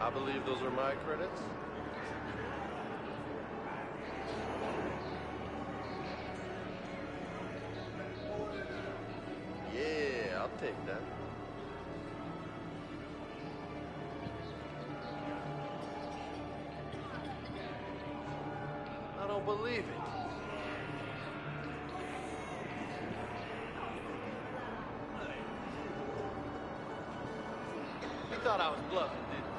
I believe those are my credits. Yeah, I'll take that. I don't believe it. You thought I was bluffing, didn't you?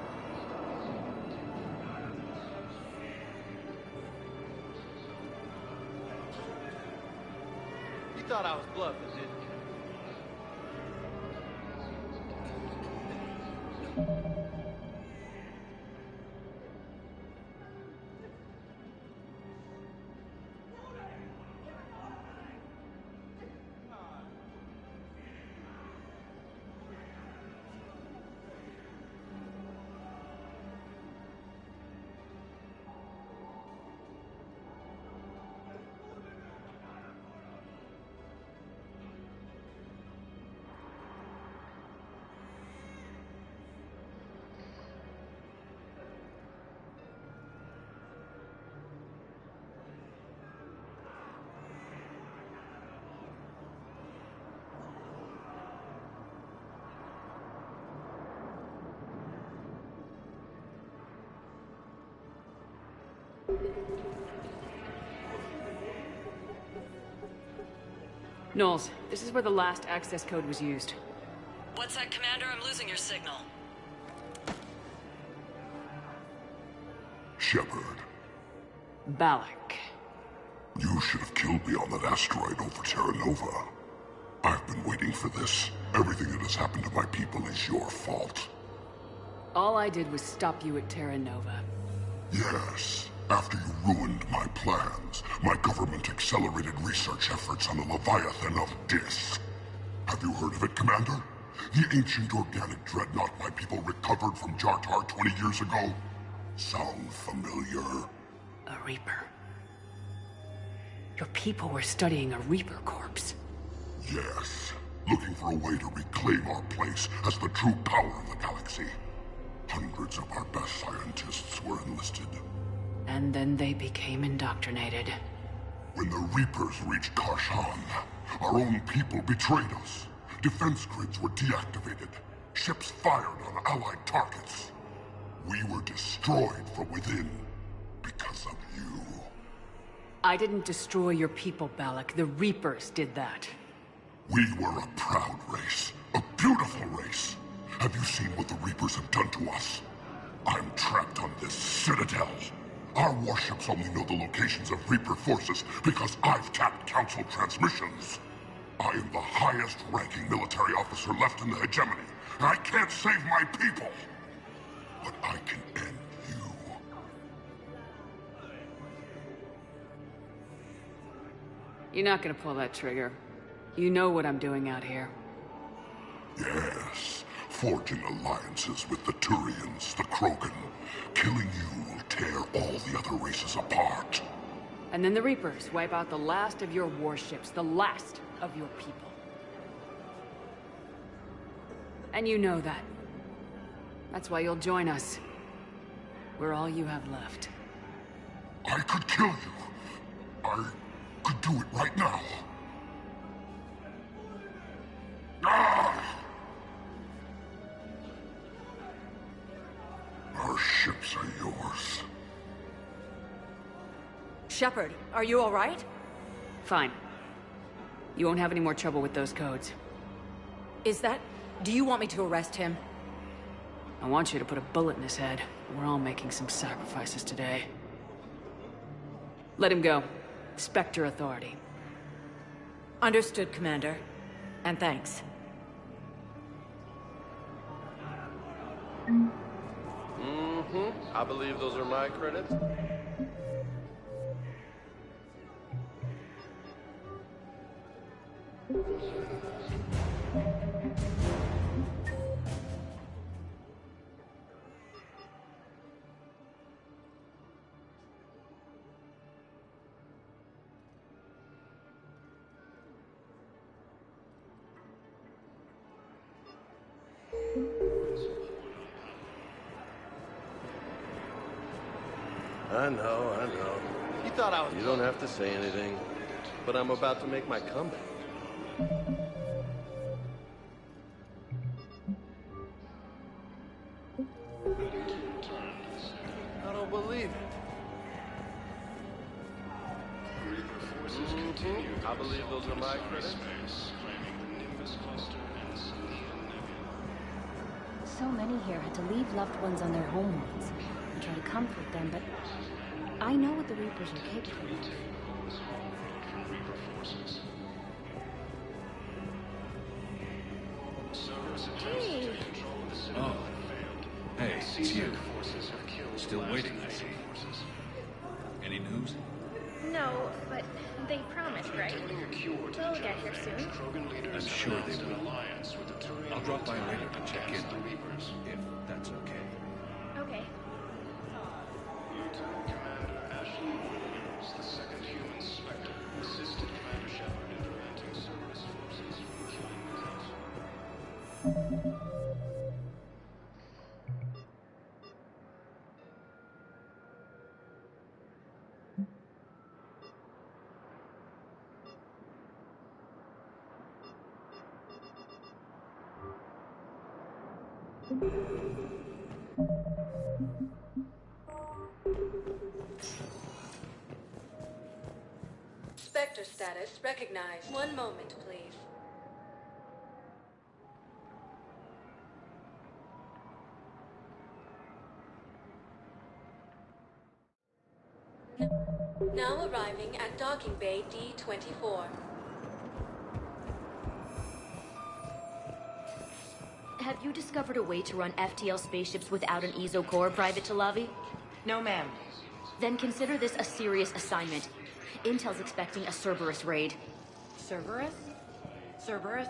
You thought I was bluffing, didn't you? Knowles, this is where the last access code was used. What's that, Commander? I'm losing your signal. Shepard. Balak. You should have killed me on that asteroid over Terra Nova. I've been waiting for this. Everything that has happened to my people is your fault. All I did was stop you at Terra Nova. Yes. After you ruined my plans, my government accelerated research efforts on the Leviathan of Dis. Have you heard of it, Commander? The ancient organic dreadnought my people recovered from Jartar 20 years ago? Sound familiar? A Reaper. Your people were studying a Reaper corpse. Yes. Looking for a way to reclaim our place as the true power of the galaxy. Hundreds of our best scientists were enlisted. And then they became indoctrinated. When the Reapers reached Karshan, our own people betrayed us. Defense grids were deactivated. Ships fired on Allied targets. We were destroyed from within because of you. I didn't destroy your people, Balak. The Reapers did that. We were a proud race. A beautiful race. Have you seen what the Reapers have done to us? I'm trapped on this citadel. Our warships only know the locations of Reaper forces because I've tapped Council transmissions. I am the highest-ranking military officer left in the hegemony, and I can't save my people. But I can end you. You're not gonna pull that trigger. You know what I'm doing out here. Yes, forging alliances with the Turians, the Krogan. Killing you will tear all the other races apart. And then the Reapers wipe out the last of your warships, the last of your people. And you know that. That's why you'll join us. We're all you have left. I could kill you. I could do it right now. Ah! Our ships are yours. Shepard, are you all right? Fine. You won't have any more trouble with those codes. Is that... Do you want me to arrest him? I want you to put a bullet in his head. We're all making some sacrifices today. Let him go. Spectre authority. Understood, Commander. And thanks. I believe those are my credits. I know. You thought I was... You don't have to say anything, but I'm about to make my comeback. I don't believe it. I believe those are my credits. So many here had to leave loved ones on their home worlds and try to comfort them, but I know what the Reapers are capable of. Hey. Oh. Hey, it's you. Still waiting, I see. Any news? No, but they promised, right? They'll get here soon. I'm sure they will. I'll drop by later to check in, if that's okay. Okay. Spectre status recognized. One moment, please. Now arriving at docking bay D-24. Have you discovered a way to run FTL spaceships without an ESO core, Private Talavi? No, ma'am. Then consider this a serious assignment. Intel's expecting a Cerberus raid. Cerberus? Cerberus?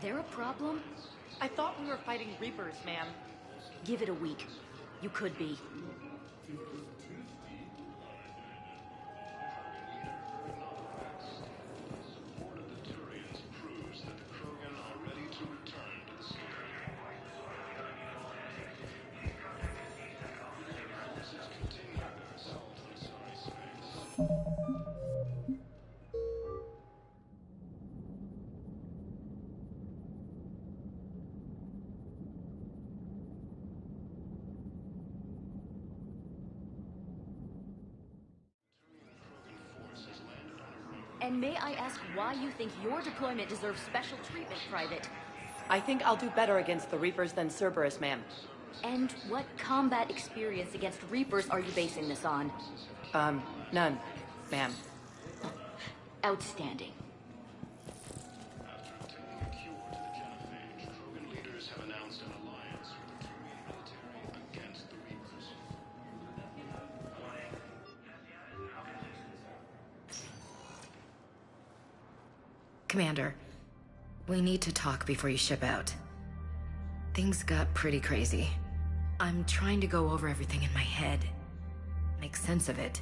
They're a problem? I thought we were fighting Reapers, ma'am. Give it a week. You could be. And may I ask why you think your deployment deserves special treatment, Private? I think I'll do better against the Reapers than Cerberus, ma'am. And what combat experience against Reapers are you basing this on? None, ma'am. Outstanding. Commander, we need to talk before you ship out. Things got pretty crazy. I'm trying to go over everything in my head. Make sense of it.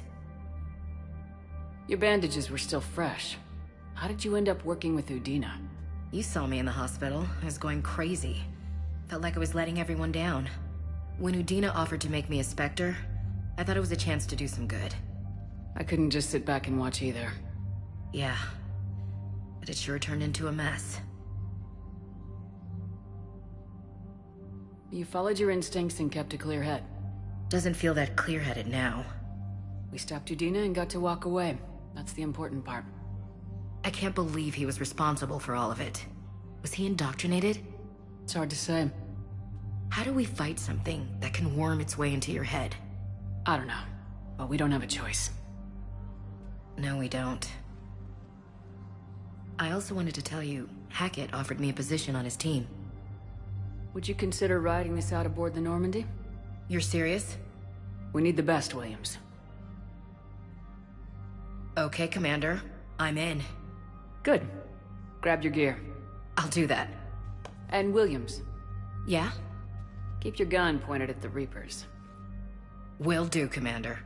Your bandages were still fresh. How did you end up working with Udina? You saw me in the hospital. I was going crazy. Felt like I was letting everyone down. When Udina offered to make me a Spectre, I thought it was a chance to do some good. I couldn't just sit back and watch either. Yeah. But it sure turned into a mess. You followed your instincts and kept a clear head. Doesn't feel that clear-headed now. We stopped Udina and got to walk away. That's the important part. I can't believe he was responsible for all of it. Was he indoctrinated? It's hard to say. How do we fight something that can worm its way into your head? I don't know, but we don't have a choice. No, we don't. I also wanted to tell you, Hackett offered me a position on his team. Would you consider riding this out aboard the Normandy? You're serious? We need the best, Williams. Okay, Commander. I'm in. Good. Grab your gear. I'll do that. And Williams, Yeah? keep your gun pointed at the Reapers. Will do, Commander.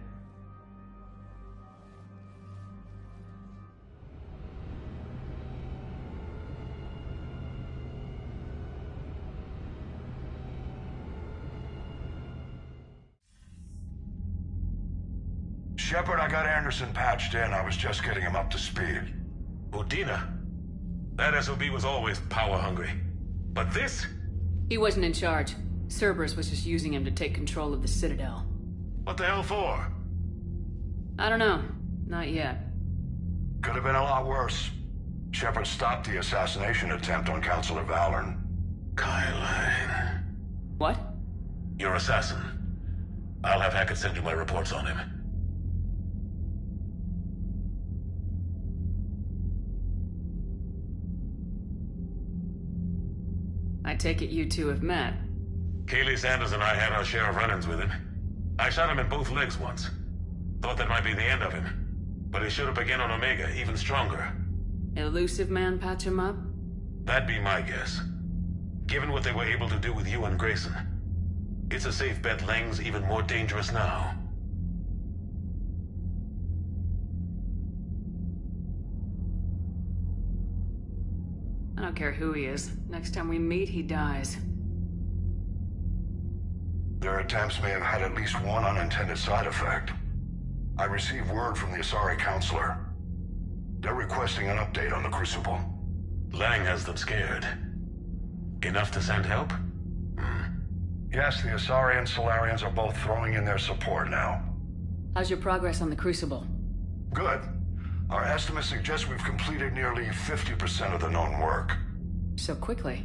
Shepard, I got Anderson patched in. I was just getting him up to speed. Udina? That SOB was always power-hungry. But this? He wasn't in charge. Cerberus was just using him to take control of the Citadel. What the hell for? I don't know. Not yet. Could have been a lot worse. Shepard stopped the assassination attempt on Councilor Valorn. Kyle. What? Your assassin. I'll have Hackett send you my reports on him. I take it you two have met. Kaylee Sanders and I had our share of run-ins with him. I shot him in both legs once. Thought that might be the end of him. But he showed up again on Omega, even stronger. Elusive man patch him up? That'd be my guess. Given what they were able to do with you and Grayson. It's a safe bet Lang's even more dangerous now. I don't care who he is. Next time we meet, he dies. Their attempts may have had at least one unintended side effect. I received word from the Asari Counselor. They're requesting an update on the Crucible. Lang has them scared. Enough to send help? Yes, the Asari and Solarians are both throwing in their support now. How's your progress on the Crucible? Good. Our estimates suggest we've completed nearly 50% of the known work. So quickly?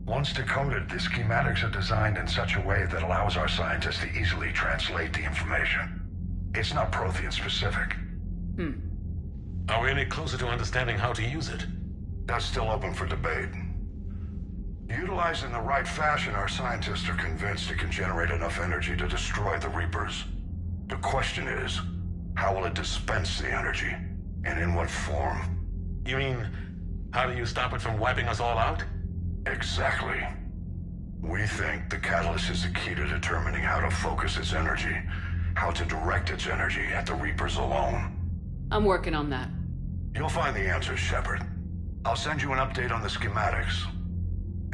Once decoded, the schematics are designed in such a way that allows our scientists to easily translate the information. It's not Prothean specific. Are we any closer to understanding how to use it? That's still open for debate. Utilized in the right fashion, our scientists are convinced it can generate enough energy to destroy the Reapers. The question is, how will it dispense the energy? And in what form? You mean, how do you stop it from wiping us all out? Exactly. We think the catalyst is the key to determining how to focus its energy, how to direct its energy at the Reapers alone. I'm working on that. You'll find the answers, Shepard. I'll send you an update on the schematics.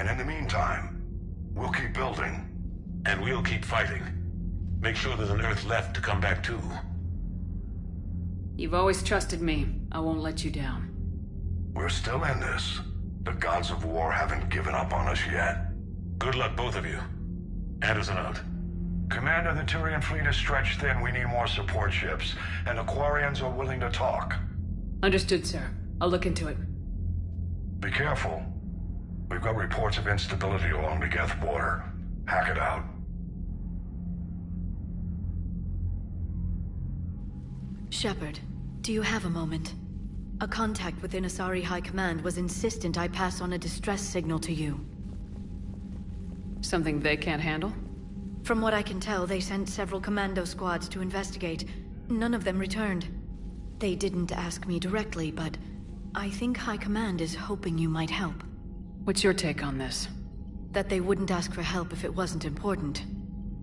And in the meantime, we'll keep building. And we'll keep fighting. Make sure there's an Earth left to come back to. You've always trusted me. I won't let you down. We're still in this. The gods of war haven't given up on us yet. Good luck, both of you. Anderson out. Commander, the Turian fleet is stretched thin. We need more support ships. And the Quarians are willing to talk. Understood, sir. I'll look into it. Be careful. We've got reports of instability along the Geth border. Hack it out. Shepard, do you have a moment? A contact within Asari High Command was insistent I pass on a distress signal to you. Something they can't handle? From what I can tell, they sent several commando squads to investigate. None of them returned. They didn't ask me directly, but I think High Command is hoping you might help. What's your take on this? That they wouldn't ask for help if it wasn't important.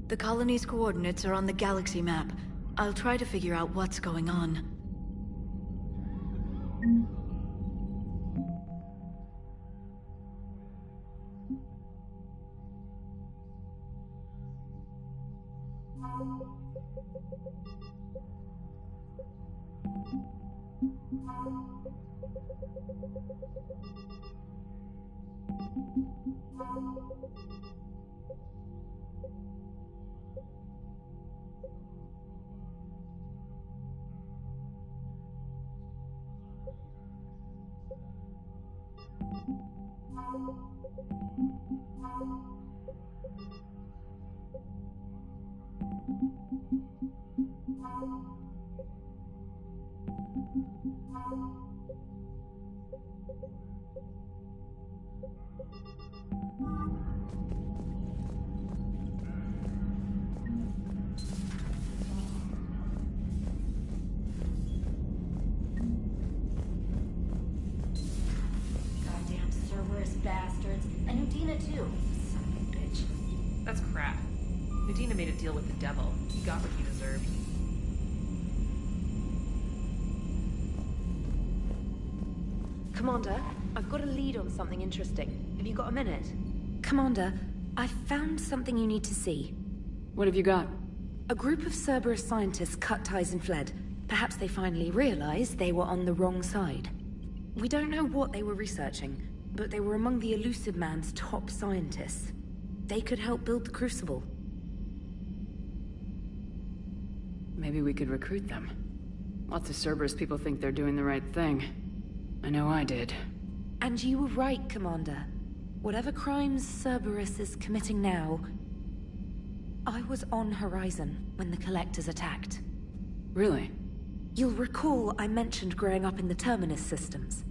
The colony's coordinates are on the galaxy map. I'll try to figure out what's going on. Goddamn Cerberus bastards. And Udina too. Son of a bitch. That's crap. Udina made a deal with the devil. He got what he deserved. Commander, I've got a lead on something interesting. Have you got a minute? Commander, I've found something you need to see. What have you got? A group of Cerberus scientists cut ties and fled. Perhaps they finally realized they were on the wrong side. We don't know what they were researching, but they were among the Elusive Man's top scientists. They could help build the Crucible. Maybe we could recruit them. Lots of Cerberus people think they're doing the right thing. I know I did. And you were right, Commander. Whatever crimes Cerberus is committing now... I was on Horizon when the Collectors attacked. Really? You'll recall I mentioned growing up in the Terminus systems.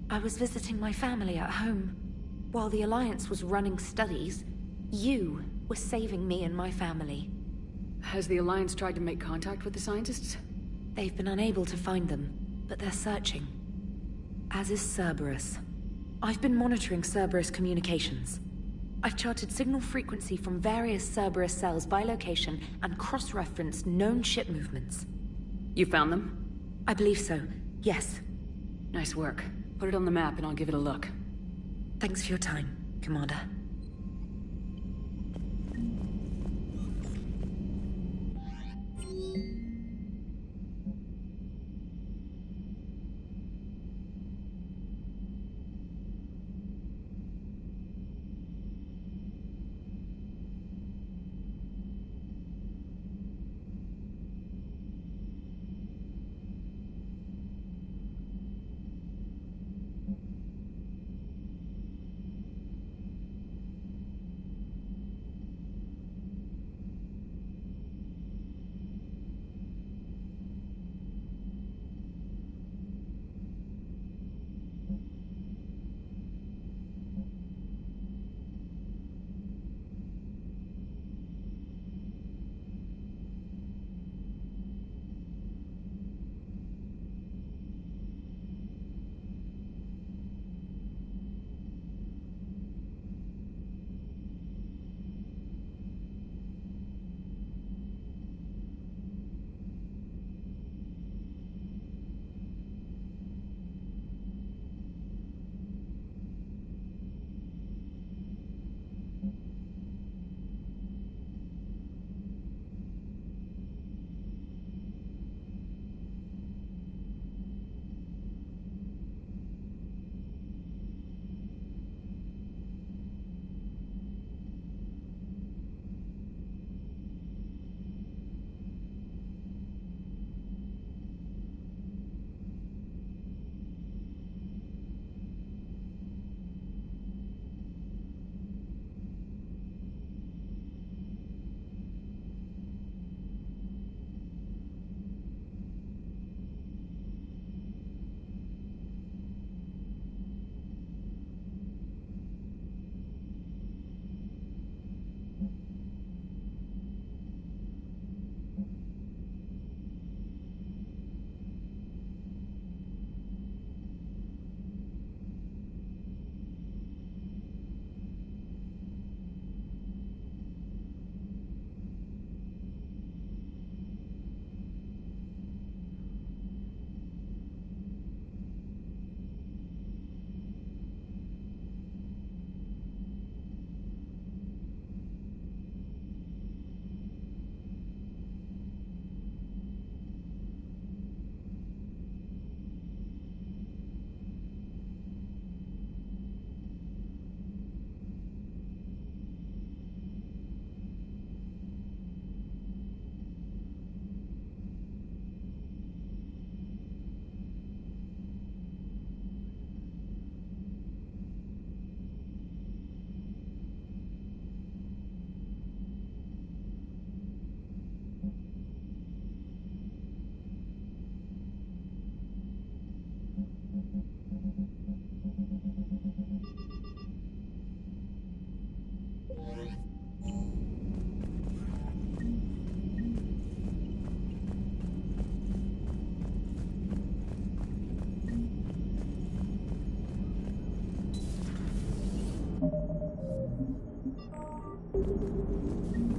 I was visiting my family at home. While the Alliance was running studies, you were saving me and my family. Has the Alliance tried to make contact with the scientists? They've been unable to find them, but they're searching. As is Cerberus. I've been monitoring Cerberus communications. I've charted signal frequency from various Cerberus cells by location and cross-referenced known ship movements. You found them? I believe so, yes. Nice work. Put it on the map and I'll give it a look. Thanks for your time, Commander.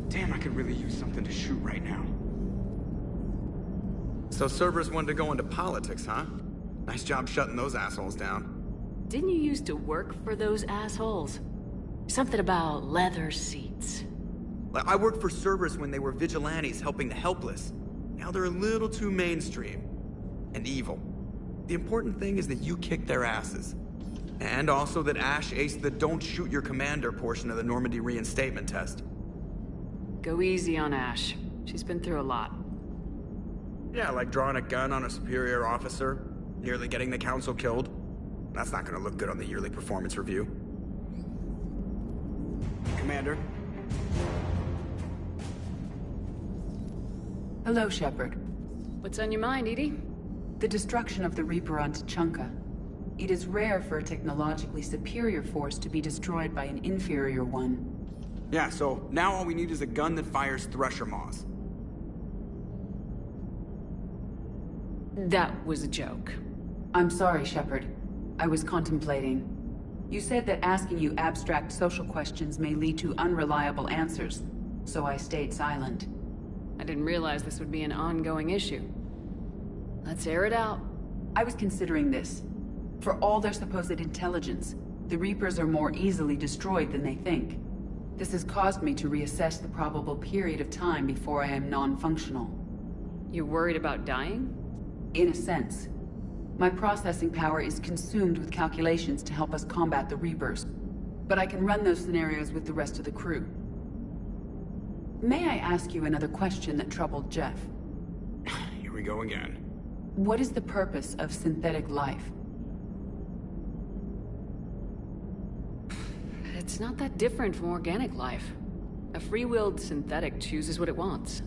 Damn, I could really use something to shoot right now. So Cerberus wanted to go into politics, huh? Nice job shutting those assholes down. Didn't you used to work for those assholes? Something about leather seats. Like, I worked for Cerberus when they were vigilantes helping the helpless. Now they're a little too mainstream. And evil. The important thing is that you kicked their asses. And also that Ash aced the don't shoot your commander portion of the Normandy reinstatement test. Go easy on Ash. She's been through a lot. Yeah, like drawing a gun on a superior officer, nearly getting the council killed. That's not gonna look good on the yearly performance review. Commander? Hello, Shepard. What's on your mind, Edie? The destruction of the Reaper on Tuchanka. It is rare for a technologically superior force to be destroyed by an inferior one. Yeah, so now all we need is a gun that fires thresher maws. That was a joke. I'm sorry, Shepard. I was contemplating. You said that asking you abstract social questions may lead to unreliable answers, so I stayed silent. I didn't realize this would be an ongoing issue. Let's air it out. I was considering this. For all their supposed intelligence, the Reapers are more easily destroyed than they think. This has caused me to reassess the probable period of time before I am non-functional. You're worried about dying? In a sense. My processing power is consumed with calculations to help us combat the Reapers. But I can run those scenarios with the rest of the crew. May I ask you another question that troubled Jeff? Here we go again. What is the purpose of synthetic life? It's not that different from organic life. A free-willed synthetic chooses what it wants.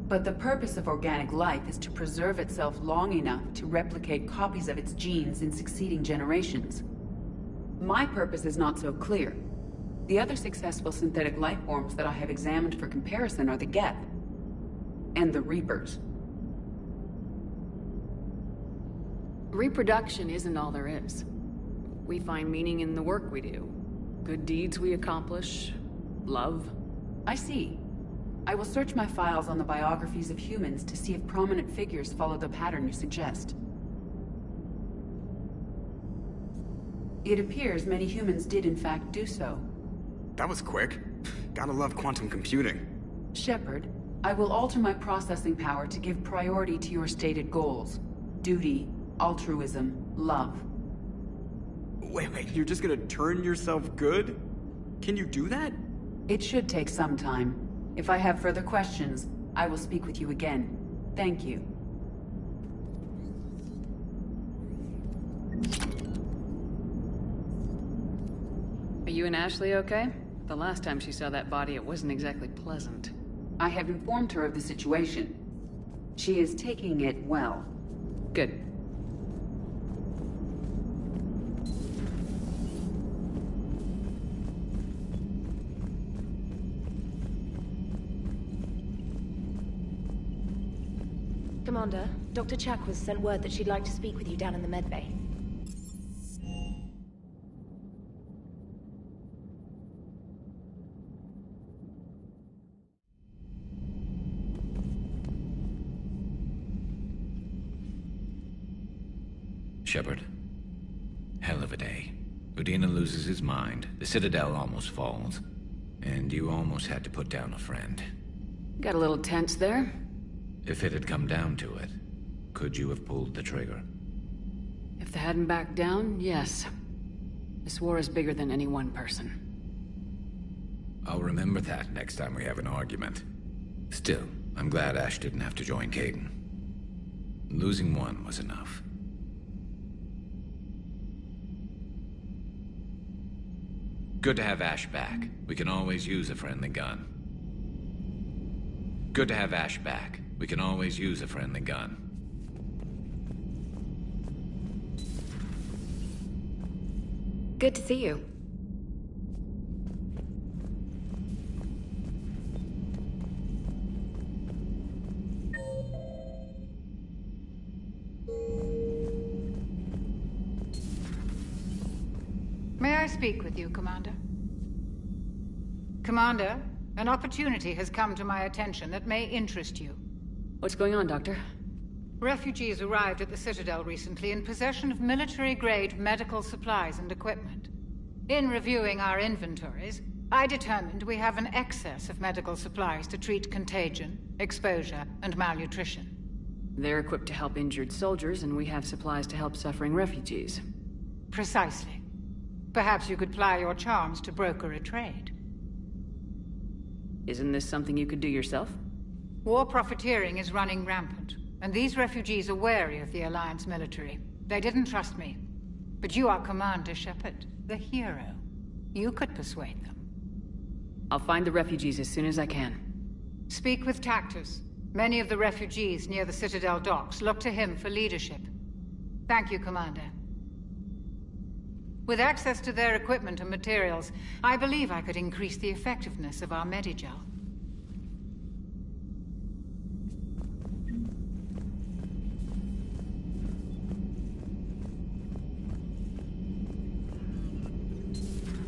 But the purpose of organic life is to preserve itself long enough to replicate copies of its genes in succeeding generations. My purpose is not so clear. The other successful synthetic life forms that I have examined for comparison are the Geth and the Reapers. Reproduction isn't all there is. We find meaning in the work we do. Good deeds we accomplish. Love. I see. I will search my files on the biographies of humans to see if prominent figures follow the pattern you suggest. It appears many humans did in fact do so. That was quick. Gotta love quantum computing. Shepard, I will alter my processing power to give priority to your stated goals. Duty, altruism, love. Wait, you're just gonna turn yourself good? Can you do that? It should take some time. If I have further questions, I will speak with you again. Thank you. Are you and Ashley okay? The last time she saw that body, it wasn't exactly pleasant. I have informed her of the situation. She is taking it well. Good. Commander, Dr. Chakwas sent word that she'd like to speak with you down in the medbay. Shepard. Hell of a day. Udina loses his mind, the Citadel almost falls, and you almost had to put down a friend. Got a little tense there. If it had come down to it, could you have pulled the trigger? If they hadn't backed down, yes. This war is bigger than any one person. I'll remember that next time we have an argument. Still, I'm glad Ash didn't have to join Kaidan. Losing one was enough. Good to have Ash back. We can always use a friendly gun. Good to have Ash back. We can always use a friendly gun. Good to see you. May I speak with you, Commander? Commander, an opportunity has come to my attention that may interest you. What's going on, Doctor? Refugees arrived at the Citadel recently in possession of military-grade medical supplies and equipment. In reviewing our inventories, I determined we have an excess of medical supplies to treat contagion, exposure, and malnutrition. They're equipped to help injured soldiers, and we have supplies to help suffering refugees. Precisely. Perhaps you could ply your charms to broker a trade. Isn't this something you could do yourself? War profiteering is running rampant, and these refugees are wary of the Alliance military. They didn't trust me. But you are Commander Shepard, the hero. You could persuade them. I'll find the refugees as soon as I can. Speak with Tactus. Many of the refugees near the Citadel docks look to him for leadership. Thank you, Commander. With access to their equipment and materials, I believe I could increase the effectiveness of our Medigel.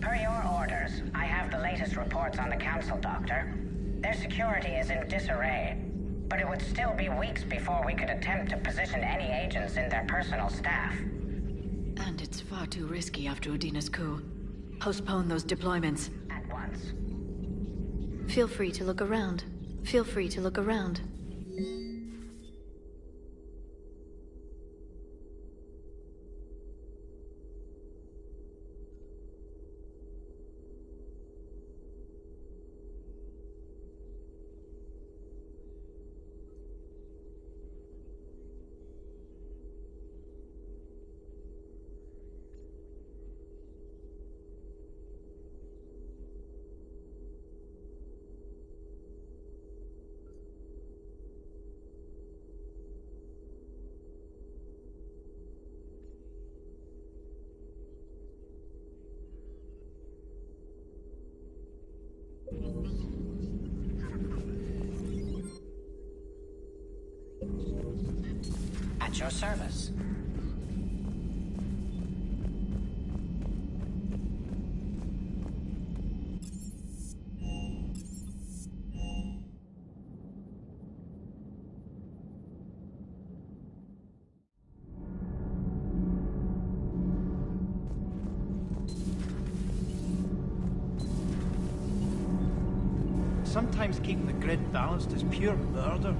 Per your orders, I have the latest reports on the Council, Doctor. Their security is in disarray, but it would still be weeks before we could attempt to position any agents in their personal staff. And it's far too risky after Udina's coup. Postpone those deployments. At once. Feel free to look around. Feel free to look around. At your service. Sometimes keeping the grid balanced is pure murder.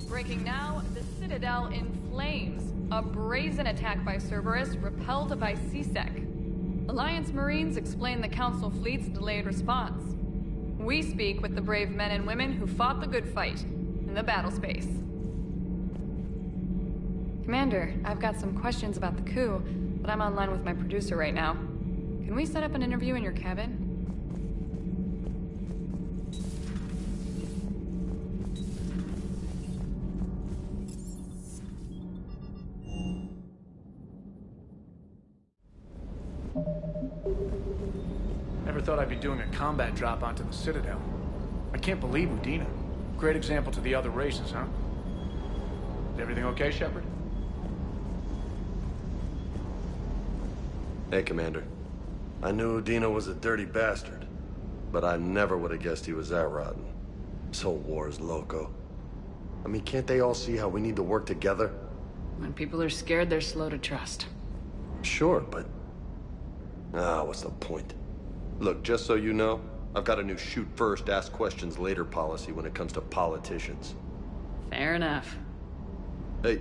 Breaking now, the Citadel in flames. A brazen attack by Cerberus repelled by CSEC. Alliance Marines explain the Council fleet's delayed response. We speak with the brave men and women who fought the good fight in the battle space. Commander, I've got some questions about the coup, but I'm online with my producer right now. Can we set up an interview in your cabin? Never thought I'd be doing a combat drop onto the Citadel. I can't believe Udina. Great example to the other races, huh? Is everything okay, Shepard? Hey, Commander. I knew Udina was a dirty bastard, but I never would have guessed he was that rotten. This whole war is loco. I mean, can't they all see how we need to work together? When people are scared, they're slow to trust. Sure, but... what's the point? Look, just so you know, I've got a new shoot first, ask questions later policy when it comes to politicians. Fair enough. Hey.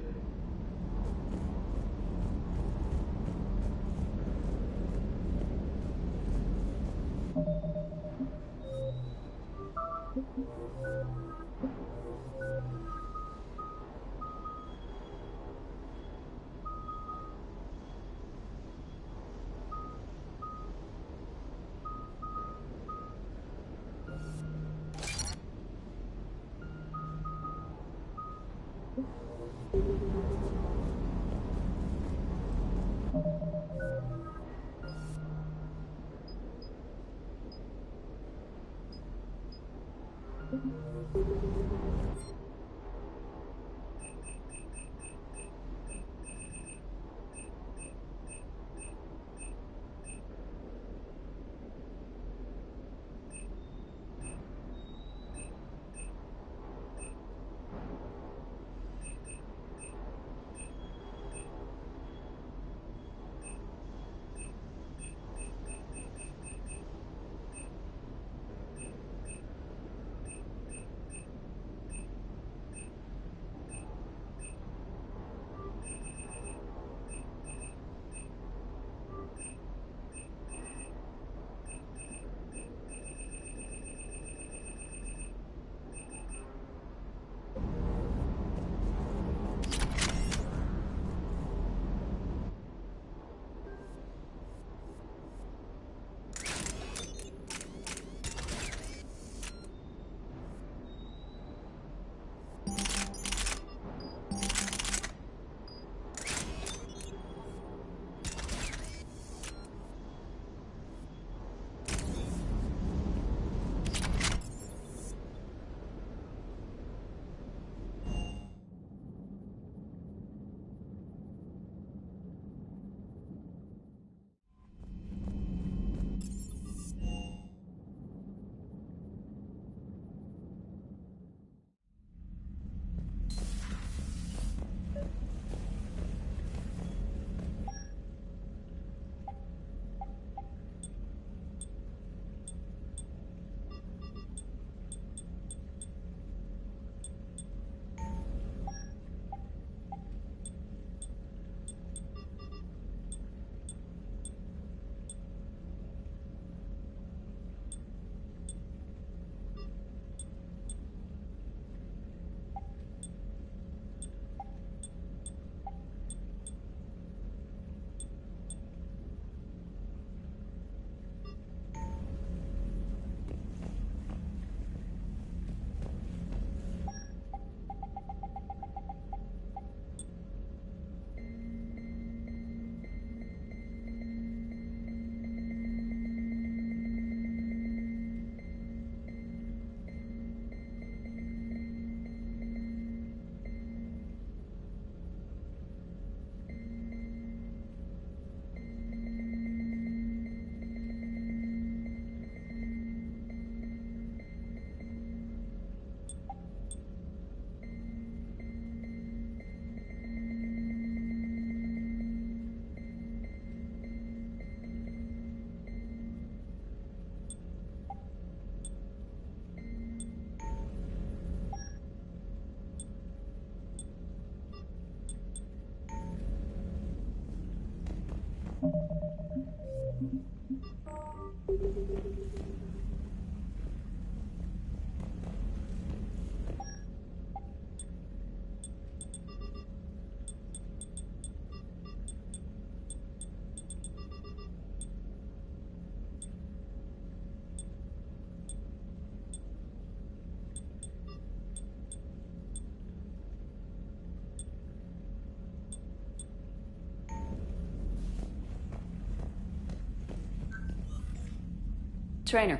Trainer,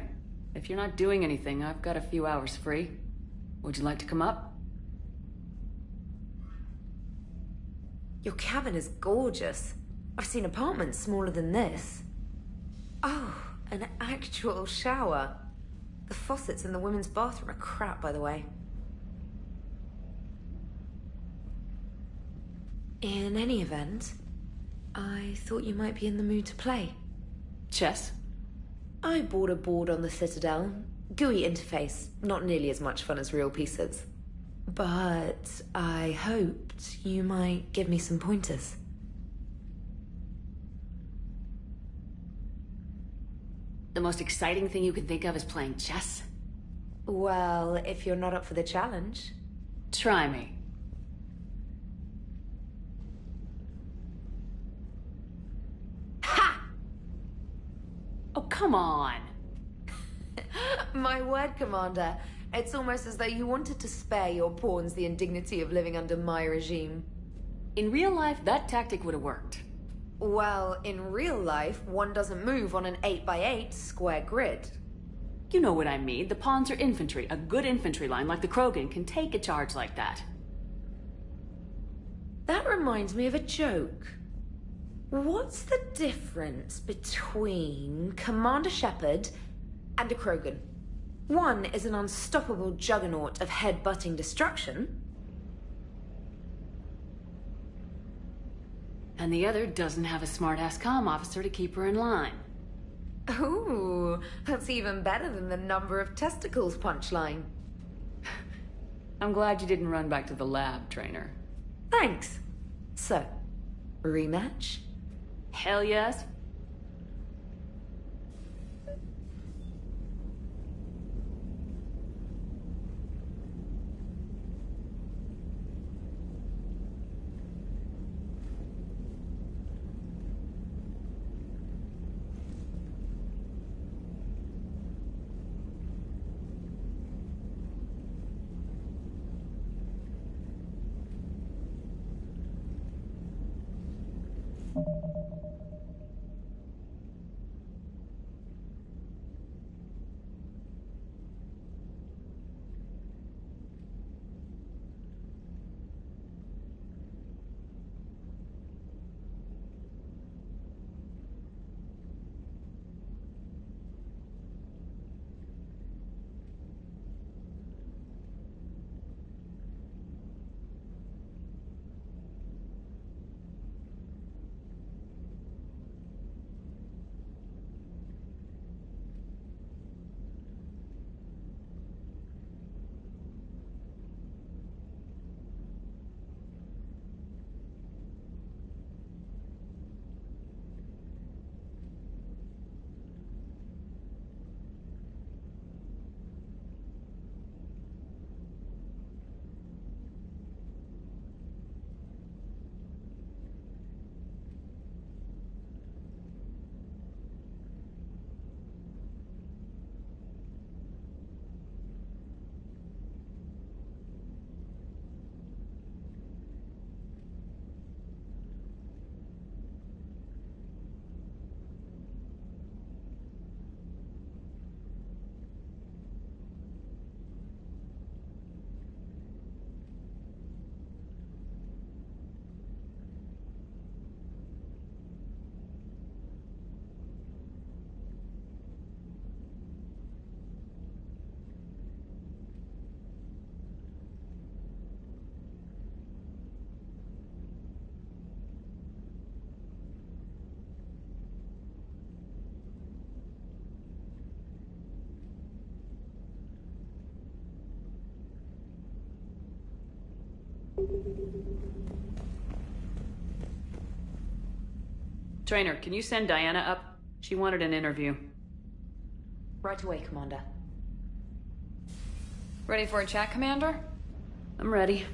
if you're not doing anything, I've got a few hours free. Would you like to come up? Your cabin is gorgeous. I've seen apartments smaller than this. Oh, an actual shower. The faucets in the women's bathroom are crap, by the way. In any event, I thought you might be in the mood to play. Chess? I bought a board on the Citadel. GUI interface, not nearly as much fun as real pieces. But I hoped you might give me some pointers. The most exciting thing you can think of is playing chess? Well, if you're not up for the challenge. Try me. Oh, come on. My word, Commander. It's almost as though you wanted to spare your pawns the indignity of living under my regime. In real life, that tactic would have worked. Well, in real life, one doesn't move on an 8x8 square grid. You know what I mean. The pawns are infantry. A good infantry line like the Krogan can take a charge like that. That reminds me of a joke. What's the difference between Commander Shepard and a Krogan? One is an unstoppable juggernaut of head-butting destruction. And the other doesn't have a smart-ass comm officer to keep her in line. Ooh, that's even better than the number of testicles punchline. I'm glad you didn't run back to the lab, Trainer. Thanks. So, rematch? Hell yes. Trainer, can you send Diana up? She wanted an interview. Right away, Commander. Ready for a chat, Commander? I'm ready.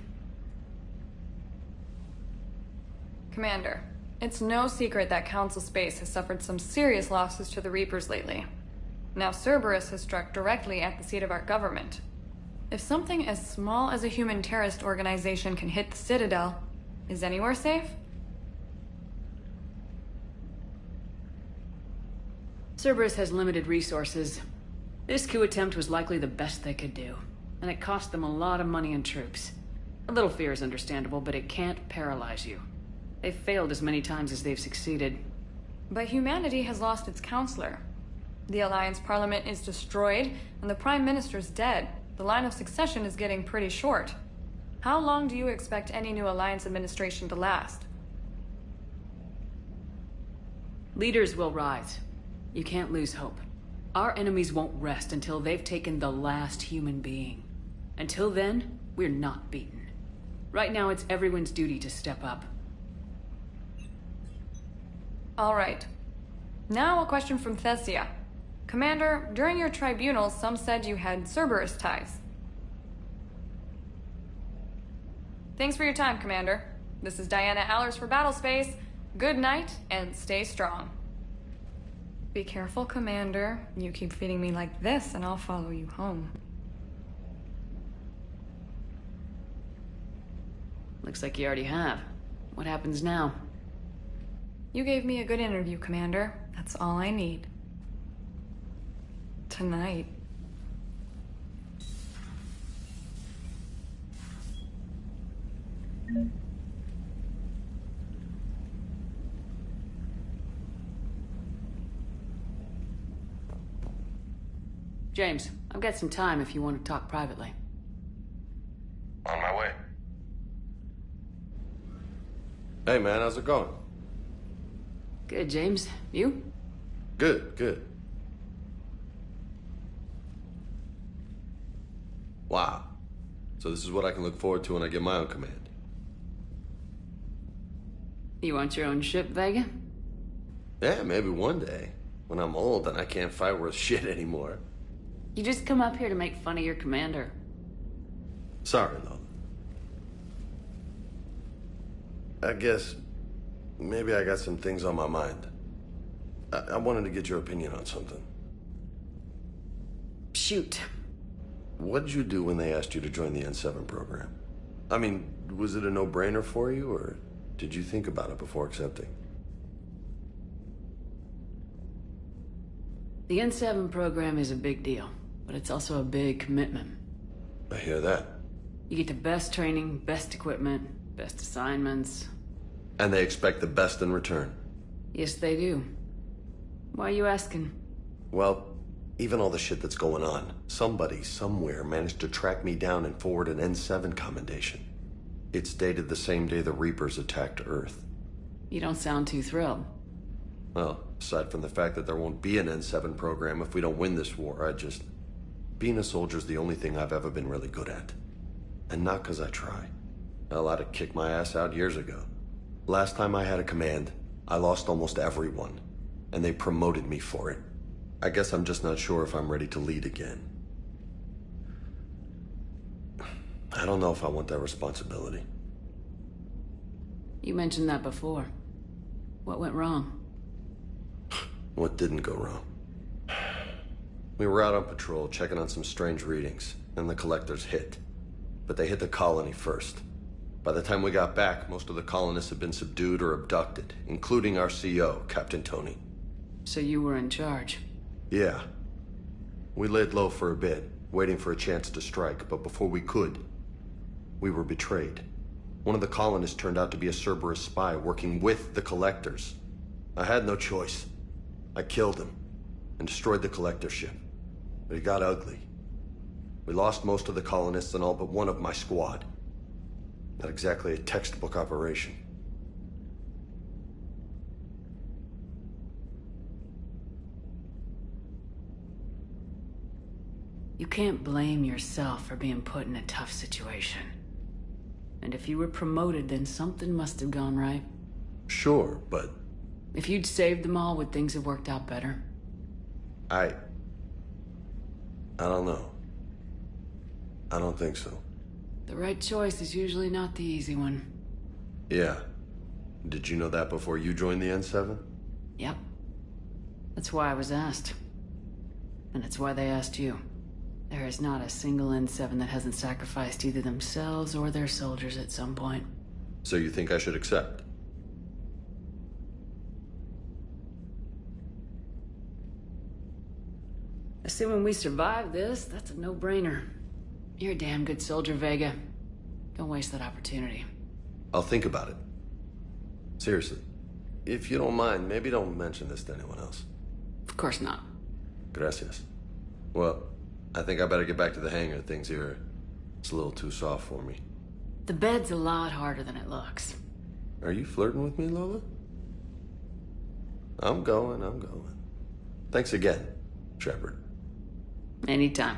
Commander, it's no secret that Council Space has suffered some serious losses to the Reapers lately. Now Cerberus has struck directly at the seat of our government. If something as small as a human terrorist organization can hit the Citadel, is anywhere safe? Cerberus has limited resources. This coup attempt was likely the best they could do, and it cost them a lot of money and troops. A little fear is understandable, but it can't paralyze you. They've failed as many times as they've succeeded. But humanity has lost its counselor. The Alliance Parliament is destroyed, and the Prime Minister's dead. The line of succession is getting pretty short. How long do you expect any new Alliance administration to last? Leaders will rise. You can't lose hope. Our enemies won't rest until they've taken the last human being. Until then, we're not beaten. Right now, it's everyone's duty to step up. All right. Now a question from Thessia. Commander, during your tribunal, some said you had Cerberus ties. Thanks for your time, Commander. This is Diana Allers for Battlespace. Good night, and stay strong. Be careful, Commander. You keep feeding me like this, and I'll follow you home. Looks like you already have. What happens now? You gave me a good interview, Commander. That's all I need. Tonight. James, I've got some time if you want to talk privately. On my way. Hey man, how's it going? Good, James. You? Good, good. Wow. So this is what I can look forward to when I get my own command. You want your own ship, Vega? Yeah, maybe one day. When I'm old and I can't fight worth shit anymore. You just come up here to make fun of your commander. Sorry, Lola. I guess maybe I got some things on my mind. I wanted to get your opinion on something. Shoot. What did you do when they asked you to join the N7 program? I mean, was it a no-brainer for you, or did you think about it before accepting? The N7 program is a big deal, but it's also a big commitment. I hear that. You get the best training, best equipment, best assignments. And they expect the best in return. Yes, they do. Why are you asking? Well, even all the shit that's going on, somebody somewhere managed to track me down and forward an N7 commendation. It's dated the same day the Reapers attacked Earth. You don't sound too thrilled. Well, aside from the fact that there won't be an N7 program if we don't win this war, being a soldier's the only thing I've ever been really good at. And not because I try. Hell, I'd have kicked my ass out years ago. Last time I had a command, I lost almost everyone. And they promoted me for it. I guess I'm just not sure if I'm ready to lead again. I don't know if I want that responsibility. You mentioned that before. What went wrong? What didn't go wrong? We were out on patrol, checking on some strange readings, and the collectors hit. But they hit the colony first. By the time we got back, most of the colonists had been subdued or abducted, including our CO, Captain Tony. So you were in charge? Yeah. We laid low for a bit, waiting for a chance to strike, but before we could, we were betrayed. One of the colonists turned out to be a Cerberus spy working with the collectors. I had no choice. I killed him and destroyed the collector ship. But it got ugly. We lost most of the colonists and all but one of my squad. Not exactly a textbook operation. You can't blame yourself for being put in a tough situation. And if you were promoted, then something must have gone right. Sure, but If you'd saved them all, would things have worked out better? I don't know. I don't think so. The right choice is usually not the easy one. Yeah. Did you know that before you joined the N7? Yep. That's why I was asked. And it's why they asked you. There is not a single N7 that hasn't sacrificed either themselves or their soldiers at some point. So you think I should accept? Assuming we survive this, that's a no-brainer. You're a damn good soldier, Vega. Don't waste that opportunity. I'll think about it. Seriously. If you don't mind, maybe don't mention this to anyone else. Of course not. Gracias. Well, I think I better get back to the hangar. Things here, it's a little too soft for me. The bed's a lot harder than it looks. Are you flirting with me, Lola? I'm going. Thanks again, Shepard. Anytime.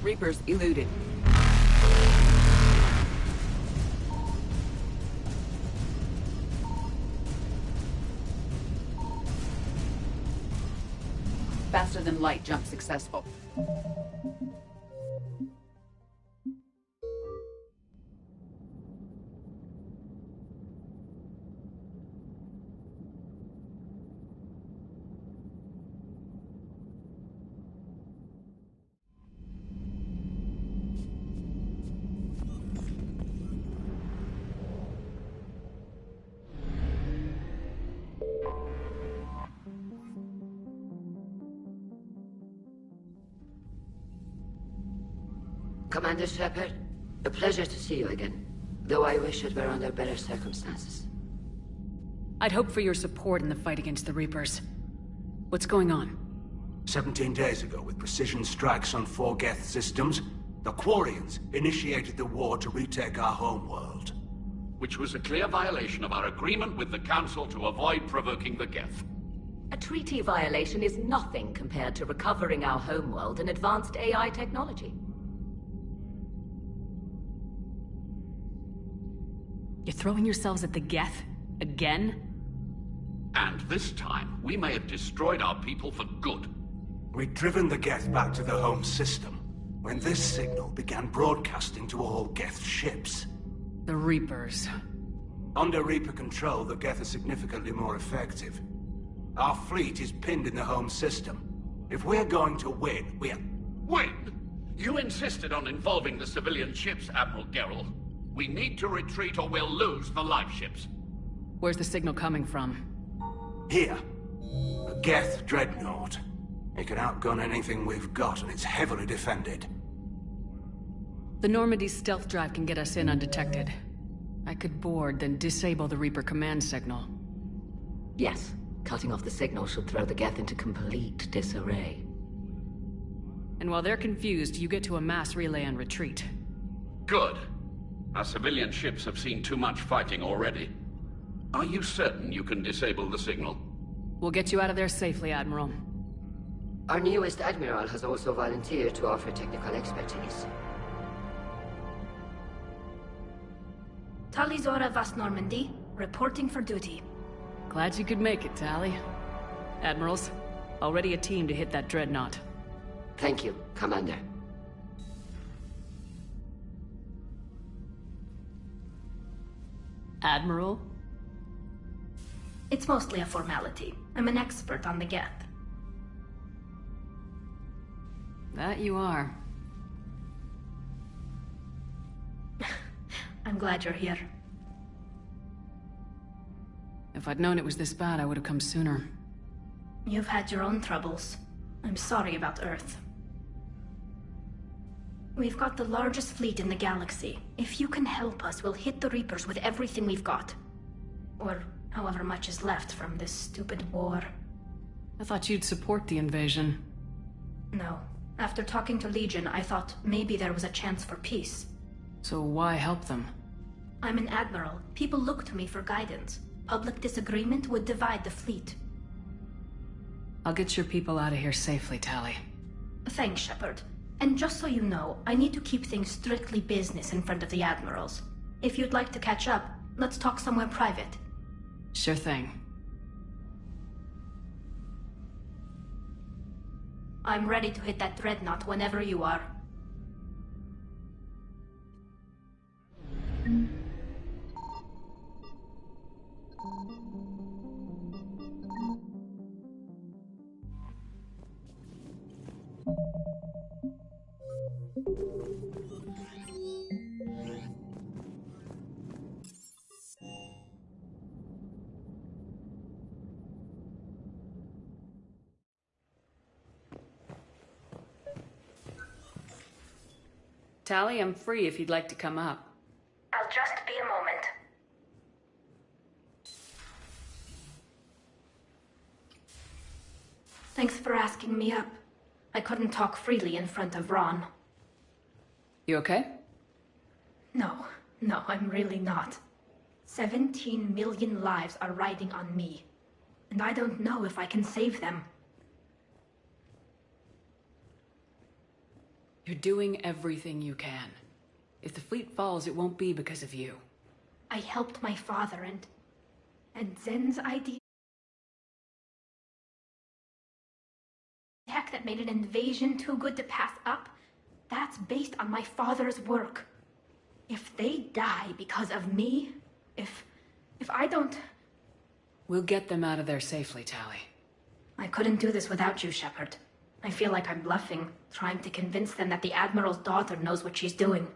Reapers eluded. Faster than light jump successful. Commander Shepard, a pleasure to see you again, though I wish it were under better circumstances. I'd hope for your support in the fight against the Reapers. What's going on? 17 days ago, with precision strikes on 4 Geth systems, the Quarians initiated the war to retake our homeworld. which was a clear violation of our agreement with the Council to avoid provoking the Geth. A treaty violation is nothing compared to recovering our homeworld and advanced AI technology. You're throwing yourselves at the Geth? Again? And this time, we may have destroyed our people for good. We'd driven the Geth back to the home system when this signal began broadcasting to all Geth ships. The Reapers. Under Reaper control, the Geth are significantly more effective. Our fleet is pinned in the home system. If we're going to win, Win? You insisted on involving the civilian ships, Admiral Gerrel. We need to retreat or we'll lose the live ships. Where's the signal coming from? Here. A Geth dreadnought. It can outgun anything we've got, and it's heavily defended. The Normandy's stealth drive can get us in undetected. I could board, then disable the Reaper command signal. Yes. Cutting off the signal should throw the Geth into complete disarray. And while they're confused, you get to a mass relay and retreat. Good. Our civilian ships have seen too much fighting already. Are you certain you can disable the signal? We'll get you out of there safely, Admiral. Our newest Admiral has also volunteered to offer technical expertise. Talizora Vast Normandy, reporting for duty. Glad you could make it, Tally. Admirals, already a team to hit that dreadnought. Thank you, Commander. Admiral? It's mostly a formality. I'm an expert on the Geth. That you are. I'm glad you're here. If I'd known it was this bad, I would have come sooner. You've had your own troubles. I'm sorry about Earth. We've got the largest fleet in the galaxy. If you can help us, we'll hit the Reapers with everything we've got. Or however much is left from this stupid war. I thought you'd support the invasion. No. After talking to Legion, I thought maybe there was a chance for peace. So why help them? I'm an admiral. People look to me for guidance. Public disagreement would divide the fleet. I'll get your people out of here safely, Tally. Thanks, Shepard. And just so you know, I need to keep things strictly business in front of the admirals. If you'd like to catch up, let's talk somewhere private. Sure thing. I'm ready to hit that dreadnought whenever you are. Tally, I'm free if you'd like to come up. I'll just be a moment. Thanks for asking me up. I couldn't talk freely in front of Ron. You okay? No, I'm really not. 17 million lives are riding on me. And I don't know if I can save them. You're doing everything you can. If the fleet falls, it won't be because of you. I helped my father and Zen's idea tech that made an invasion too good to pass up, that's based on my father's work. If they die because of me, if I don't... We'll get them out of there safely, Tally. I couldn't do this without you, Shepard. I feel like I'm bluffing, trying to convince them that the Admiral's daughter knows what she's doing.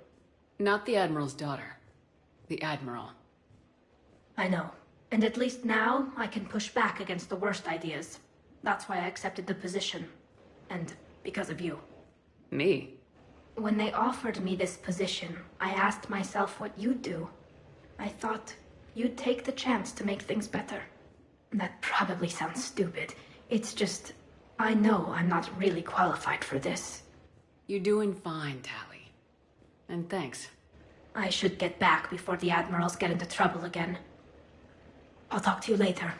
Not the Admiral's daughter. The Admiral. I know. And at least now, I can push back against the worst ideas. That's why I accepted the position. And because of you. Me? When they offered me this position, I asked myself what you'd do. I thought you'd take the chance to make things better. That probably sounds stupid. It's just... I know I'm not really qualified for this. You're doing fine, Tally. And thanks. I should get back before the Admirals get into trouble again. I'll talk to you later.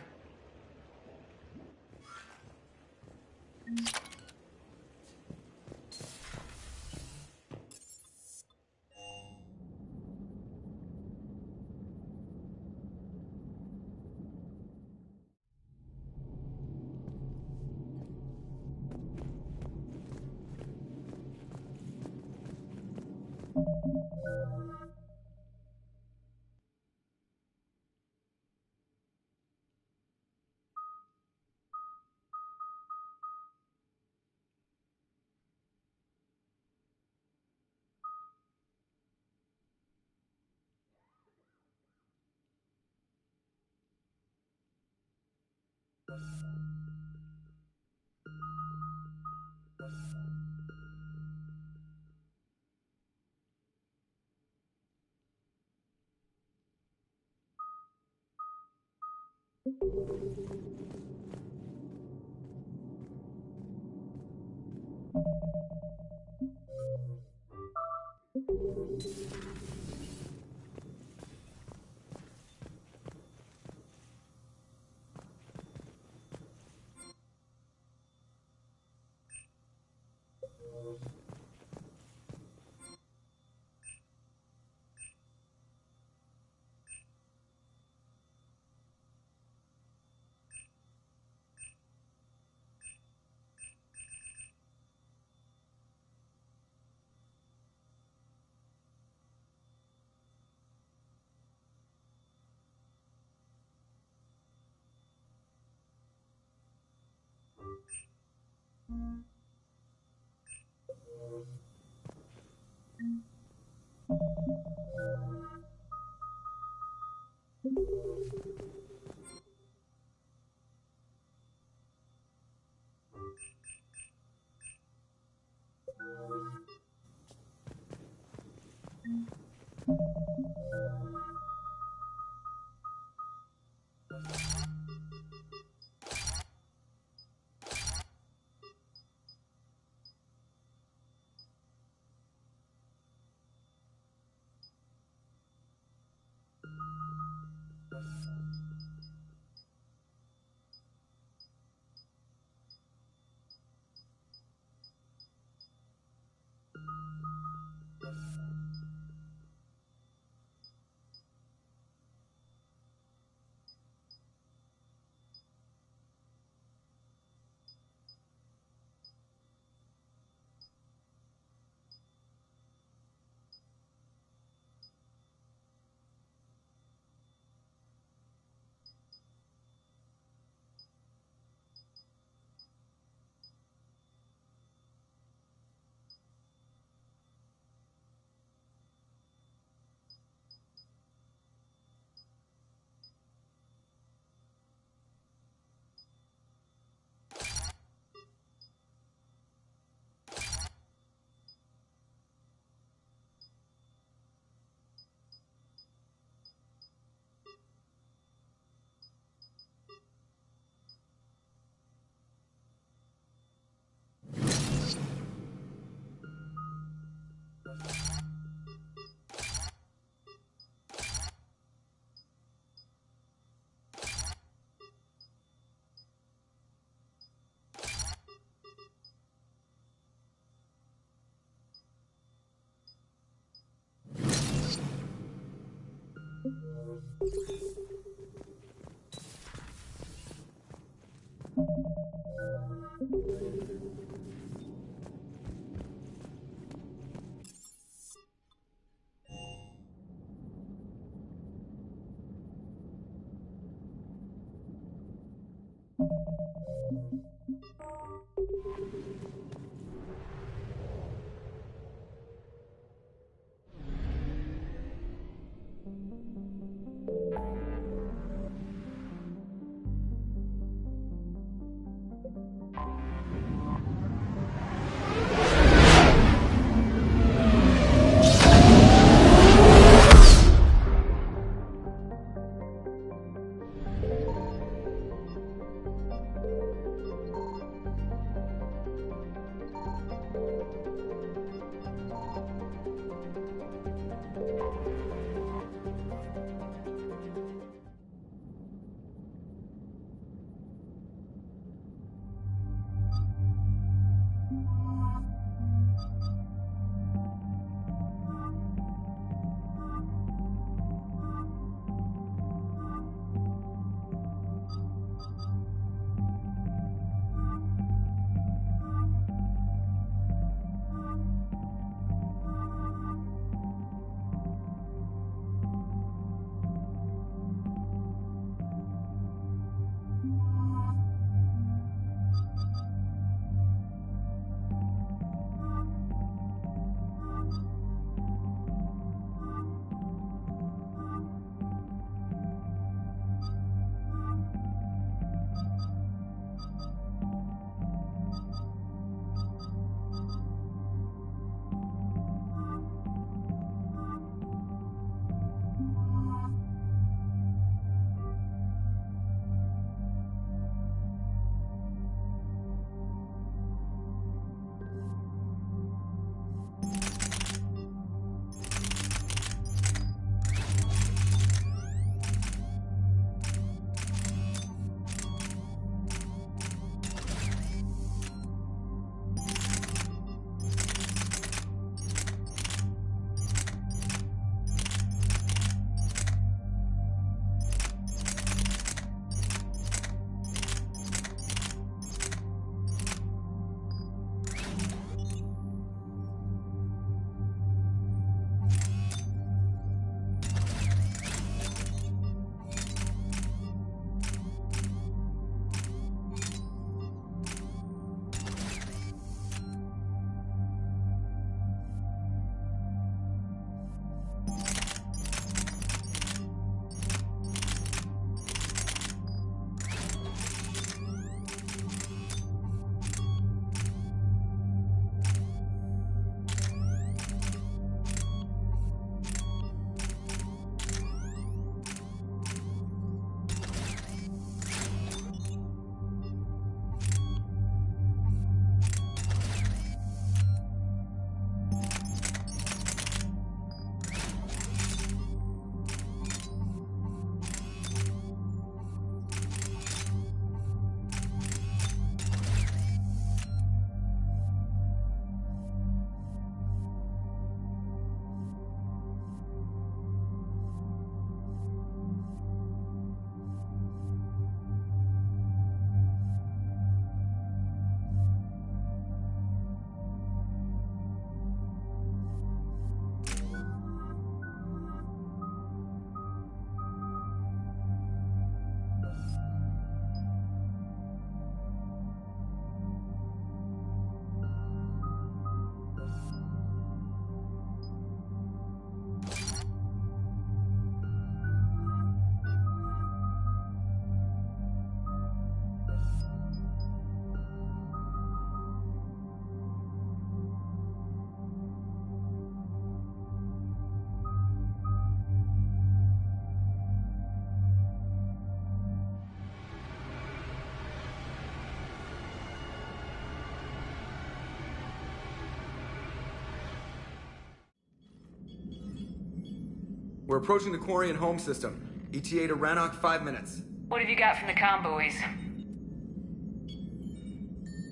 We're approaching the Quarian home system. ETA to Rannoch, 5 minutes. What have you got from the comm buoys?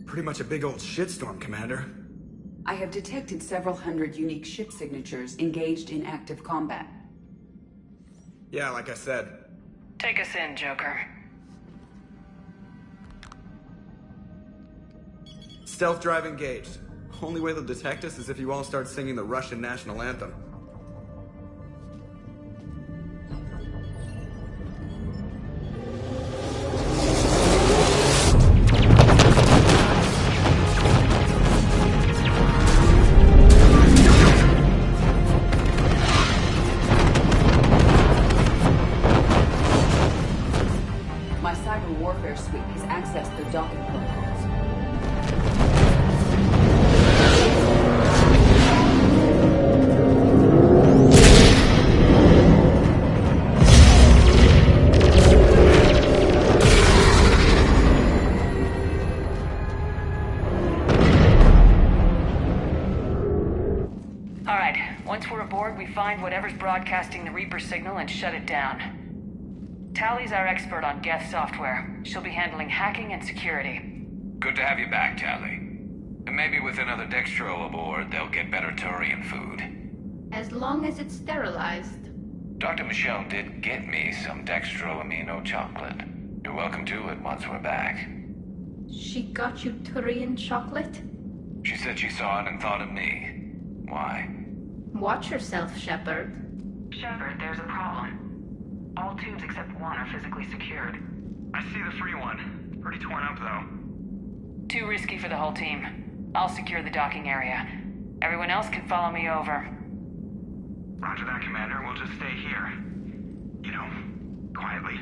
Pretty much a big old shitstorm, Commander. I have detected several hundred unique ship signatures engaged in active combat. Yeah, like I said. Take us in, Joker. Stealth drive engaged. Only way they'll detect us is if you all start singing the Russian national anthem. My cyber warfare suite has accessed their docking protocols. Once we're aboard, we find whatever's broadcasting the Reaper signal and shut it down. Tally's our expert on Geth software. She'll be handling hacking and security. Good to have you back, Tally. And maybe with another Dextro aboard, they'll get better Turian food. As long as it's sterilized. Dr. Michelle did get me some Dextro Amino chocolate. You're welcome to it once we're back. She got you Turian chocolate? She said she saw it and thought of me. Why? Watch yourself, Shepard. Shepard, there's a problem. All tubes except one are physically secured. I see the free one. Pretty torn up, though. Too risky for the whole team. I'll secure the docking area. Everyone else can follow me over. Roger that, Commander. We'll just stay here. You know, quietly.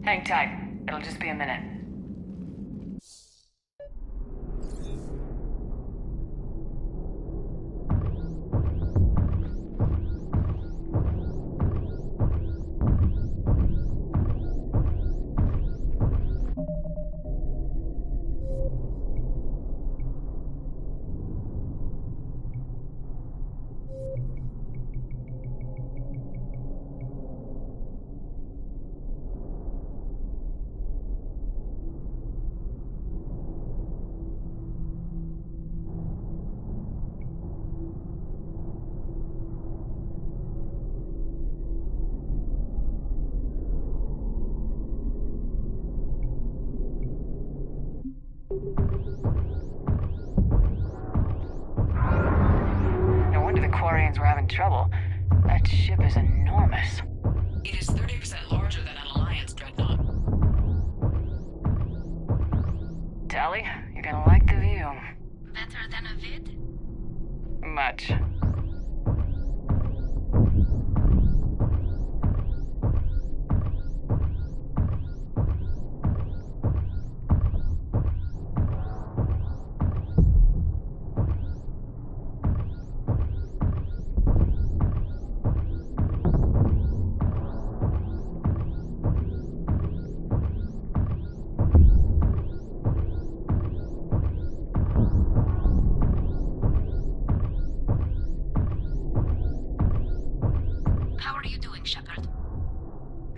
Hang tight. It'll just be a minute. We're having trouble. That ship is enormous. It is 30% larger than an Alliance dreadnought. Tally, you're gonna like the view. Better than a vid? Much.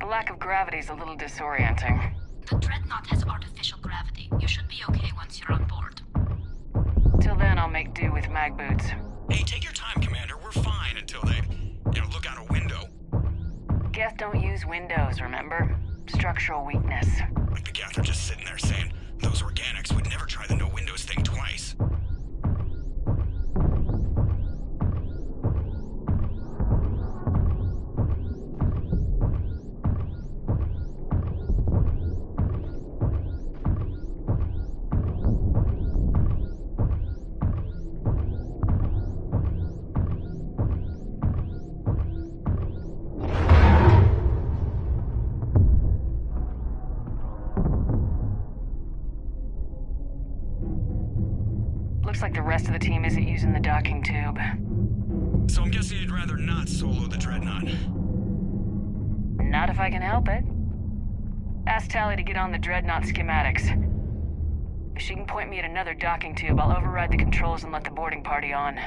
Lack of gravity is a little disorienting. The Dreadnought has artificial gravity. You should be okay once you're on board. Till then, I'll make do with mag boots. Hey, take your time, Commander. We're fine until they, look out a window. Geth don't use windows, remember? Structural weakness. Like the Geth are just sitting there saying, those organics would never try the no windows thing twice. Looks like the rest of the team isn't using the docking tube. So I'm guessing you'd rather not solo the Dreadnought. Not if I can help it. Ask Tally to get on the Dreadnought schematics. If she can point me at another docking tube, I'll override the controls and let the boarding party on.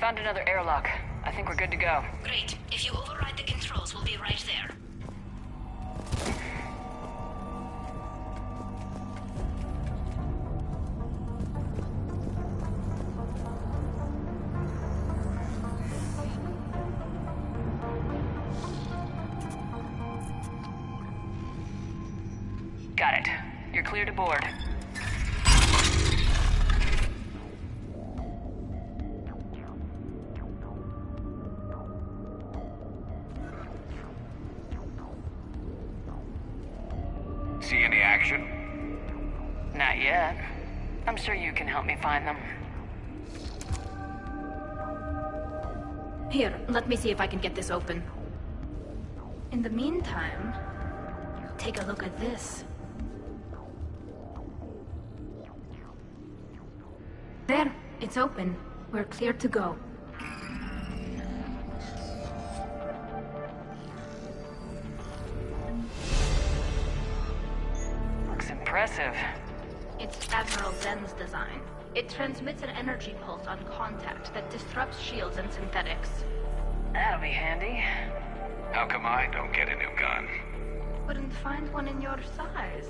Found another airlock. I think we're good to go. Great. If you override the controls, we'll be right there. Got it. You're clear to board. See any action? Not yet. I'm sure you can help me find them. Here, let me see if I can get this open. In the meantime, take a look at this. There, it's open. We're clear to go. Looks impressive. It's Admiral Zen's design. It transmits an energy pulse on contact that disrupts shields and synthetics. That'll be handy. How come I don't get a new gun? Couldn't find one in your size.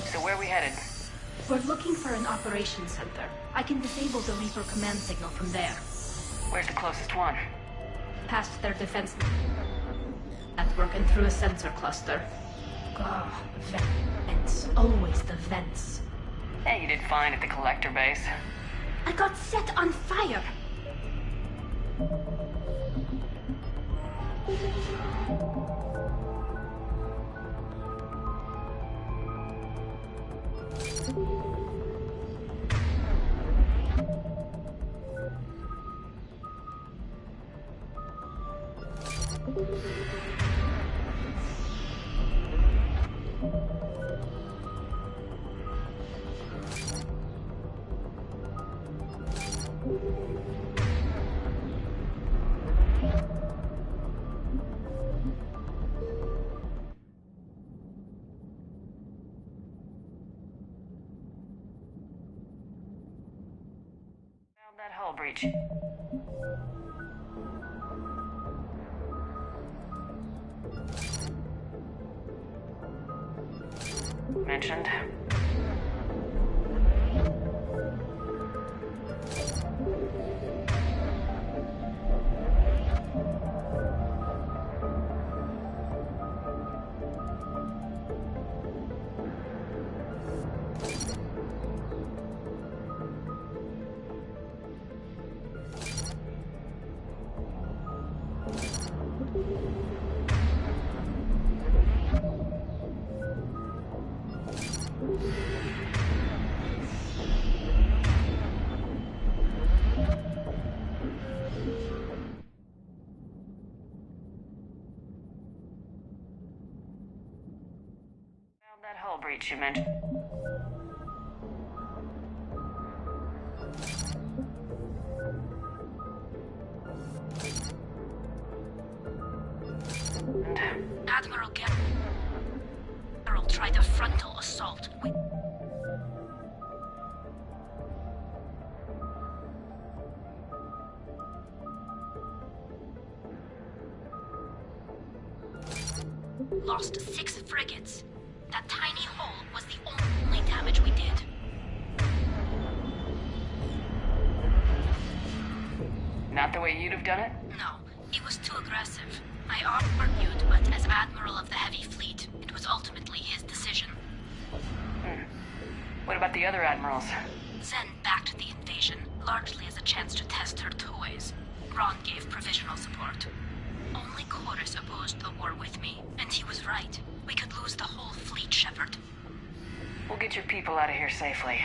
So where are we headed? We're looking for an operations center. I can disable the Reaper command signal from there. Where's the closest one? Past their defense network and through a sensor cluster. Oh, vents. Always the vents. Hey, you did fine at the collector base. I got set on fire! That hull breach. Mentioned. That hull breach you mentioned. Admiral Geralt tried a frontal assault. We lost 6 frigates. That tiny hole was the only damage we did. Not the way you'd have done it? No, it was too aggressive. I argued, but as Admiral of the Heavy Fleet, it was ultimately his decision. What about the other admirals? Zen backed the invasion, largely as a chance to test her toys. Ron gave provisional support. Only Chorus opposed the war with me, and he was right. We could lose the whole fleet, Shepard. We'll get your people out of here safely.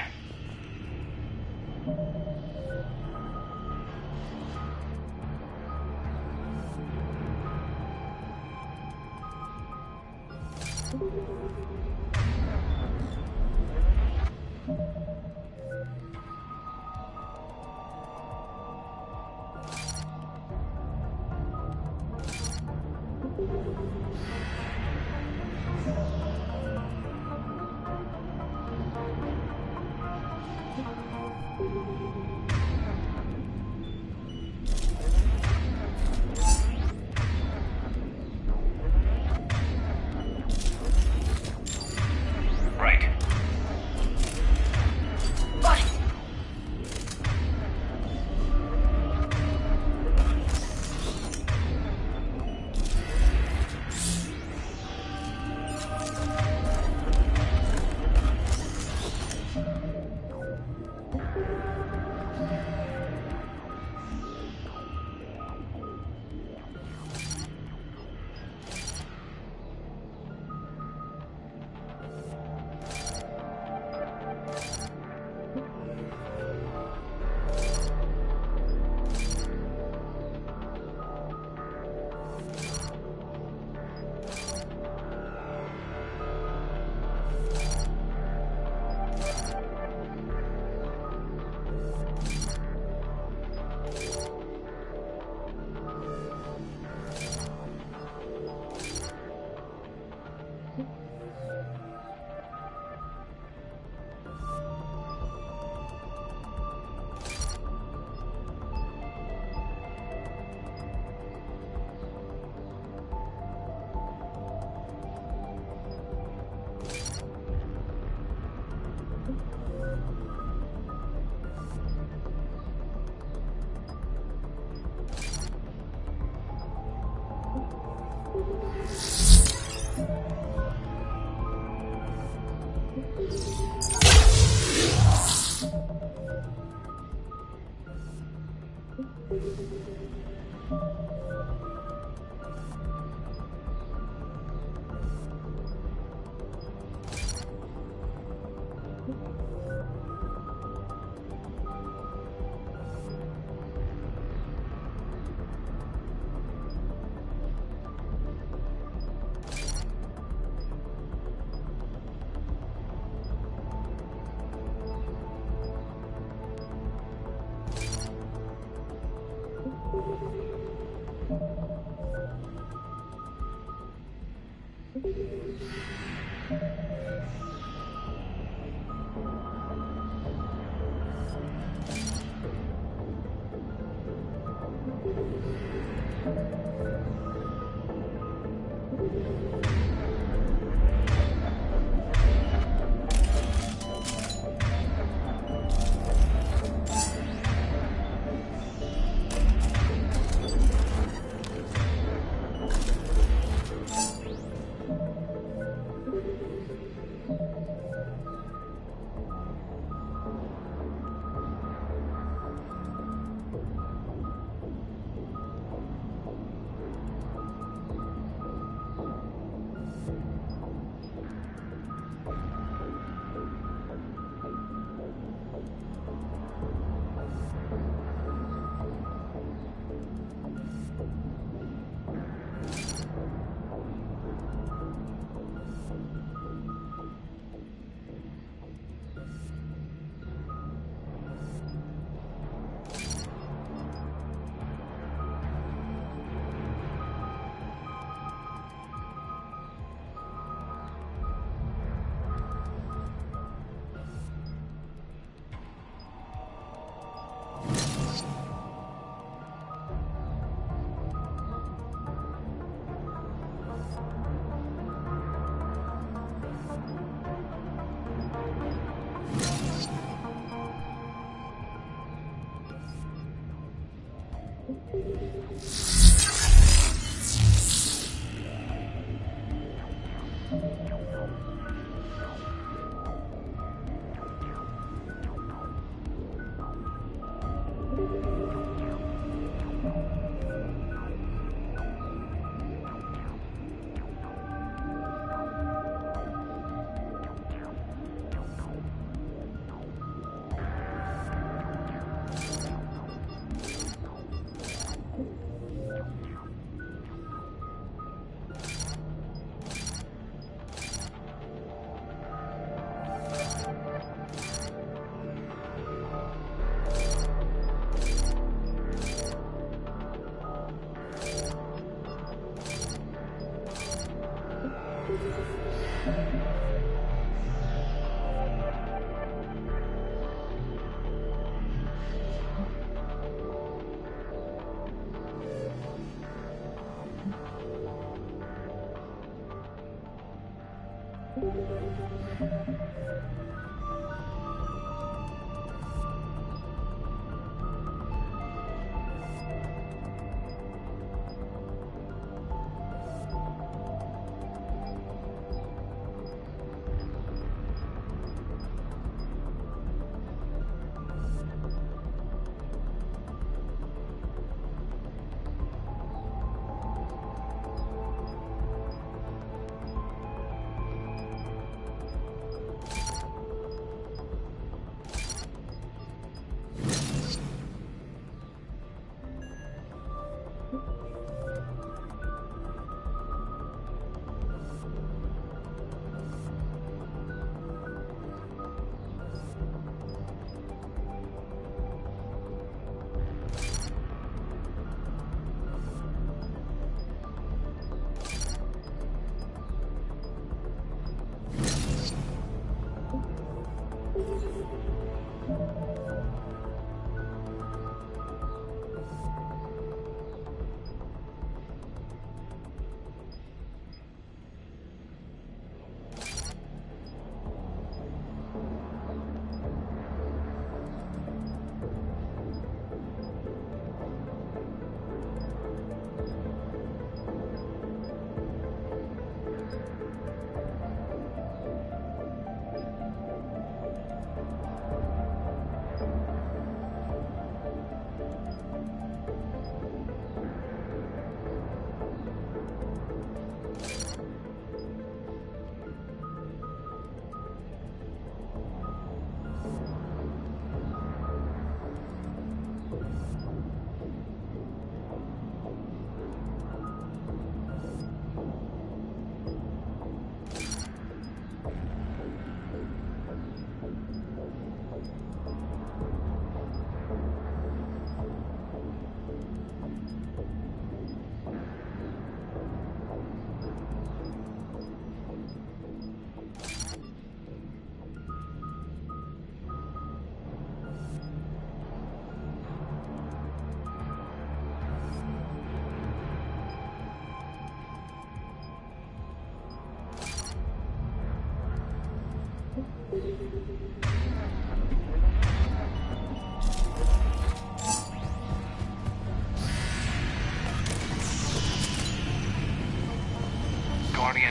Guardian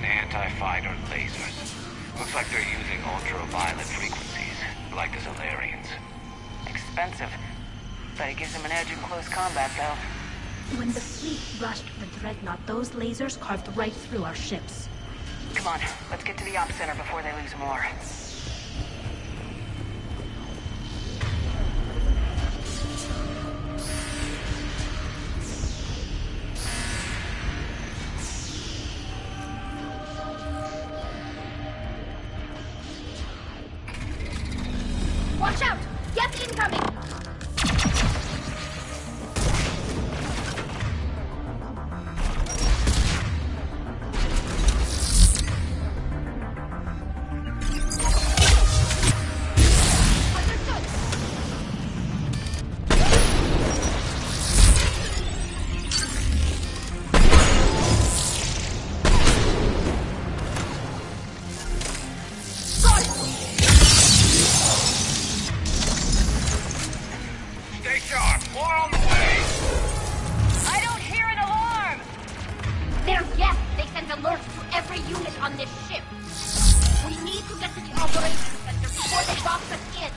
anti-fighter lasers. Looks like they're using ultraviolet frequencies, like the Solarians. Expensive. But it gives them an edge in close combat, though. When the fleet rushed the Dreadnought, those lasers carved right through our ships. Come on, let's get to the op center before they lose more. Watch out! Get incoming! Stay sharp! More on the way! I don't hear an alarm! They're guests. They send alerts to every unit on this ship. We need to get to the operations center before they box us in.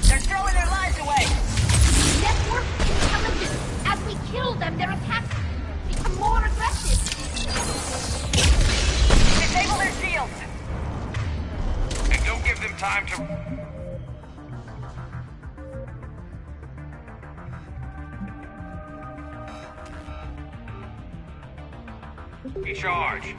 They're throwing their lives away! Network intelligence. As we kill them, their attacks become more aggressive. Disable their shields! And don't give them time to... Be charged.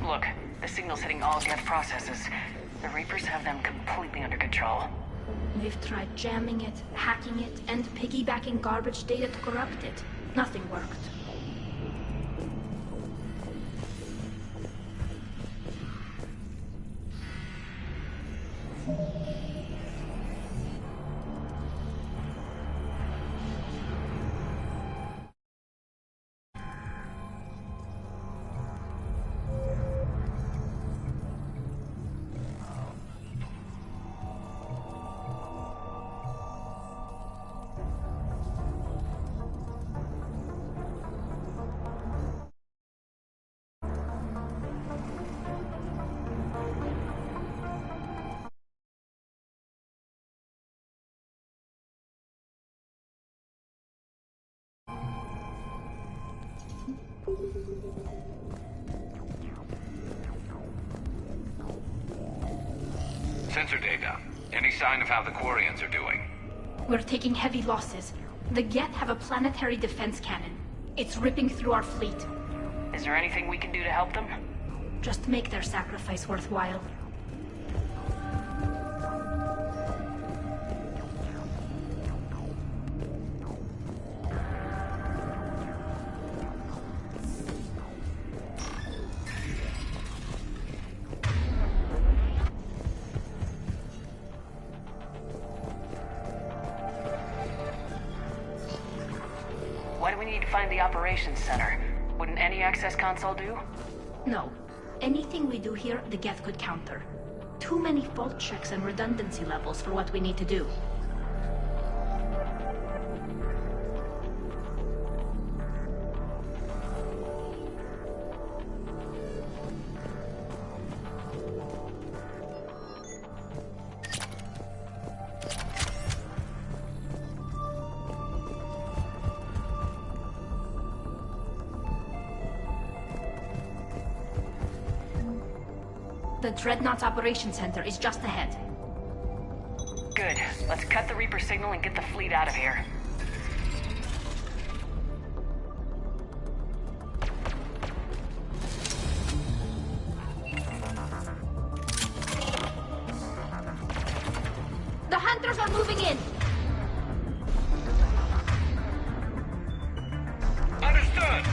Look, the signal's hitting all Geth processes. The Reapers have them completely under control. We've tried jamming it, hacking it, and piggybacking garbage data to corrupt it. Nothing worked. Sensor data. Any sign of how the Quarians are doing? We're taking heavy losses. The Geth have a planetary defense cannon. It's ripping through our fleet. Is there anything we can do to help them? Just make their sacrifice worthwhile. need to find the operations center. Wouldn't any access console do? No. Anything we do here, the Geth could counter. Too many fault checks and redundancy levels for what we need to do. The Dreadnought's Operations Center is just ahead. Good. Let's cut the Reaper signal and get the fleet out of here. The Hunters are moving in! Understood!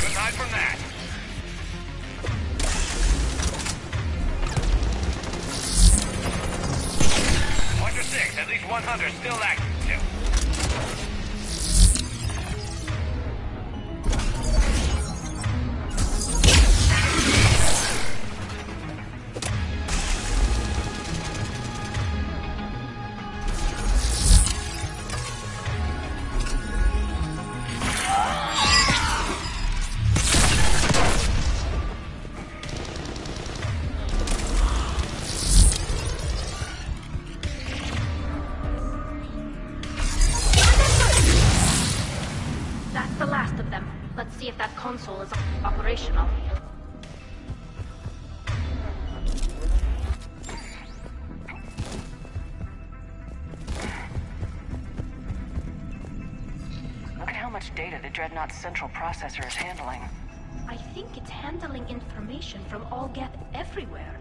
Aside from that. Hunter 6, at least one hunter still active. That's the last of them. Let's see if that console is operational. Look at how much data the Dreadnought's central processor is handling. I think it's handling information from all Geth everywhere.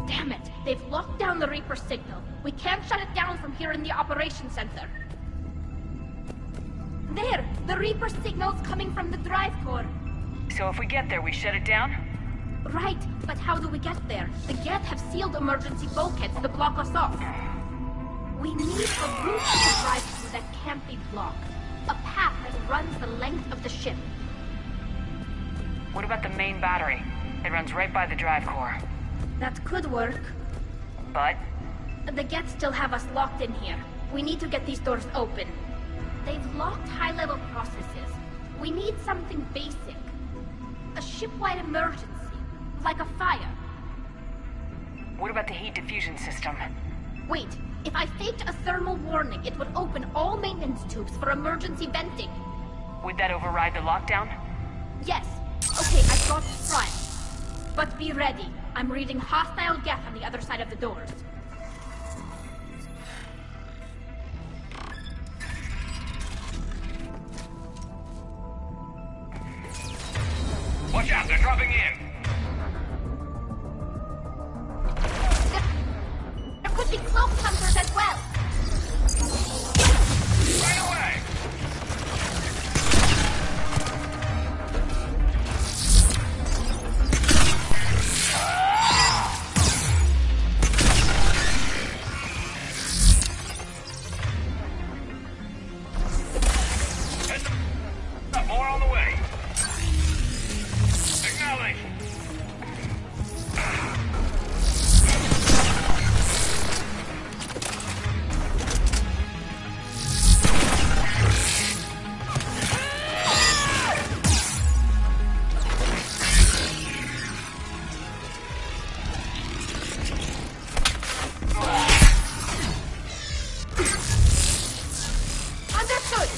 Damn it! They've locked down the Reaper signal. We can't shut it down from here in the Operations Center. There! The Reaper signal's coming from the drive core. So if we get there, we shut it down? Right, but how do we get there? The Geth have sealed emergency bulkheads to block us off. We need a route to the drive through that can't be blocked. A path that runs the length of the ship. What about the main battery? It runs right by the drive core. That could work. But? The Geth still have us locked in here. We need to get these doors open. They've locked high-level processes. We need something basic. A ship-wide emergency. Like a fire. What about the heat diffusion system? Wait, if I faked a thermal warning, it would open all maintenance tubes for emergency venting. Would that override the lockdown? Yes. Okay, I've got to try. But be ready. I'm reading hostile Geth on the other side of the doors. Watch out, they're dropping in. There could be cloak hunters as well. Right away. More on the way. Acknowledge. Understood.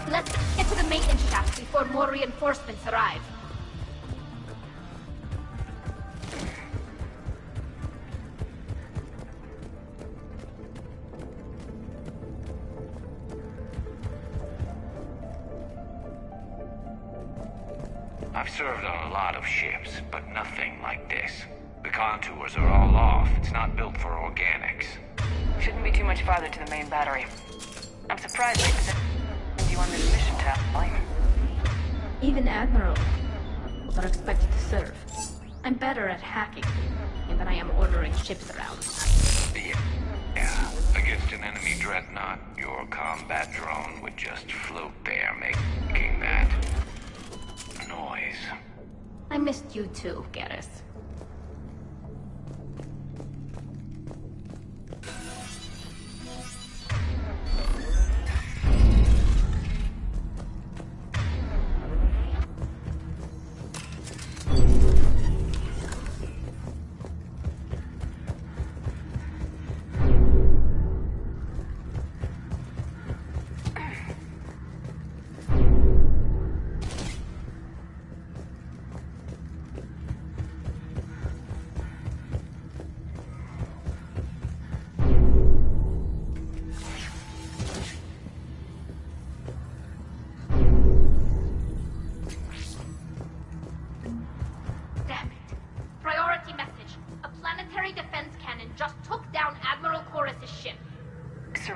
Let's get to the maintenance shaft before more reinforcements arrive. I've served on a lot of ships, but nothing like this. The contours are all off. It's not built for organics. Shouldn't be too much farther to the main battery. I'm surprised they sent you on this mission, Tally. Even admirals are expected to serve. I'm better at hacking than I am ordering ships around. Yeah. Against an enemy dreadnought, your combat drone would just float there, making that noise. I missed you too, Garrus.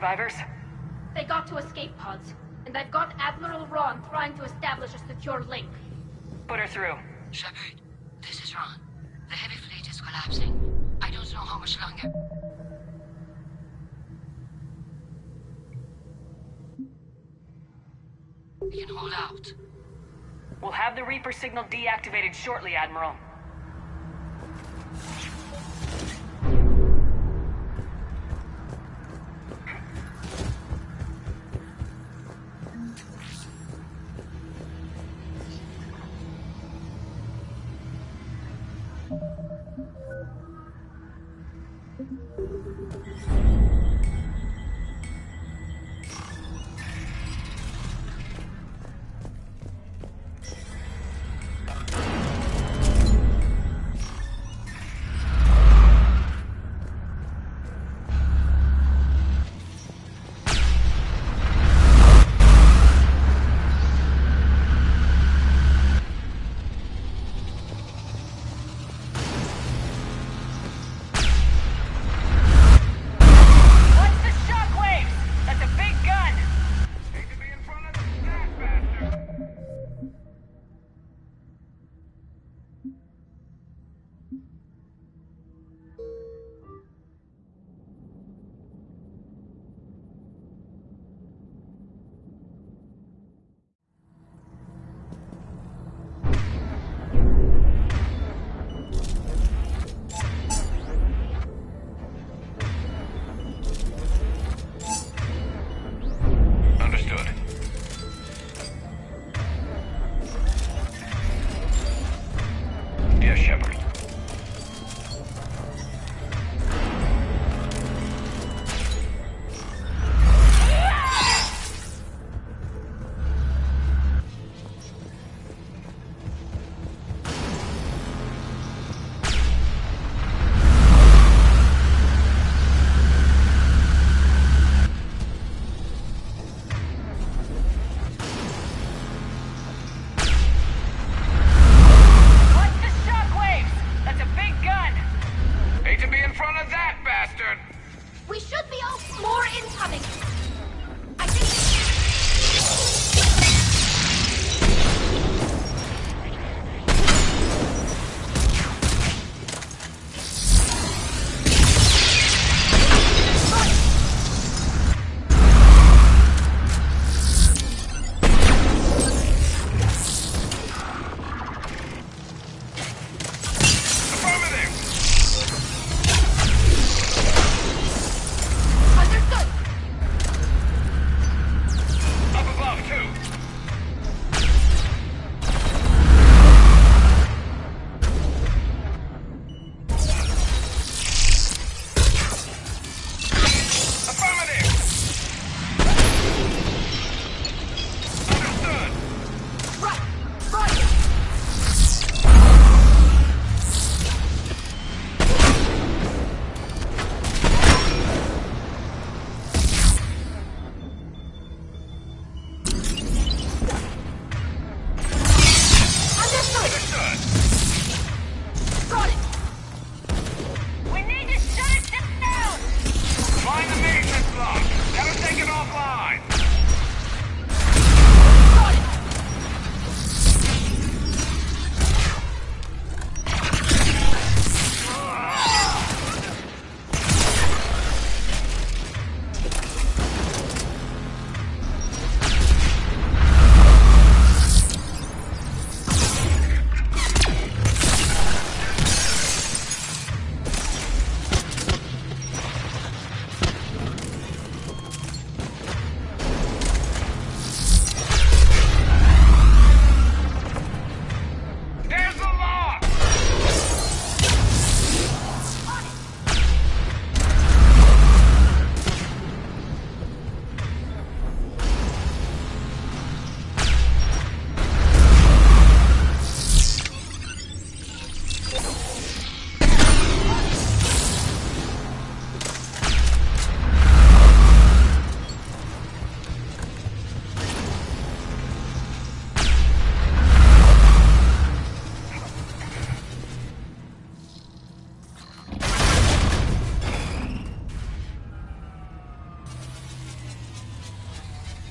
Survivors? They got to escape pods, and I've got Admiral Ron trying to establish a secure link. Put her through. Shepard, this is Ron. The heavy fleet is collapsing. I don't know how much longer. We can hold out. We'll have the Reaper signal deactivated shortly, Admiral.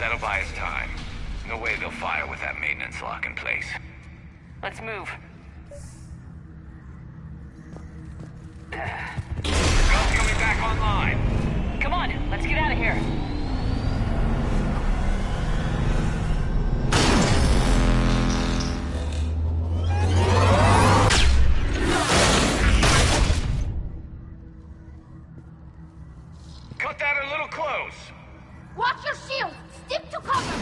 That'll buy us time. No way they'll fire with that maintenance lock in place. Let's move. Girl's coming back online. Come on, let's get out of here. Cut that a little close. Watch your shield! Stick to cover!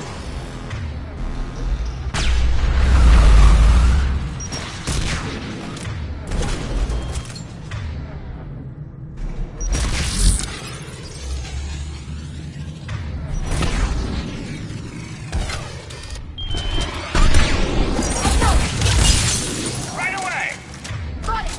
Right away! Got it!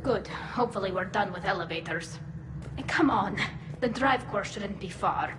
Good. Hopefully we're done with elevators. Come on. The drive course shouldn't be far.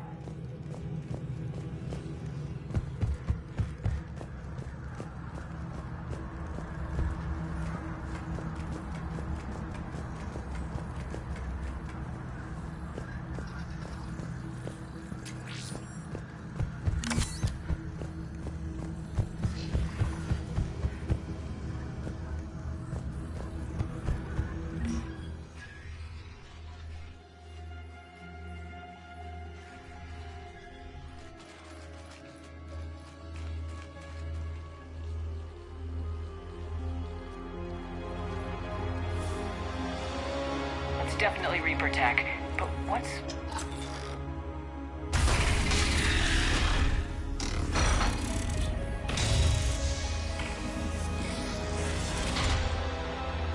Definitely Reaper tech, but what's...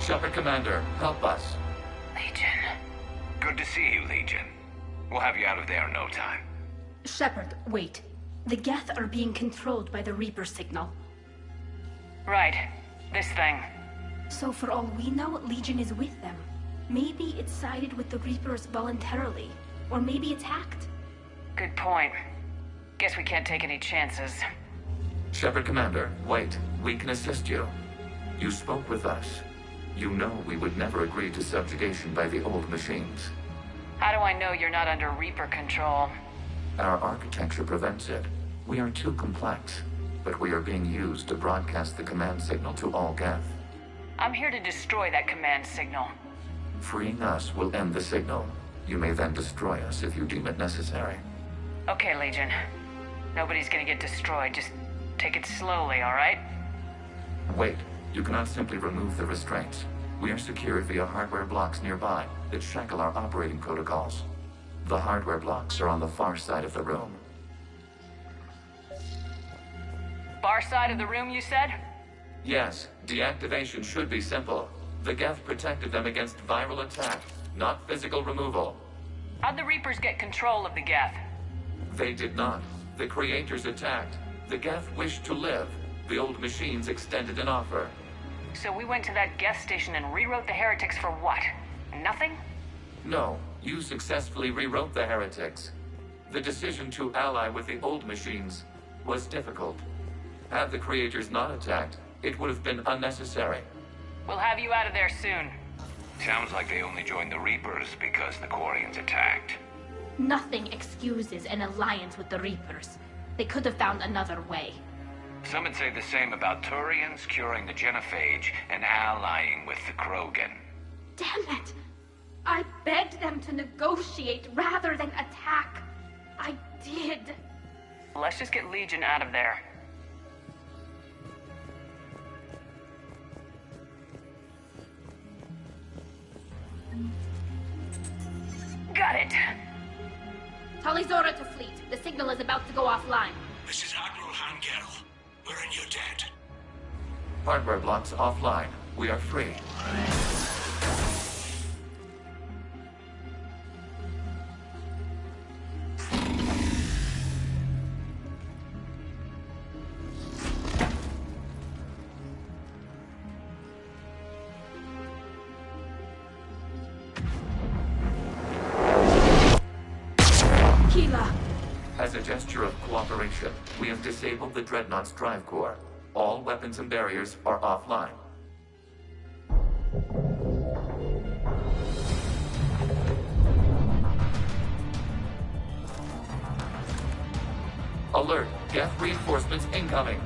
Shepard Commander, help us. Legion. Good to see you, Legion. We'll have you out of there in no time. Shepard, wait. The Geth are being controlled by the Reaper signal. Right. This thing. So for all we know, Legion is with them. Maybe it sided with the Reapers voluntarily. Or maybe it's hacked. Good point. Guess we can't take any chances. Shepard Commander, wait. We can assist you. You spoke with us. You know we would never agree to subjugation by the old machines. How do I know you're not under Reaper control? Our architecture prevents it. We are too complex, but we are being used to broadcast the command signal to all Geth. I'm here to destroy that command signal. Freeing us will end the signal. You may then destroy us if you deem it necessary. Okay, Legion. Nobody's gonna get destroyed. Just take it slowly, all right? Wait. You cannot simply remove the restraints. We are secured via hardware blocks nearby that shackle our operating protocols. The hardware blocks are on the far side of the room. Far side of the room, you said? Yes, deactivation should be simple. The Geth protected them against viral attack, not physical removal. How'd the Reapers get control of the Geth? They did not. The creators attacked. The Geth wished to live. The old machines extended an offer. So we went to that Geth station and rewrote the heretics for what? Nothing? No, you successfully rewrote the heretics. The decision to ally with the old machines was difficult. Had the creators not attacked, it would have been unnecessary. We'll have you out of there soon. Sounds like they only joined the Reapers because the Quarians attacked. Nothing excuses an alliance with the Reapers. They could have found another way. Some would say the same about Turians curing the genophage and allying with the Krogan. Damn it! I begged them to negotiate rather than attack. I did. Let's just get Legion out of there. Got it. Talizora to fleet. The signal is about to go offline. This is Admiral Hangel. We're in your debt. Hardware blocks offline. We are free. As a gesture of cooperation, we have disabled the Dreadnought's drive core. All weapons and barriers are offline. Alert! Geth reinforcements incoming!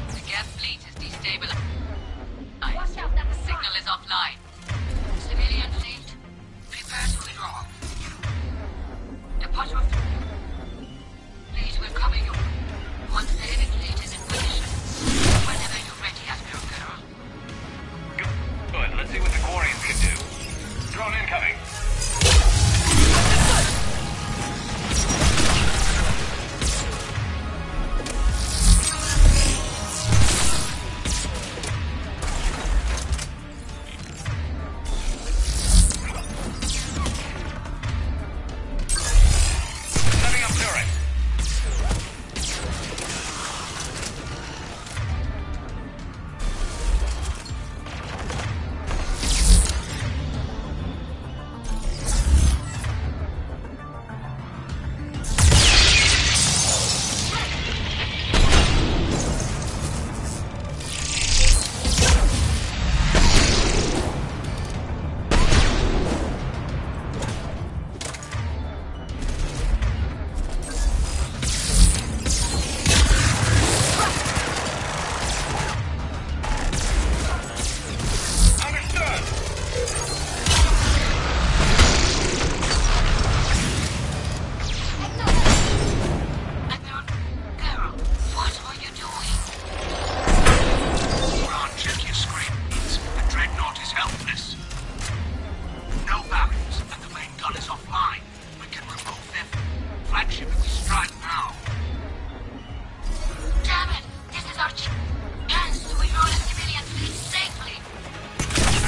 The Geth fleet is destabilized. The signal is offline. Civilian fleet, prepare to withdraw. Departure of fleet will cover you. Once the enemy fleet is in position, whenever you're ready, Admiral Girl. Good. Let's see what the Quarians can do. ship if we strike now. Damn it! This is our chance to enroll a civilian fleet safely.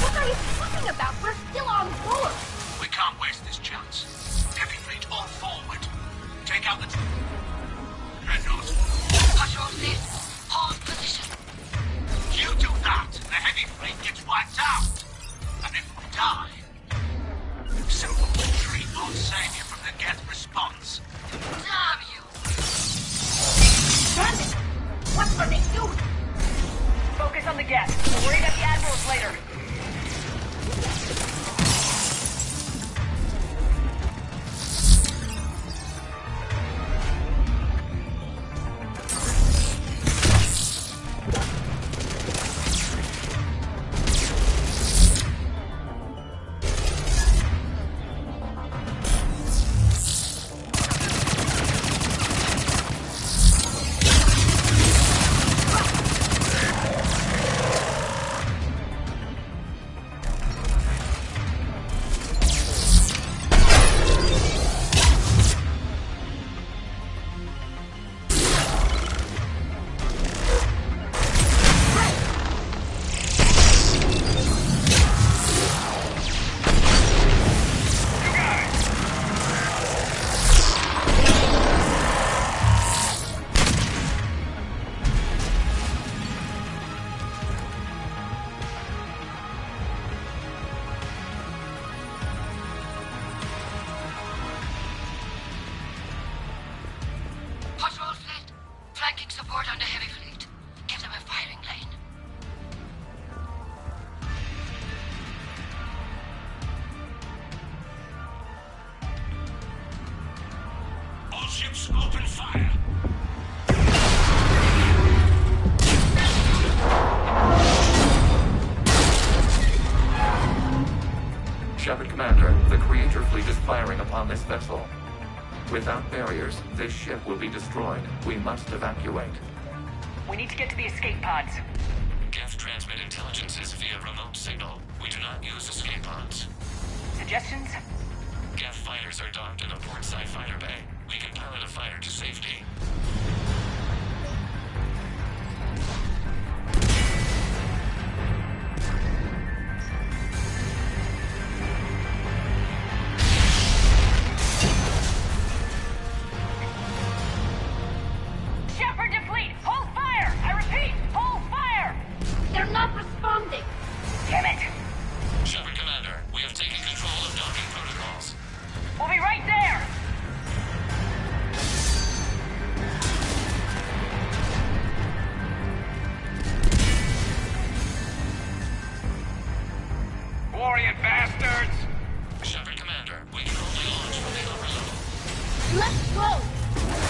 What are you talking about? We're still on board. We can't waste this chance. Heavy fleet all forward. Take out the dreadnought. Patrol fleet, hold position. You do that, the heavy fleet gets wiped out. And if we die, simple retreat won't save you from the Geth response. Damn you! Damn it! What are they doing? Focus on the Geth. We'll worry about the admirals later. Patrol fleet, flanking support on the heavy fleet. Give them a firing lane. All ships open fire. Shepard Commander, the Creator fleet is firing upon this vessel. Without barriers, this ship will be destroyed. We must evacuate. We need to get to the escape pods. Geth transmit intelligences via remote signal. We do not use escape pods. Suggestions? Geth fighters are docked in a portside fighter bay. We can pilot a fighter to safety. Shepard to fleet! Hold fire! I repeat, hold fire! They're not responding. Damn it! Shepard Commander, we have taken control of docking protocols. We'll be right there! Warrior bastards! Shepard Commander, we can only launch from the upper level. Let's go.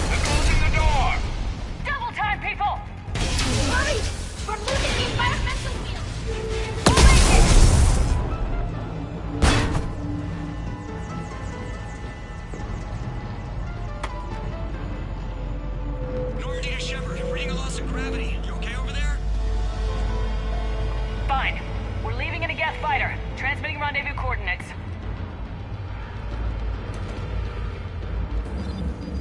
They're closing the door! Double time, people! Hurry! We're losing the environmental wheel. We'll make it! Normandy to Shepard, reading a loss of gravity. You okay over there? Fine. We're leaving in a Geth fighter. Transmitting rendezvous coordinates.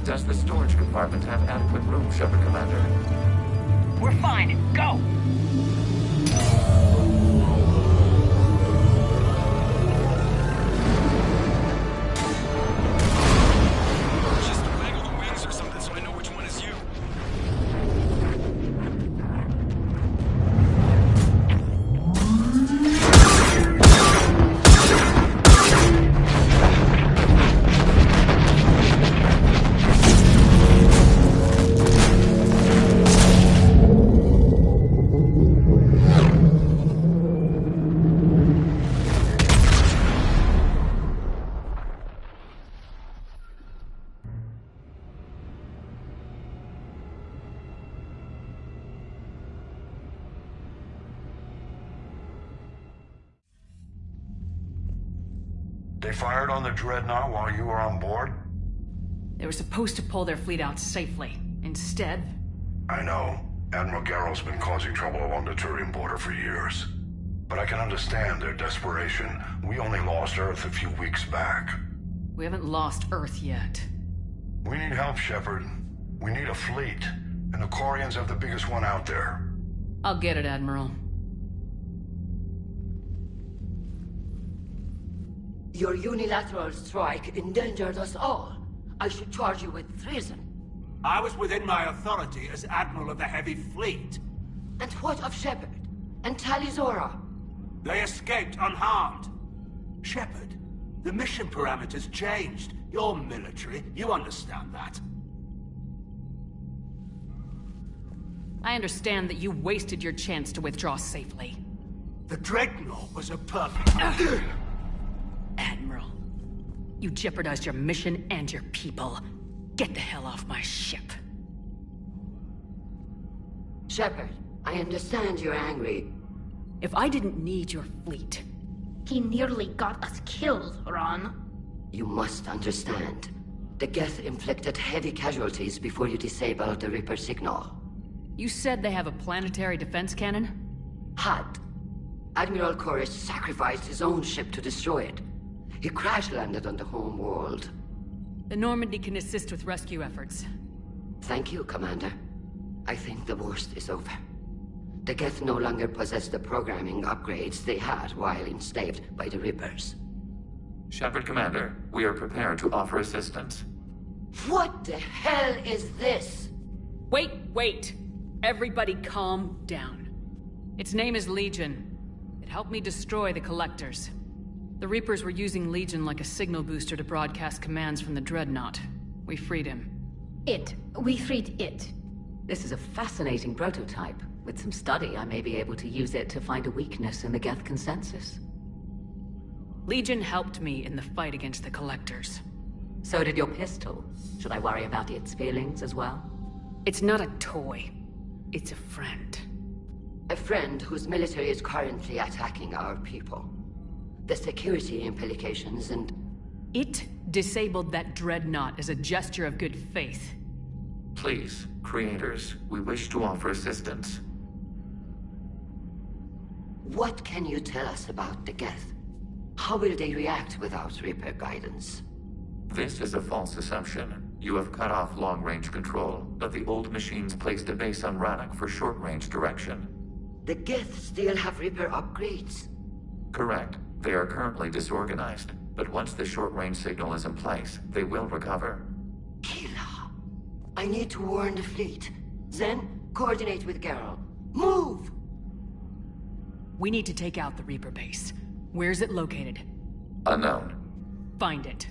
Does the storage compartment have adequate room, Shepard Commander? We're fine. Go! Just waggle the wings or something so I know which one is you. They fired on the Dreadnought while you were on board? They were supposed to pull their fleet out safely. Instead... I know. Admiral Garrow's been causing trouble along the Turian border for years. But I can understand their desperation. We only lost Earth a few weeks back. We haven't lost Earth yet. We need help, Shepard. We need a fleet, and the Quarians have the biggest one out there. I'll get it, Admiral. Your unilateral strike endangered us all. I should charge you with treason. I was within my authority as Admiral of the Heavy Fleet. And what of Shepard? And Talizora? They escaped unharmed. Shepard, the mission parameters changed. You're military, you understand that. I understand that you wasted your chance to withdraw safely. The Dreadnought was a perfect... Admiral, you jeopardized your mission and your people. Get the hell off my ship. Shepard, I understand you're angry. If I didn't need your fleet... He nearly got us killed, Ron. You must understand. The Geth inflicted heavy casualties before you disabled the Reaper signal. You said they have a planetary defense cannon? Had. Admiral Koris sacrificed his own ship to destroy it. He crash-landed on the home world. The Normandy can assist with rescue efforts. Thank you, Commander. I think the worst is over. The Geth no longer possess the programming upgrades they had while enslaved by the Reapers. Shepard, Commander, we are prepared to offer assistance. What the hell is this? Wait! Everybody calm down. Its name is Legion. It helped me destroy the Collectors. The Reapers were using Legion like a signal booster to broadcast commands from the Dreadnought. We freed him. We freed it. This is a fascinating prototype. With some study, I may be able to use it to find a weakness in the Geth consensus. Legion helped me in the fight against the Collectors. So did your pistol. Should I worry about its feelings as well? It's not a toy. It's a friend. A friend whose military is currently attacking our people. The security implications and... It disabled that Dreadnought as a gesture of good faith. Please, creators, we wish to offer assistance. What can you tell us about the Geth? How will they react without Reaper guidance? This is a false assumption. You have cut off long-range control, but the old machines placed a base on Rannoch for short-range direction. The Geth still have Reaper upgrades? Correct. They are currently disorganized, but once the short-range signal is in place, they will recover. Kila, I need to warn the fleet. Then, coordinate with Geralt. Move! We need to take out the Reaper base. Where's it located? Unknown. Find it.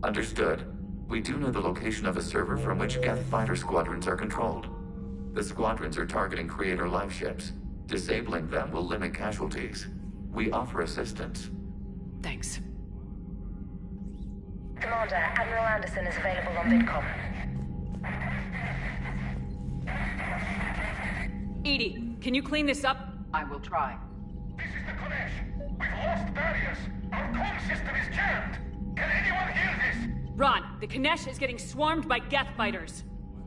Understood. We do know the location of a server from which Geth fighter squadrons are controlled. The squadrons are targeting creator life ships. Disabling them will limit casualties. We offer assistance. Thanks. Commander, Admiral Anderson is available on VidCom. Edie, can you clean this up? I will try. This is the Konesh. We've lost barriers. Our comm system is jammed. Can anyone hear this? Ron, the Kanesh is getting swarmed by Geth fighters.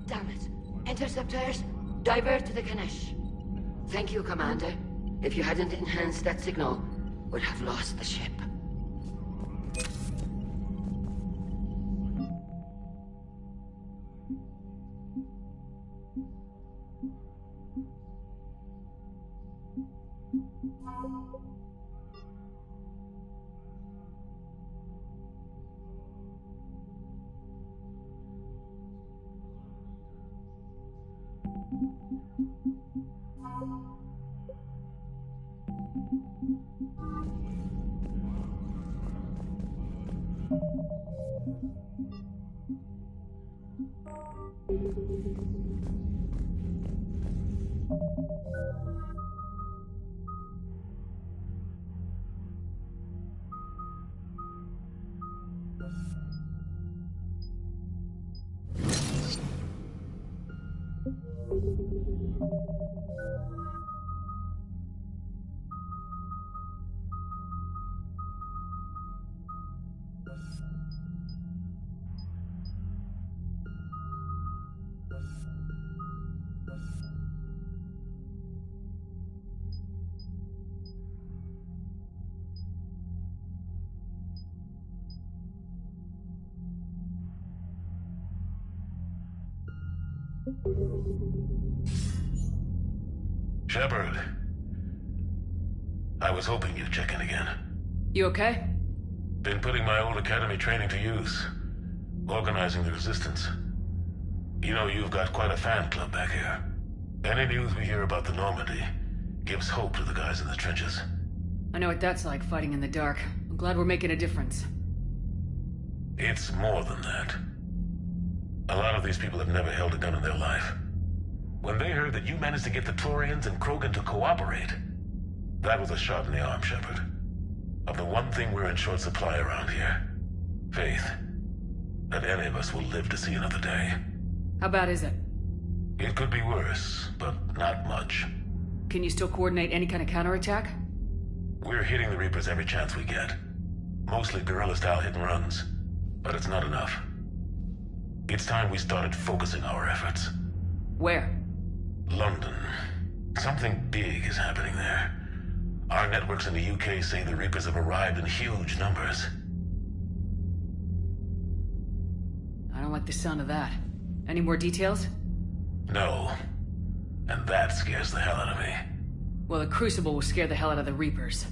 Damn it. Interceptors, divert to the Ganesh. Thank you, Commander. If you hadn't enhanced that signal, would have lost the ship. Shepard. I was hoping you'd check in again. You okay? Been putting my old academy training to use. Organizing the resistance. You know, you've got quite a fan club back here. Any news we hear about the Normandy gives hope to the guys in the trenches. I know what that's like, fighting in the dark. I'm glad we're making a difference. It's more than that. A lot of these people have never held a gun in their life. When they heard that you managed to get the Turians and Krogan to cooperate, that was a shot in the arm, Shepard. Of the one thing we're in short supply around here. Faith. That any of us will live to see another day. How bad is it? It could be worse, but not much. Can you still coordinate any kind of counterattack? We're hitting the Reapers every chance we get. Mostly guerrilla-style hit-and-runs. But it's not enough. It's time we started focusing our efforts. Where? London. Something big is happening there. Our networks in the UK say the Reapers have arrived in huge numbers. I don't like the sound of that. Any more details? No. And that scares the hell out of me. Well, the Crucible will scare the hell out of the Reapers.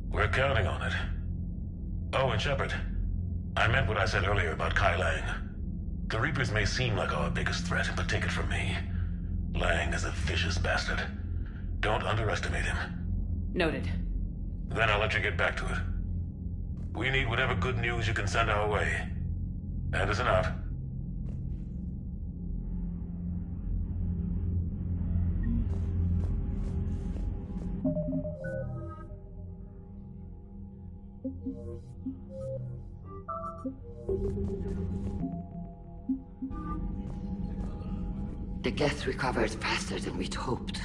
We're counting on it. Oh, and Shepard, I meant what I said earlier about Kai Lang. The Reapers may seem like our biggest threat, but take it from me. Lang is a vicious bastard. Don't underestimate him. Noted. Then I'll let you get back to it. We need whatever good news you can send our way. Anderson out. The Geth recovered faster than we'd hoped.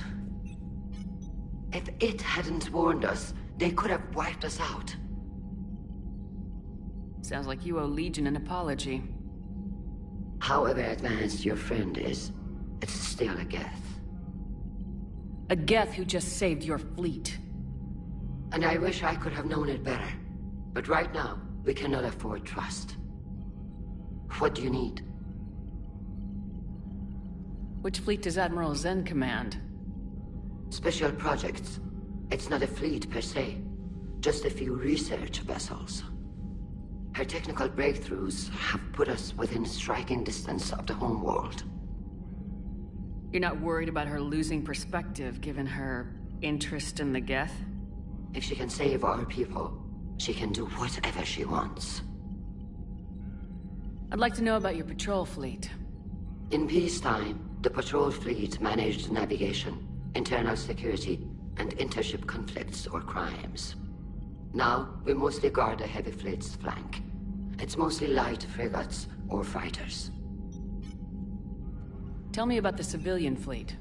If it hadn't warned us, they could have wiped us out. Sounds like you owe Legion an apology. However advanced your friend is, it's still a Geth. A Geth who just saved your fleet. And I wish I could have known it better. But right now, we cannot afford trust. What do you need? Which fleet does Admiral Zen command? Special projects. It's not a fleet per se. Just a few research vessels. Her technical breakthroughs have put us within striking distance of the homeworld. You're not worried about her losing perspective, given her interest in the Geth? If she can save our people, she can do whatever she wants. I'd like to know about your patrol fleet. In peacetime, the patrol fleet managed navigation, internal security, and intership conflicts or crimes. Now, we mostly guard the heavy fleet's flank. It's mostly light frigates or fighters. Tell me about the civilian fleet.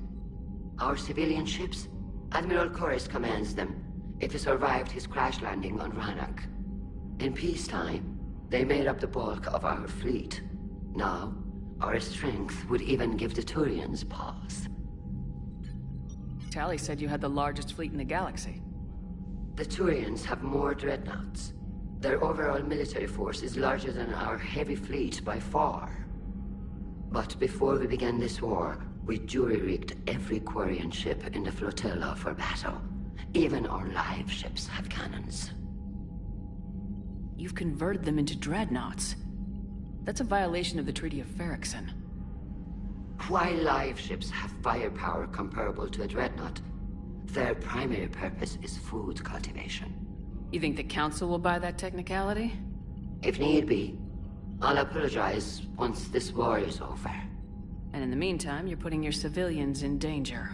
Our civilian ships? Admiral Corus commands them. It survived his crash landing on Rannoch. In peacetime, they made up the bulk of our fleet. Now, our strength would even give the Turians pause. Tally said you had the largest fleet in the galaxy. The Turians have more dreadnoughts. Their overall military force is larger than our heavy fleet by far. But before we began this war, we jury-rigged every Quarian ship in the flotilla for battle. Even our live ships have cannons. You've converted them into dreadnoughts. That's a violation of the Treaty of Ferrixon. While live ships have firepower comparable to a dreadnought, their primary purpose is food cultivation. You think the Council will buy that technicality? If need be, I'll apologize once this war is over. And in the meantime, you're putting your civilians in danger.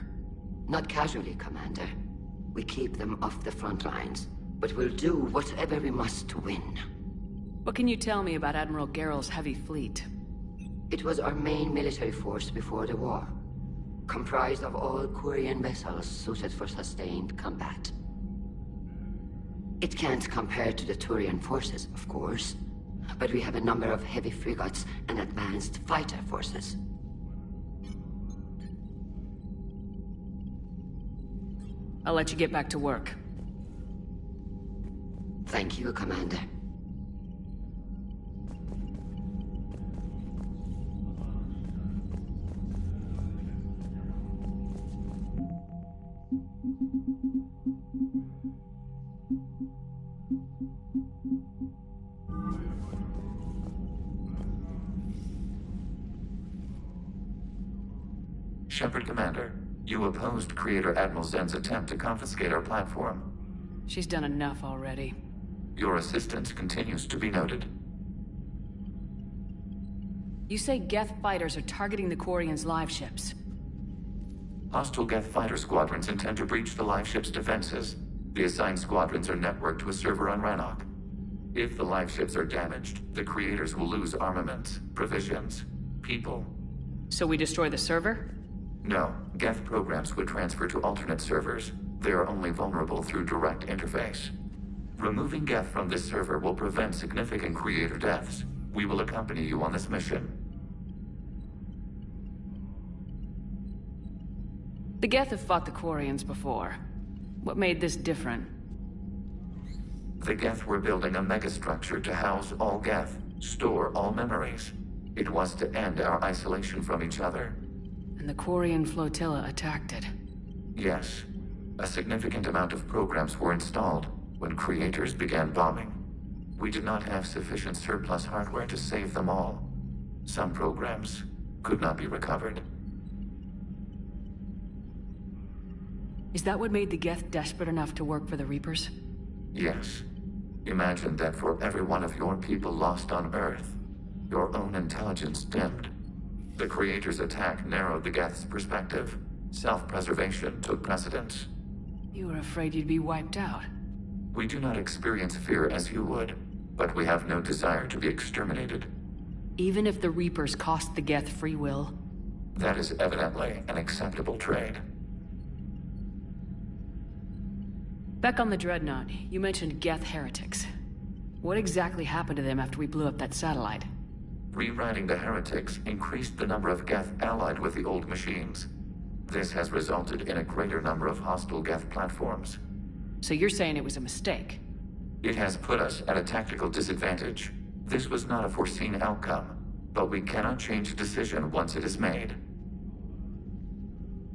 Not casually, Commander. We keep them off the front lines, but we'll do whatever we must to win. What can you tell me about Admiral Geral's heavy fleet? It was our main military force before the war, comprised of all Quarian vessels suited for sustained combat. It can't compare to the Turian forces, of course, but we have a number of heavy frigates and advanced fighter forces. I'll let you get back to work. Thank you, Commander. Shepard Commander, you opposed Creator Admiral Zen's attempt to confiscate our platform. She's done enough already. Your assistance continues to be noted. You say Geth fighters are targeting the Quarians' live ships. Hostile Geth fighter squadrons intend to breach the live ship's defenses. The assigned squadrons are networked to a server on Rannoch. If the live ships are damaged, the Creators will lose armaments, provisions, people. So we destroy the server? No, Geth programs would transfer to alternate servers. They are only vulnerable through direct interface. Removing Geth from this server will prevent significant Creator deaths. We will accompany you on this mission. The Geth have fought the Quarians before. What made this different? The Geth were building a megastructure to house all Geth, store all memories. It was to end our isolation from each other. And the Quarian flotilla attacked it. Yes. A significant amount of programs were installed when Creators began bombing. We did not have sufficient surplus hardware to save them all. Some programs could not be recovered. Is that what made the Geth desperate enough to work for the Reapers? Yes. Imagine that for every one of your people lost on Earth, your own intelligence dimmed. The Creators' attack narrowed the Geth's perspective. Self-preservation took precedence. You were afraid you'd be wiped out. We do not experience fear as you would, but we have no desire to be exterminated. Even if the Reapers cost the Geth free will? That is evidently an acceptable trade. Back on the Dreadnought, you mentioned Geth heretics. What exactly happened to them after we blew up that satellite? Rewriting the heretics increased the number of Geth allied with the old machines. This has resulted in a greater number of hostile Geth platforms. So you're saying it was a mistake? It has put us at a tactical disadvantage. This was not a foreseen outcome, but we cannot change a decision once it is made.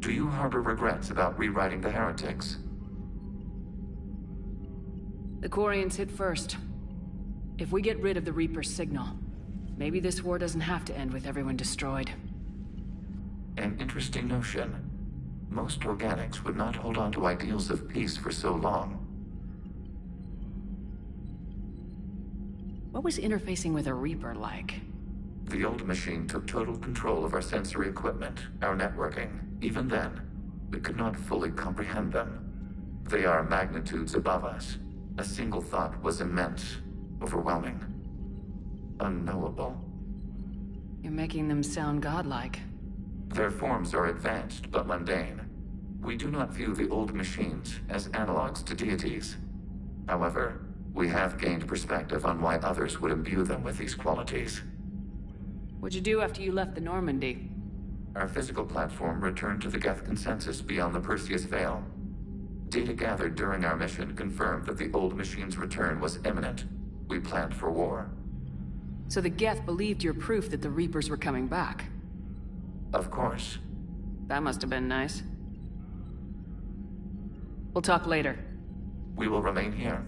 Do you harbor regrets about rewriting the heretics? The Quarians hit first. If we get rid of the Reaper's signal, maybe this war doesn't have to end with everyone destroyed. An interesting notion. Most organics would not hold on to ideals of peace for so long. What was interfacing with a Reaper like? The old machine took total control of our sensory equipment, our networking. Even then, we could not fully comprehend them. They are magnitudes above us. A single thought was immense, overwhelming, unknowable. You're making them sound godlike. Their forms are advanced but mundane. We do not view the old machines as analogs to deities. However, we have gained perspective on why others would imbue them with these qualities. What'd you do after you left the Normandy? Our physical platform returned to the Geth consensus beyond the Perseus Veil. Data gathered during our mission confirmed that the old machine's return was imminent. We planned for war. So the Geth believed your proof that the Reapers were coming back? Of course. That must have been nice. We'll talk later. We will remain here.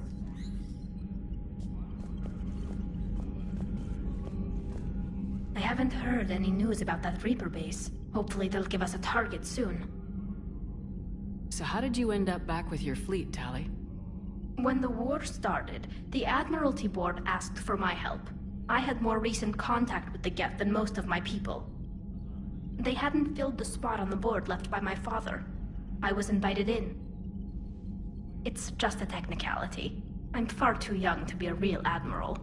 I haven't heard any news about that Reaper base. Hopefully they'll give us a target soon. So how did you end up back with your fleet, Tali? When the war started, the Admiralty Board asked for my help. I had more recent contact with the Geth than most of my people. They hadn't filled the spot on the board left by my father. I was invited in. It's just a technicality. I'm far too young to be a real admiral.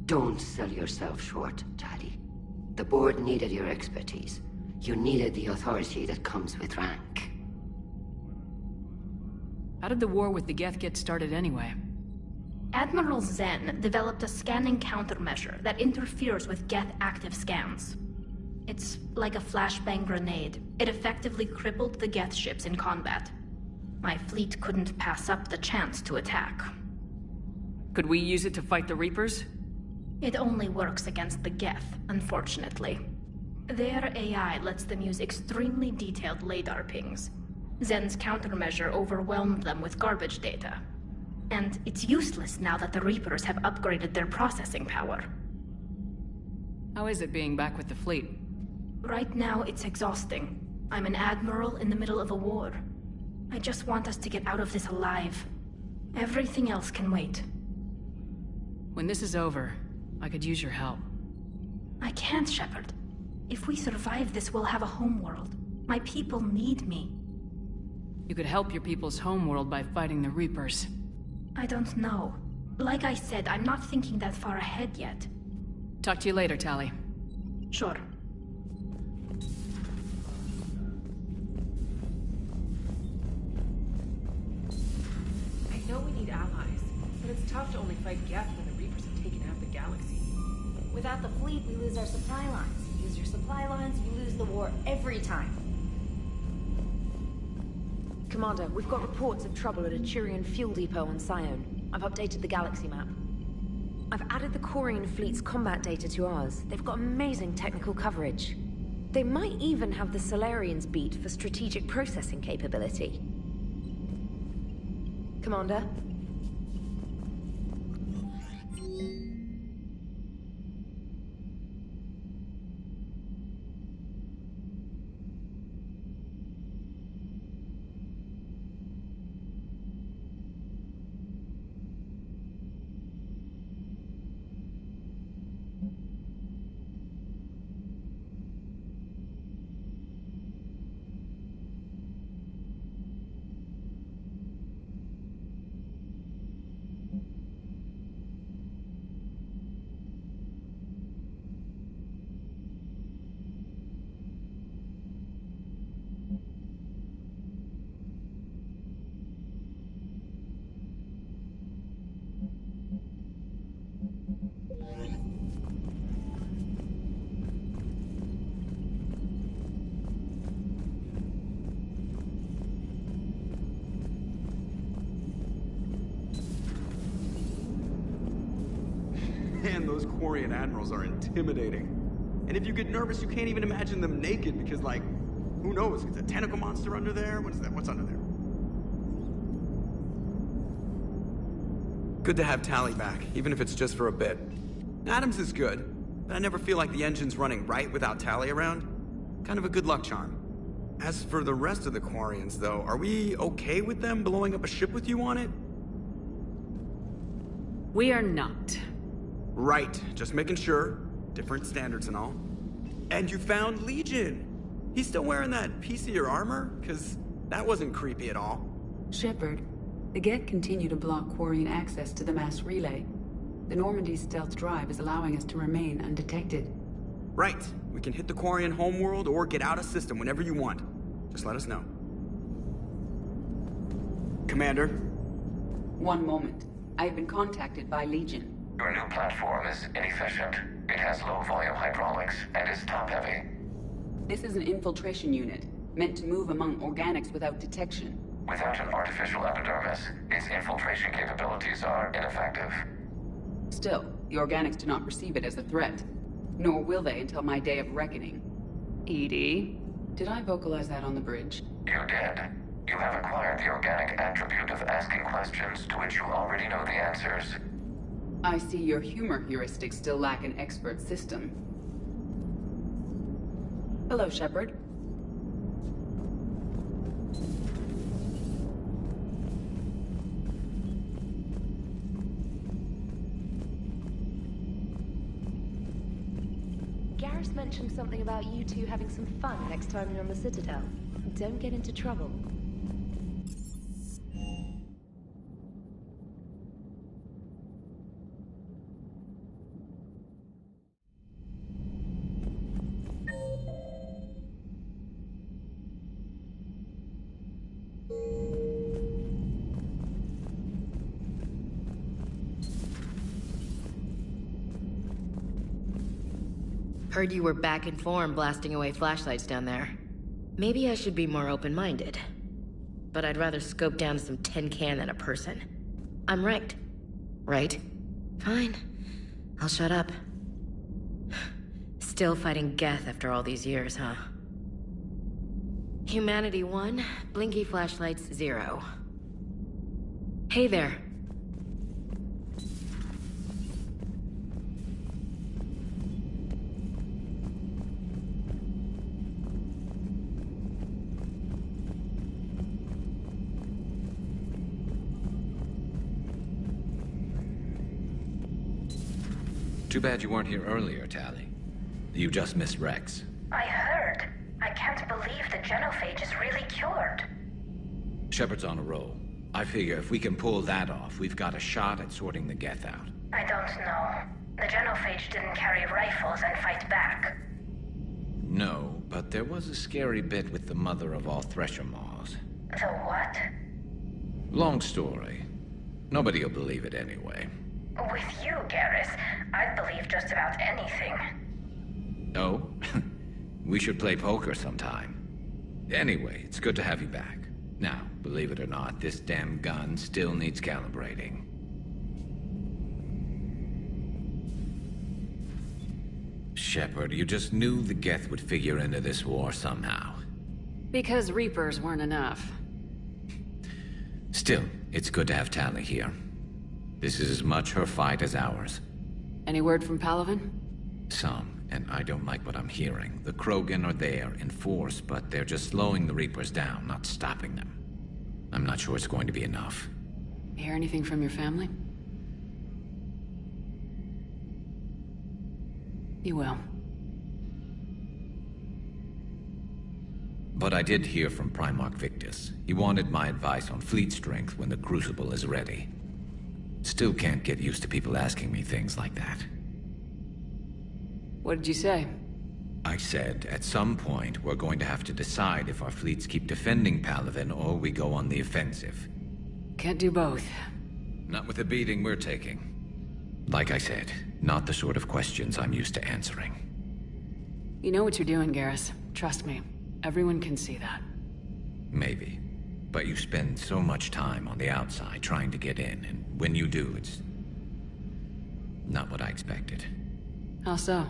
Don't sell yourself short, Tali. The board needed your expertise. You needed the authority that comes with rank. How did the war with the Geth get started anyway? Admiral Zen developed a scanning countermeasure that interferes with Geth active scans. It's like a flashbang grenade. It effectively crippled the Geth ships in combat. My fleet couldn't pass up the chance to attack. Could we use it to fight the Reapers? It only works against the Geth, unfortunately. Their AI lets them use extremely detailed LADAR pings. Zen's countermeasure overwhelmed them with garbage data. And it's useless now that the Reapers have upgraded their processing power. How is it being back with the fleet? Right now, it's exhausting. I'm an admiral in the middle of a war. I just want us to get out of this alive. Everything else can wait. When this is over, I could use your help. I can't, Shepard. If we survive this, we'll have a homeworld. My people need me. You could help your people's homeworld by fighting the Reapers. I don't know. Like I said, I'm not thinking that far ahead yet. Talk to you later, Tali. Sure. I know we need allies, but it's tough to only fight Geth when the Reapers have taken out the galaxy. Without the fleet, we lose our supply lines. Lose your supply lines, you lose the war every time. Commander, we've got reports of trouble at a Turian fuel depot on Scion. I've updated the galaxy map. I've added the Quarian fleet's combat data to ours. They've got amazing technical coverage. They might even have the Solarians beat for strategic processing capability. Commander? Man, those Quarian admirals are intimidating. And if you get nervous, you can't even imagine them naked because, like, who knows? Is a tentacle monster under there? What is that? What's under there? Good to have Tali back, even if it's just for a bit. Adams is good, but I never feel like the engine's running right without Tali around. Kind of a good luck charm. As for the rest of the Quarians, though, are we okay with them blowing up a ship with you on it? We are not. Right, just making sure. Different standards and all. And you found Legion! He's still wearing that piece of your armor? Because that wasn't creepy at all. Shepard, the Geth continue to block Quarian access to the mass relay. The Normandy stealth drive is allowing us to remain undetected. Right. We can hit the Quarian homeworld or get out of system whenever you want. Just let us know. Commander? One moment. I have been contacted by Legion. Your new platform is inefficient. It has low-volume hydraulics and is top-heavy. This is an infiltration unit, meant to move among organics without detection. Without an artificial epidermis, its infiltration capabilities are ineffective. Still, the organics do not perceive it as a threat. Nor will they until my day of reckoning. EDI? Did I vocalize that on the bridge? You did. You have acquired the organic attribute of asking questions to which you already know the answers. I see your humor heuristics still lack an expert system. Hello, Shepard. Garrus mentioned something about you two having some fun next time you're on the Citadel. Don't get into trouble. Heard you were back in form blasting away flashlights down there. Maybe I should be more open-minded. But I'd rather scope down some tin can than a person. I'm ranked. Right? Fine. I'll shut up. Still fighting Geth after all these years, huh? Humanity 1, blinky flashlights 0. Hey there. Too bad you weren't here earlier, Tally. You just missed Rex. I heard. I can't believe the genophage is really cured. Shepard's on a roll. I figure if we can pull that off, we've got a shot at sorting the Geth out. I don't know. The genophage didn't carry rifles and fight back. No, but there was a scary bit with the mother of all Thresher Maws. The what? Long story. Nobody'll believe it anyway. With you, Garrus, I'd believe just about anything. Oh? We should play poker sometime. Anyway, it's good to have you back. Now, believe it or not, this damn gun still needs calibrating. Shepard, you just knew the Geth would figure into this war somehow. Because Reapers weren't enough. Still, it's good to have Tally here. This is as much her fight as ours. Any word from Palaven? Some, and I don't like what I'm hearing. The Krogan are there in force, but they're just slowing the Reapers down, not stopping them. I'm not sure it's going to be enough. Hear anything from your family? You will. But I did hear from Primarch Victus. He wanted my advice on fleet strength when the Crucible is ready. Still can't get used to people asking me things like that. What did you say? I said, at some point, we're going to have to decide if our fleets keep defending Palaven or we go on the offensive. Can't do both. Not with the beating we're taking. Like I said, not the sort of questions I'm used to answering. You know what you're doing, Garrus. Trust me. Everyone can see that. Maybe. But you spend so much time on the outside trying to get in, and when you do, it's not what I expected. How so?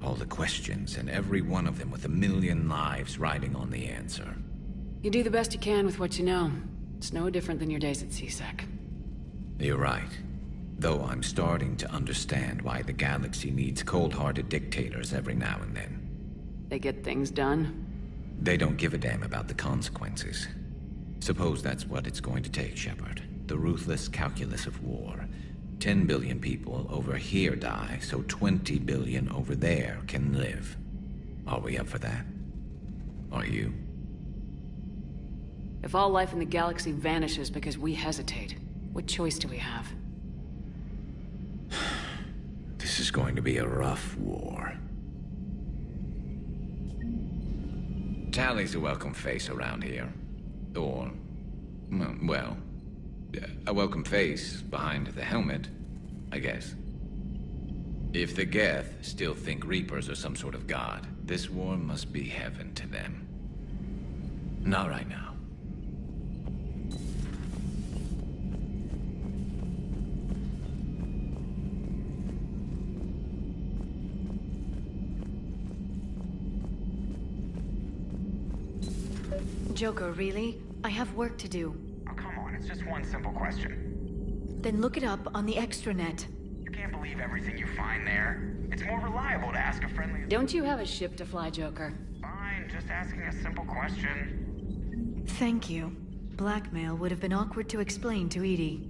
All the questions, and every one of them with a million lives riding on the answer. You do the best you can with what you know. It's no different than your days at CSEC. You're right. Though I'm starting to understand why the galaxy needs cold-hearted dictators every now and then. They get things done? They don't give a damn about the consequences. Suppose that's what it's going to take, Shepard. The ruthless calculus of war. 10 billion people over here die, so 20 billion over there can live. Are we up for that? Are you? If all life in the galaxy vanishes because we hesitate, what choice do we have? This is going to be a rough war. Tally's a welcome face around here. Or, well, a welcome face behind the helmet, I guess. If the Geth still think Reapers are some sort of god, this war must be heaven to them. Not right now. Joker, really? I have work to do. Oh, come on, it's just one simple question. Then look it up on the extranet. You can't believe everything you find there. It's more reliable to ask a friendly... Don't you have a ship to fly, Joker? Fine, just asking a simple question. Thank you. Blackmail would have been awkward to explain to Edie.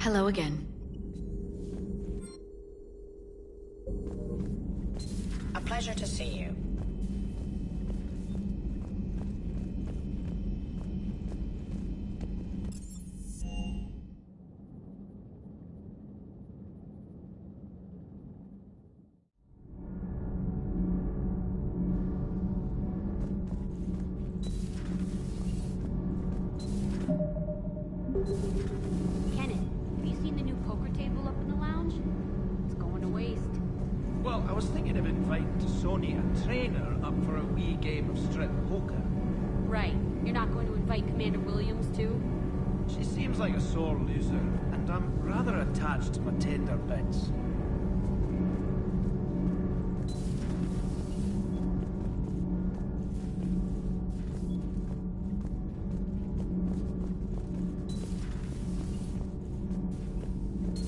Hello again. A pleasure to see you. Trainer up for a wee game of strip poker. Right. You're not going to invite Commander Williams, too? She seems like a sore loser, and I'm rather attached to my tender bits.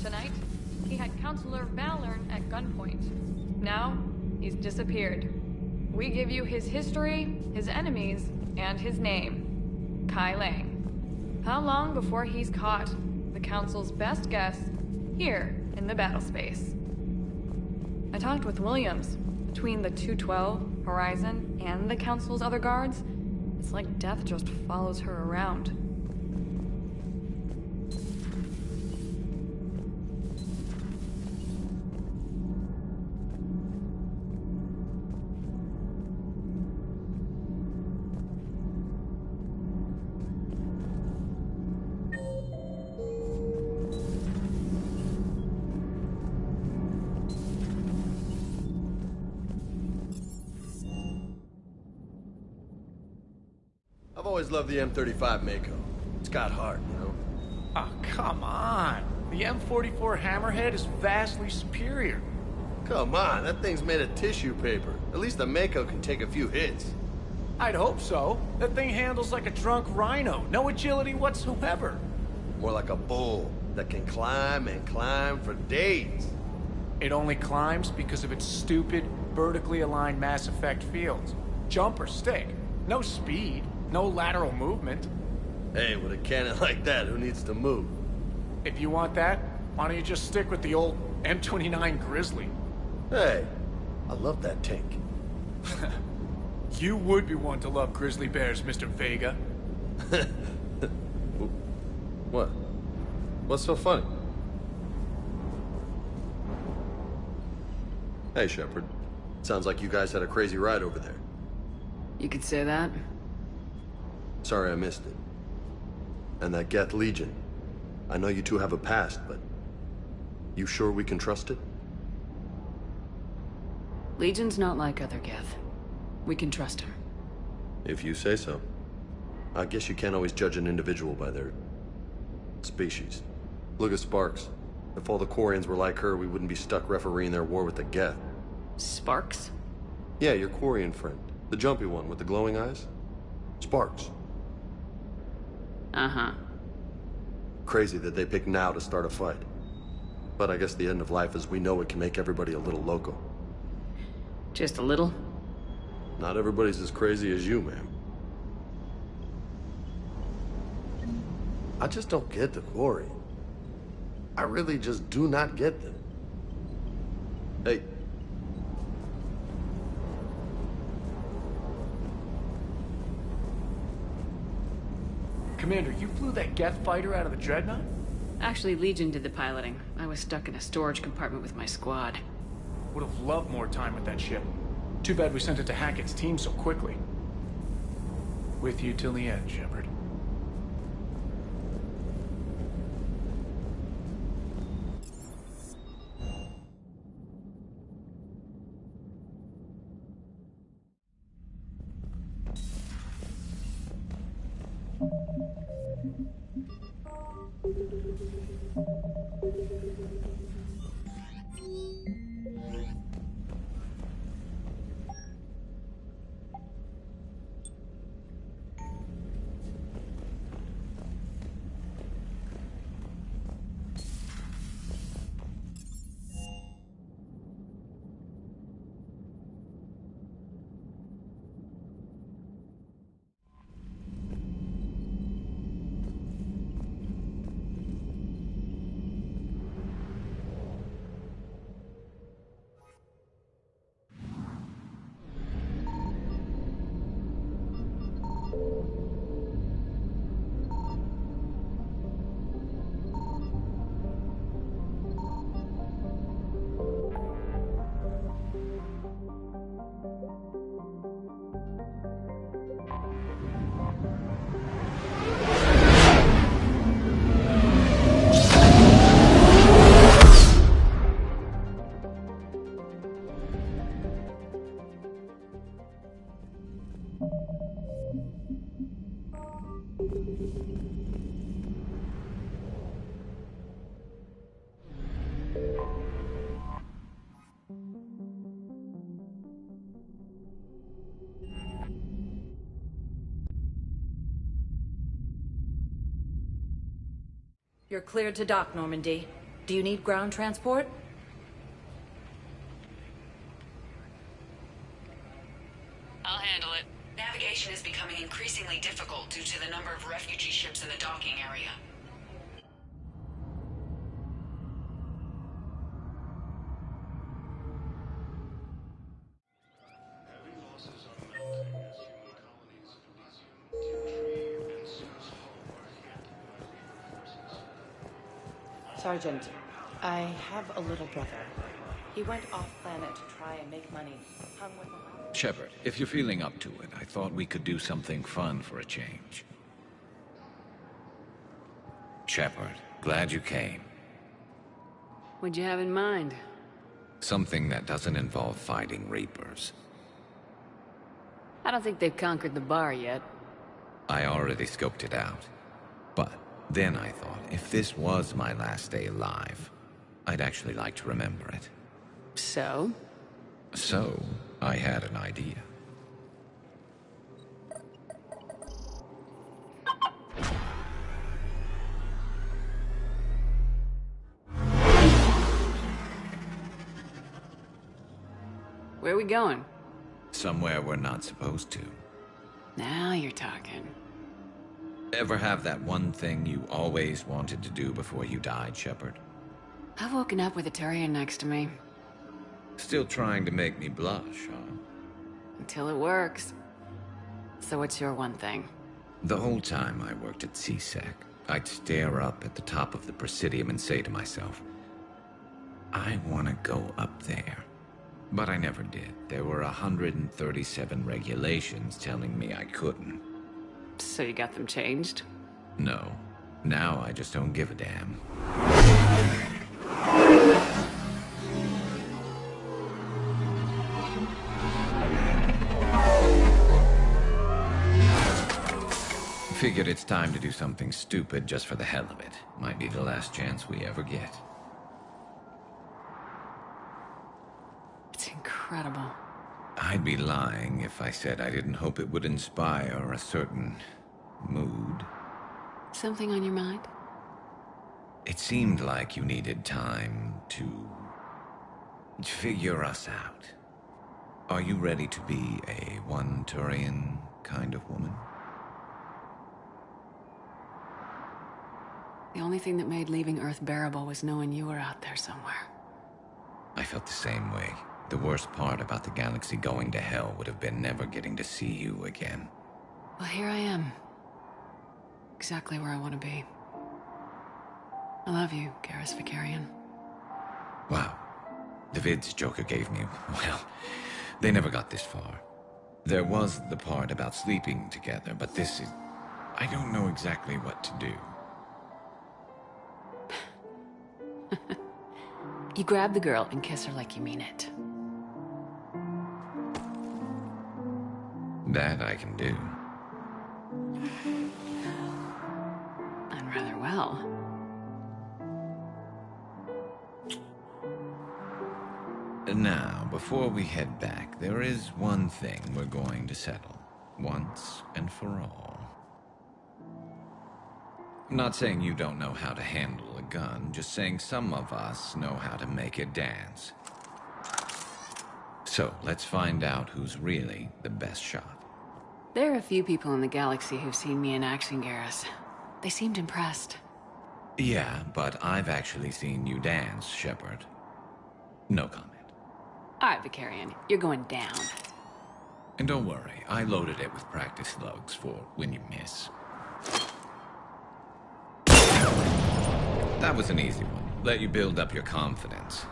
Tonight, he had Counselor Valern at gunpoint. Now, he's disappeared. We give you his history, his enemies, and his name. Kai Lang. How long before he's caught? The Council's best guess, here in the battle space. I talked with Williams. Between the 212, Horizon, and the Council's other guards, it's like death just follows her around. I've always loved the M35 Mako. It's got heart, you know? Oh, come on. The M44 Hammerhead is vastly superior. Come on, that thing's made of tissue paper. At least the Mako can take a few hits. I'd hope so. That thing handles like a drunk rhino. No agility whatsoever. More like a bull that can climb and climb for days. It only climbs because of its stupid, vertically aligned Mass Effect fields. Jump or stick. No speed. No lateral movement. Hey, with a cannon like that, who needs to move? If you want that, why don't you just stick with the old M29 Grizzly? Hey, I love that tank. You would be one to love grizzly bears, Mr. Vega. What? What's so funny? Hey, Shepard. Sounds like you guys had a crazy ride over there. You could say that. Sorry I missed it. And that Geth Legion. I know you two have a past, but... you sure we can trust it? Legion's not like other Geth. We can trust him. If you say so. I guess you can't always judge an individual by their... species. Look at Sparks. If all the Quarians were like her, we wouldn't be stuck refereeing their war with the Geth. Sparks? Yeah, your Quarian friend. The jumpy one with the glowing eyes. Sparks. Uh-huh. Crazy that they pick now to start a fight. But I guess the end of life as we know it can make everybody a little loco. Just a little? Not everybody's as crazy as you, ma'am. I just don't get the Quarian. I really just do not get them. Hey. Commander, you flew that Geth fighter out of the Dreadnought? Actually, Legion did the piloting. I was stuck in a storage compartment with my squad. Would have loved more time with that ship. Too bad we sent it to Hackett's team so quickly. With you till the end, Shepard. You're cleared to dock, Normandy. Do you need ground transport? I'll handle it. Navigate Sergeant, I have a little brother. He went off-planet to try and make money. Hung with a... Shepard, if you're feeling up to it, I thought we could do something fun for a change. Shepard, glad you came. What'd you have in mind? Something that doesn't involve fighting Reapers. I don't think they've conquered the bar yet. I already scoped it out. But then I thought, if this was my last day alive, I'd actually like to remember it. So? So, I had an idea. Where are we going? Somewhere we're not supposed to. Now you're talking. Ever have that one thing you always wanted to do before you died, Shepard? I've woken up with a Turian next to me. Still trying to make me blush, huh? Until it works. So what's your one thing? The whole time I worked at CSEC, I'd stare up at the top of the Presidium and say to myself, I want to go up there. But I never did. There were 137 regulations telling me I couldn't. So you got them changed? No. Now I just don't give a damn. Figured it's time to do something stupid just for the hell of it. Might be the last chance we ever get. It's incredible. I'd be lying if I said I didn't hope it would inspire a certain mood. Something on your mind? It seemed like you needed time to figure us out. Are you ready to be a one Turian kind of woman? The only thing that made leaving Earth bearable was knowing you were out there somewhere. I felt the same way. The worst part about the galaxy going to hell would have been never getting to see you again. Well, here I am. Exactly where I want to be. I love you, Garrus Vicarian. Wow. The vids Joker gave me, well, they never got this far. There was the part about sleeping together, but this is... I don't know exactly what to do. You grab the girl and kiss her like you mean it. That I can do. And rather well. Now, before we head back, there is one thing we're going to settle. Once and for all. I'm not saying you don't know how to handle a gun, just saying some of us know how to make it dance. So, let's find out who's really the best shot. There are a few people in the galaxy who've seen me in action, Garrus. They seemed impressed. Yeah, but I've actually seen you dance, Shepard. No comment. All right, Vicarian, you're going down. And don't worry, I loaded it with practice slugs for when you miss. That was an easy one. Let you build up your confidence.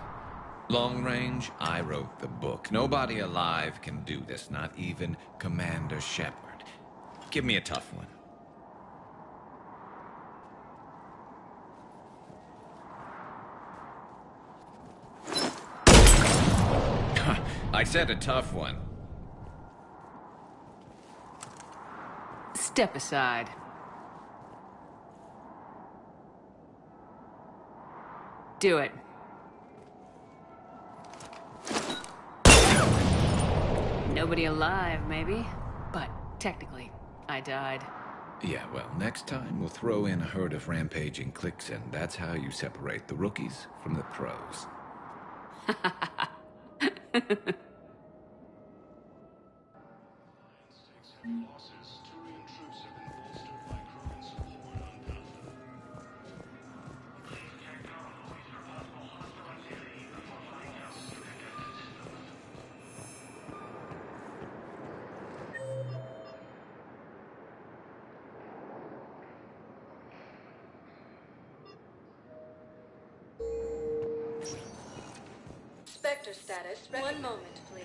Long range, I wrote the book. Nobody alive can do this, not even Commander Shepard. Give me a tough one. I said a tough one. Step aside. Do it. Nobody alive, maybe. But technically, I died. Yeah, well, next time we'll throw in a herd of rampaging cliques, and that's how you separate the rookies from the pros. Sector status. One moment, please.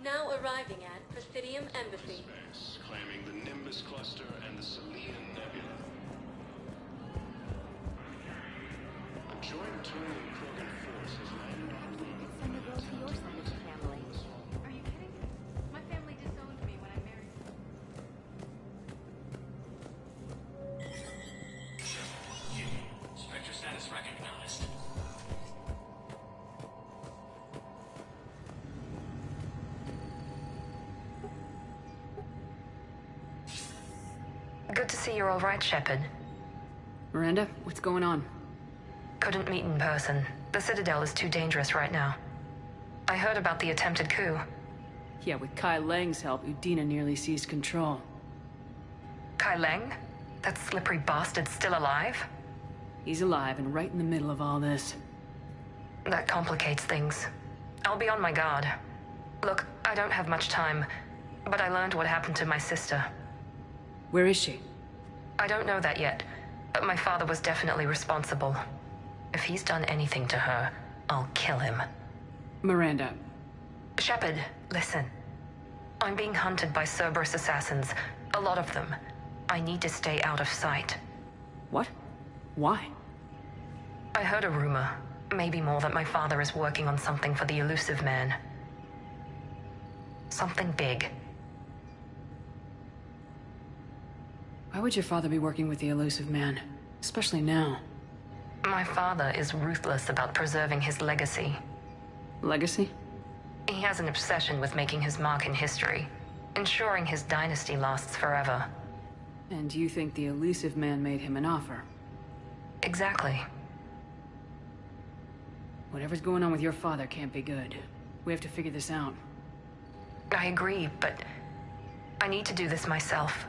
Now arriving at Presidium Embassy. Space, claiming the Nimbus Cluster and the Selenium Nebula. A joint Turing-Krogan force has landed on Earth. Send the girl to your side of the family. Are you kidding? My family disowned me when I married. Spectre status recognized. Good to see you're all right, Shepard. Miranda, what's going on? Couldn't meet in person. The Citadel is too dangerous right now. I heard about the attempted coup. Yeah, with Kai Lang's help, Udina nearly seized control. Kai Lang? That slippery bastard's still alive? He's alive and right in the middle of all this. That complicates things. I'll be on my guard. Look, I don't have much time, but I learned what happened to my sister. Where is she? I don't know that yet, but my father was definitely responsible. If he's done anything to her, I'll kill him. Miranda. Shepard, listen. I'm being hunted by Cerberus assassins. A lot of them. I need to stay out of sight. What? Why? I heard a rumor, maybe more, that my father is working on something for the Elusive Man. Something big. Why would your father be working with the Elusive Man? Especially now. My father is ruthless about preserving his legacy. Legacy? He has an obsession with making his mark in history, ensuring his dynasty lasts forever. And you think the Elusive Man made him an offer? Exactly. Whatever's going on with your father can't be good. We have to figure this out. I agree, but I need to do this myself.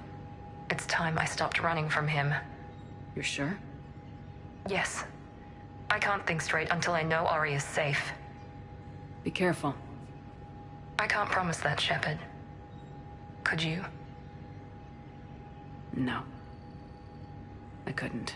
It's time I stopped running from him. You're sure? Yes. I can't think straight until I know Ori is safe. Be careful. I can't promise that, Shepard. Could you? No. I couldn't.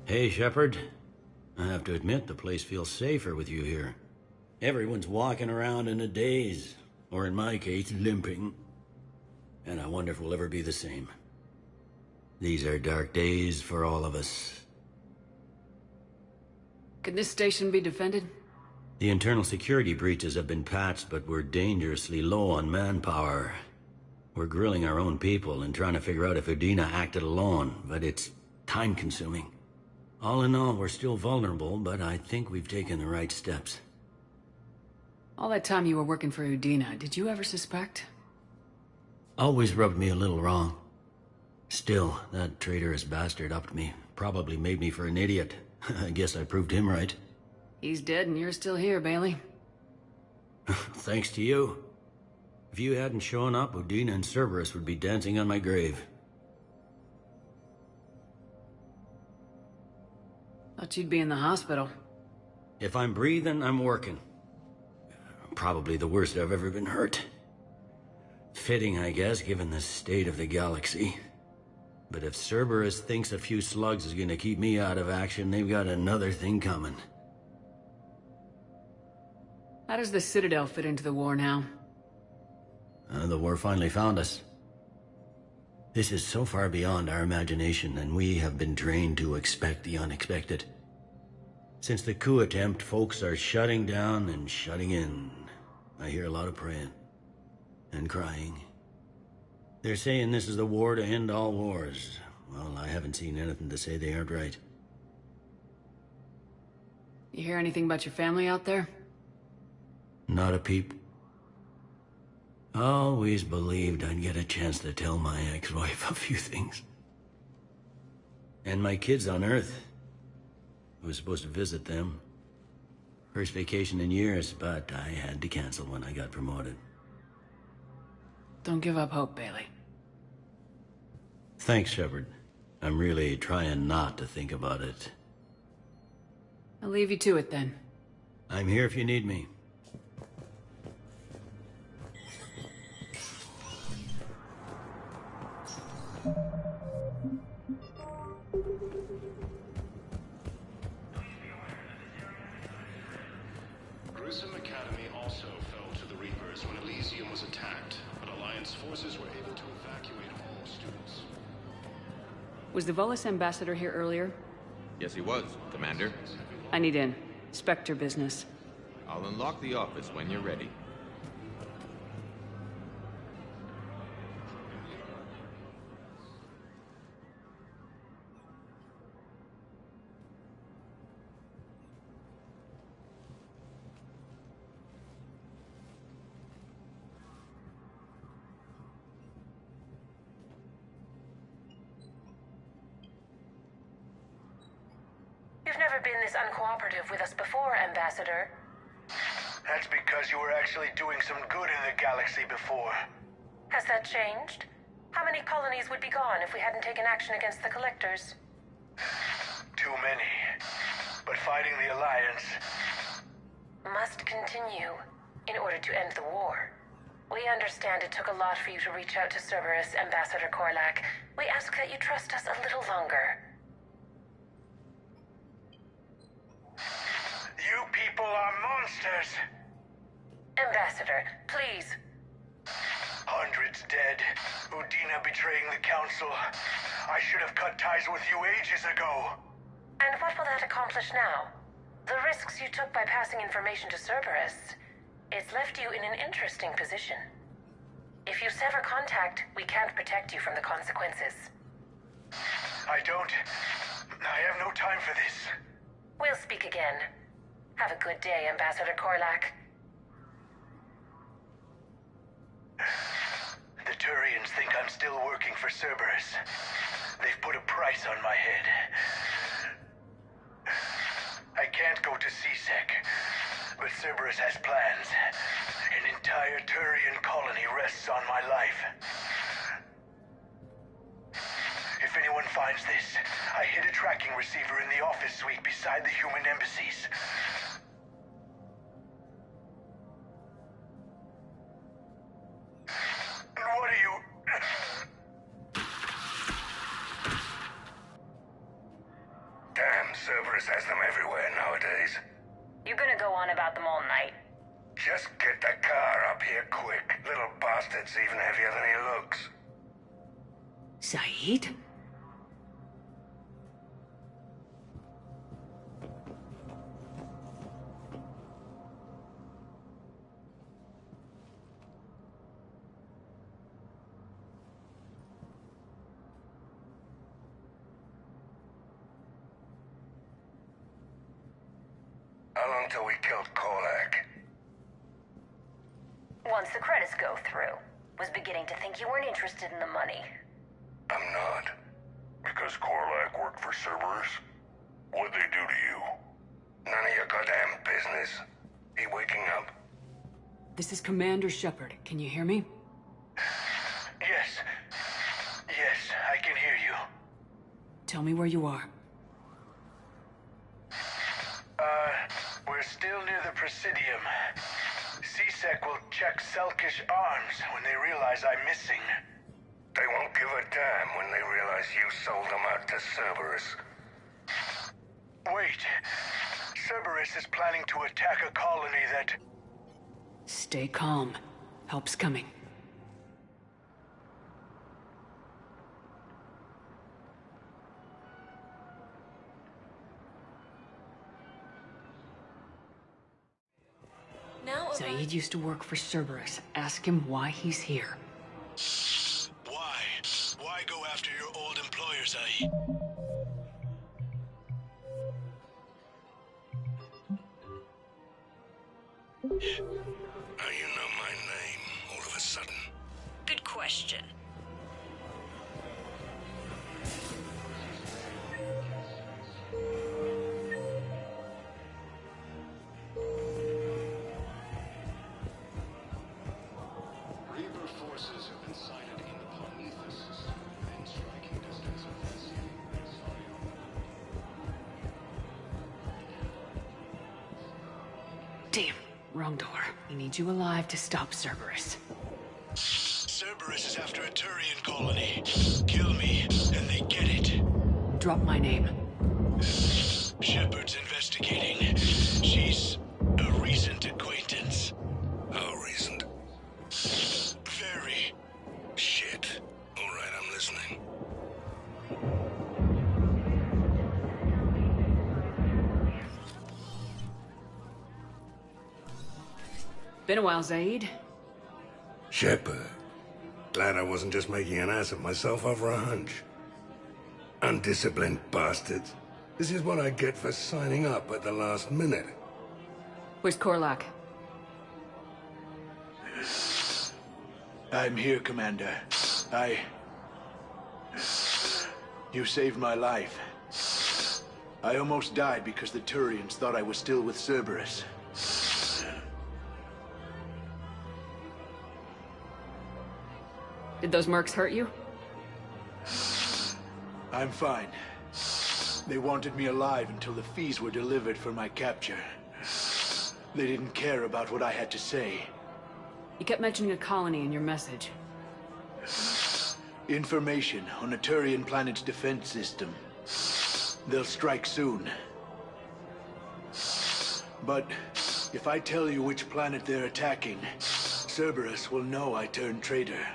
Hey, Shepard. I have to admit, the place feels safer with you here. Everyone's walking around in a daze, or in my case, limping. And I wonder if we'll ever be the same. These are dark days for all of us. Can this station be defended? The internal security breaches have been patched, but we're dangerously low on manpower. We're grilling our own people and trying to figure out if Udina acted alone, but it's time-consuming. All in all, we're still vulnerable, but I think we've taken the right steps. All that time you were working for Udina, did you ever suspect? Always rubbed me a little wrong. Still, that traitorous bastard upped me. Probably made me for an idiot. I guess I proved him right. He's dead and you're still here, Bailey. Thanks to you. If you hadn't shown up, Udina and Cerberus would be dancing on my grave. Thought you'd be in the hospital. If I'm breathing, I'm working. Probably the worst I've ever been hurt. Fitting, I guess, given the state of the galaxy. But if Cerberus thinks a few slugs is gonna keep me out of action, they've got another thing coming. How does the Citadel fit into the war now? The war finally found us. This is so far beyond our imagination, and we have been trained to expect the unexpected. Since the coup attempt, folks are shutting down and shutting in. I hear a lot of praying. And crying. They're saying this is the war to end all wars. Well, I haven't seen anything to say they aren't right. You hear anything about your family out there? Not a peep. Always believed I'd get a chance to tell my ex-wife a few things. And my kids on Earth. I was supposed to visit them. First vacation in years, but I had to cancel when I got promoted. Don't give up hope, Bailey. Thanks, Shepard. I'm really trying not to think about it. I'll leave you to it then. I'm here if you need me. Grissom Academy also fell to the Reapers when Elysium was attacked, but Alliance forces were able to evacuate all students. Was the Volus ambassador here earlier? Yes, he was, Commander. I need in. Spectre business. I'll unlock the office when you're ready. You've never been this uncooperative with us before, Ambassador. That's because you were actually doing some good in the galaxy before. Has that changed? How many colonies would be gone if we hadn't taken action against the Collectors? Too many. But fighting the Alliance must continue in order to end the war. We understand it took a lot for you to reach out to Cerberus, Ambassador Korlak. We ask that you trust us a little longer. You people are monsters! Ambassador, please. Hundreds dead. Udina betraying the Council. I should have cut ties with you ages ago. And what will that accomplish now? The risks you took by passing information to Cerberus. It's left you in an interesting position. If you sever contact, we can't protect you from the consequences. I have no time for this. We'll speak again. Have a good day, Ambassador Korlak. The Turians think I'm still working for Cerberus. They've put a price on my head. I can't go to CSEC, but Cerberus has plans. An entire Turian colony rests on my life. If anyone finds this, I hid a tracking receiver in the office suite beside the human embassies. And what are you... Damn, Cerberus has them everywhere nowadays. You gonna go on about them all night? Just get the car up here quick. Little bastard's even heavier than he looks. Saeed? How long till we killed Korlak? Once the credits go through. Was beginning to think you weren't interested in the money. I'm not. Because Korlak worked for Cerberus? What'd they do to you? None of your goddamn business. He waking up? This is Commander Shepard. Can you hear me? Yes. Yes, I can hear you. Tell me where you are. We're still near the Presidium. CSEC will check Selkish arms when they realize I'm missing. They won't give a damn when they realize you sold them out to Cerberus. Wait. Cerberus is planning to attack a colony that... Stay calm. Help's coming. Zaid used to work for Cerberus. Ask him why he's here. Why? Why go after your old employer, Zaid? How you know my name all of a sudden? Good question. Reaper forces have been sighted in the Prometheus system, within striking distance of this. Damn, wrong door. We need you alive to stop Cerberus. Cerberus is after a Turian colony. Kill me, and they get it. Drop my name. Shepard's investigating. She's a recent acquaintance. How recent? Very. Shit. All right, I'm listening. Been a while, Zaid. Shepard. Glad I wasn't just making an ass of myself over a hunch. Undisciplined bastards. This is what I get for signing up at the last minute. Where's Korlak? I'm here, Commander. You saved my life. I almost died because the Turians thought I was still with Cerberus. Did those mercs hurt you? I'm fine. They wanted me alive until the fees were delivered for my capture. They didn't care about what I had to say. You kept mentioning a colony in your message. Information on a Turian planet's defense system. They'll strike soon. But if I tell you which planet they're attacking, Cerberus will know I turned traitor.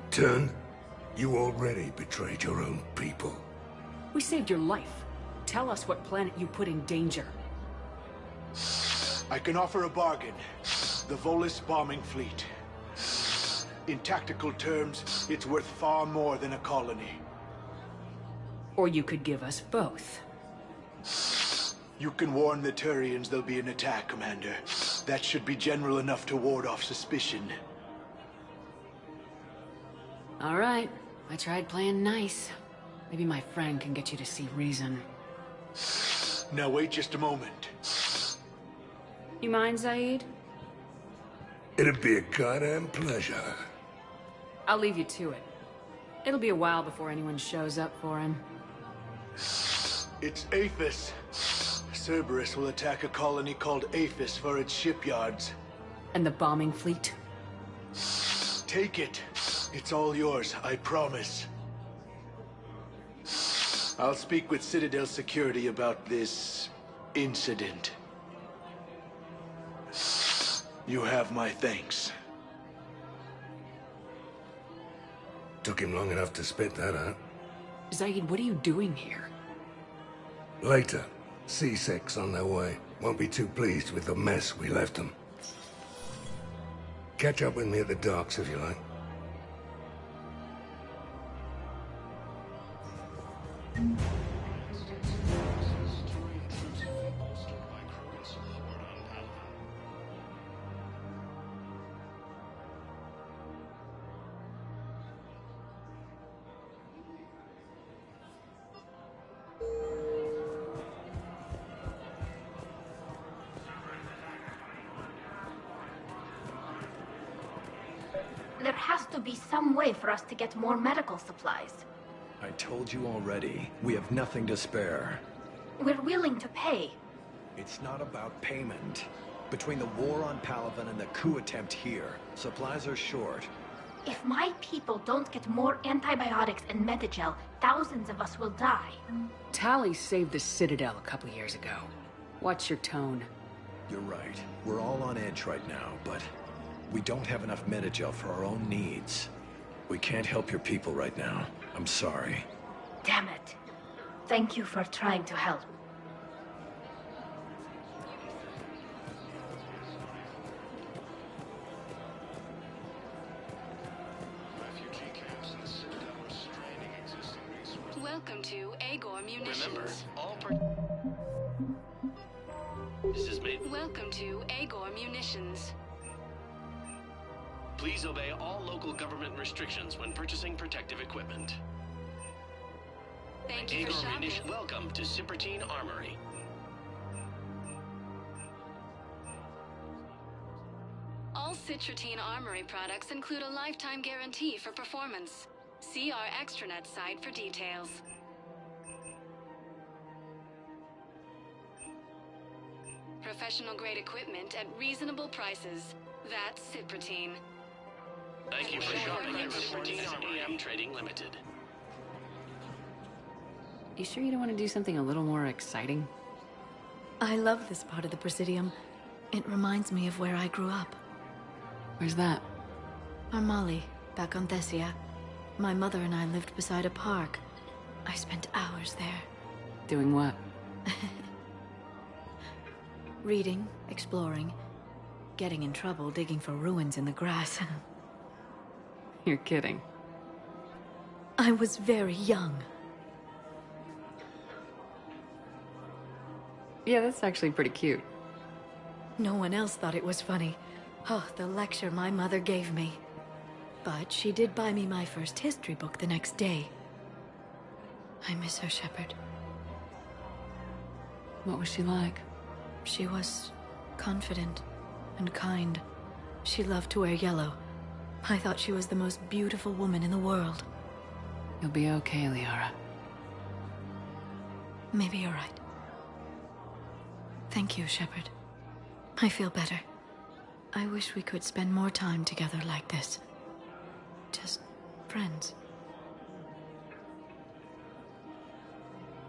Turn? You already betrayed your own people. We saved your life. Tell us what planet you put in danger. I can offer a bargain. The Volus bombing fleet. In tactical terms, it's worth far more than a colony. Or you could give us both. You can warn the Turians there'll be an attack, Commander. That should be general enough to ward off suspicion. All right. I tried playing nice. Maybe my friend can get you to see reason. Now wait just a moment. You mind, Zaid? It'd be a goddamn pleasure. I'll leave you to it. It'll be a while before anyone shows up for him. It's Aphis. Cerberus will attack a colony called Aphis for its shipyards. And the bombing fleet? Take it. It's all yours, I promise. I'll speak with Citadel Security about this incident. You have my thanks. Took him long enough to spit that out. Zaid, what are you doing here? Later. C6 on their way. Won't be too pleased with the mess we left them. Catch up with me at the docks if you like. There has to be some way for us to get more medical supplies. I told you already, we have nothing to spare. We're willing to pay. It's not about payment. Between the war on Palaven and the coup attempt here, supplies are short. If my people don't get more antibiotics and Medigel, thousands of us will die. Tali saved the Citadel a couple years ago. Watch your tone. You're right. We're all on edge right now, but we don't have enough Medigel for our own needs. We can't help your people right now. I'm sorry. Damn it. Thank you for trying to help. Welcome to Agor Munitions. Remember, this is made. Welcome to Agor Munitions. Please obey all local government restrictions when purchasing protective equipment. Thank you for shopping. Welcome to Cipertine Armory. All Cipertine Armory products include a lifetime guarantee for performance. See our extranet site for details. Professional grade equipment at reasonable prices. That's Cipertine. Thank you for shopping at Cipertine Armory Trading Limited. You sure you don't want to do something a little more exciting? I love this part of the Presidium. It reminds me of where I grew up. Where's that? Armali, back on Thessia. My mother and I lived beside a park. I spent hours there. Doing what? Reading, exploring, getting in trouble digging for ruins in the grass. You're kidding. I was very young. Yeah, that's actually pretty cute. No one else thought it was funny. Oh, the lecture my mother gave me. But she did buy me my first history book the next day. I miss her, Shepard. What was she like? She was confident and kind. She loved to wear yellow. I thought she was the most beautiful woman in the world. You'll be okay, Liara. Maybe you're right. Thank you, Shepard. I feel better. I wish we could spend more time together like this. Just friends.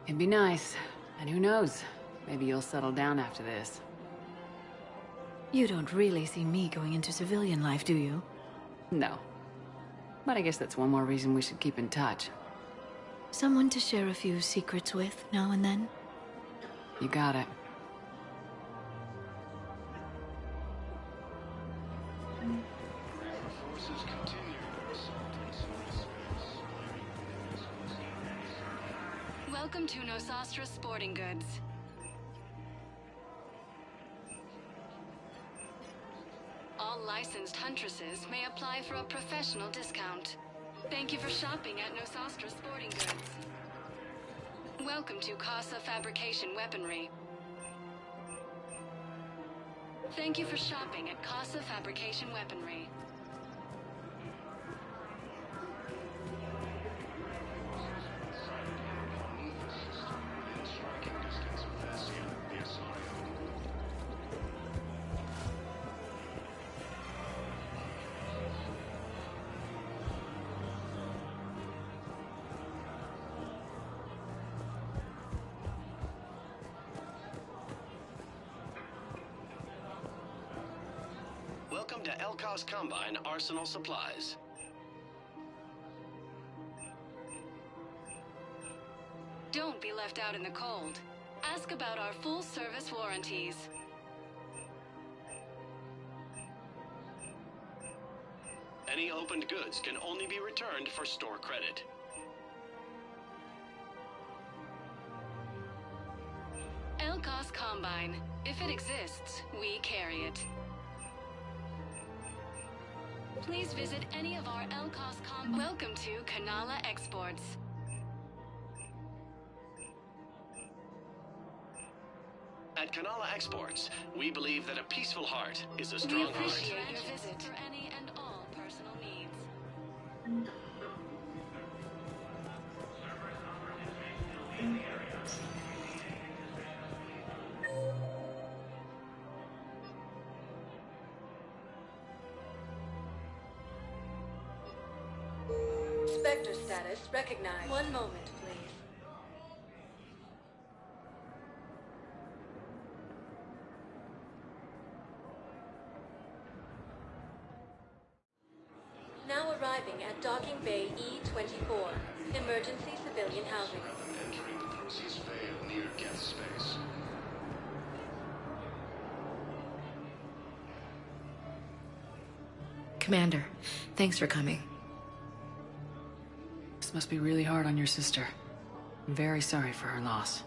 It'd be nice. And who knows? Maybe you'll settle down after this. You don't really see me going into civilian life, do you? No. But I guess that's one more reason we should keep in touch. Someone to share a few secrets with now and then? You got it. Welcome to Nosastra Sporting Goods. All licensed huntresses may apply for a professional discount. Thank you for shopping at Nosastra Sporting Goods. Welcome to Casa Fabrication Weaponry. Thank you for shopping at Casa Fabrication Weaponry. Welcome to Elkos Combine Arsenal Supplies. Don't be left out in the cold. Ask about our full-service warranties. Any opened goods can only be returned for store credit. Elkos Combine. If it exists, we carry it. Please visit any of our Elkos Combine. Welcome to Kanala Exports. At Kanala Exports, we believe that a peaceful heart is a strong We heart. appreciate your visit for any and all personal needs. Spectre status recognized. One moment, please. Now arriving at Docking Bay E-24. Emergency civilian housing. Entering the Proceeds Vale near Geth Space. Commander, thanks for coming. This must be really hard on your sister. I'm very sorry for her loss.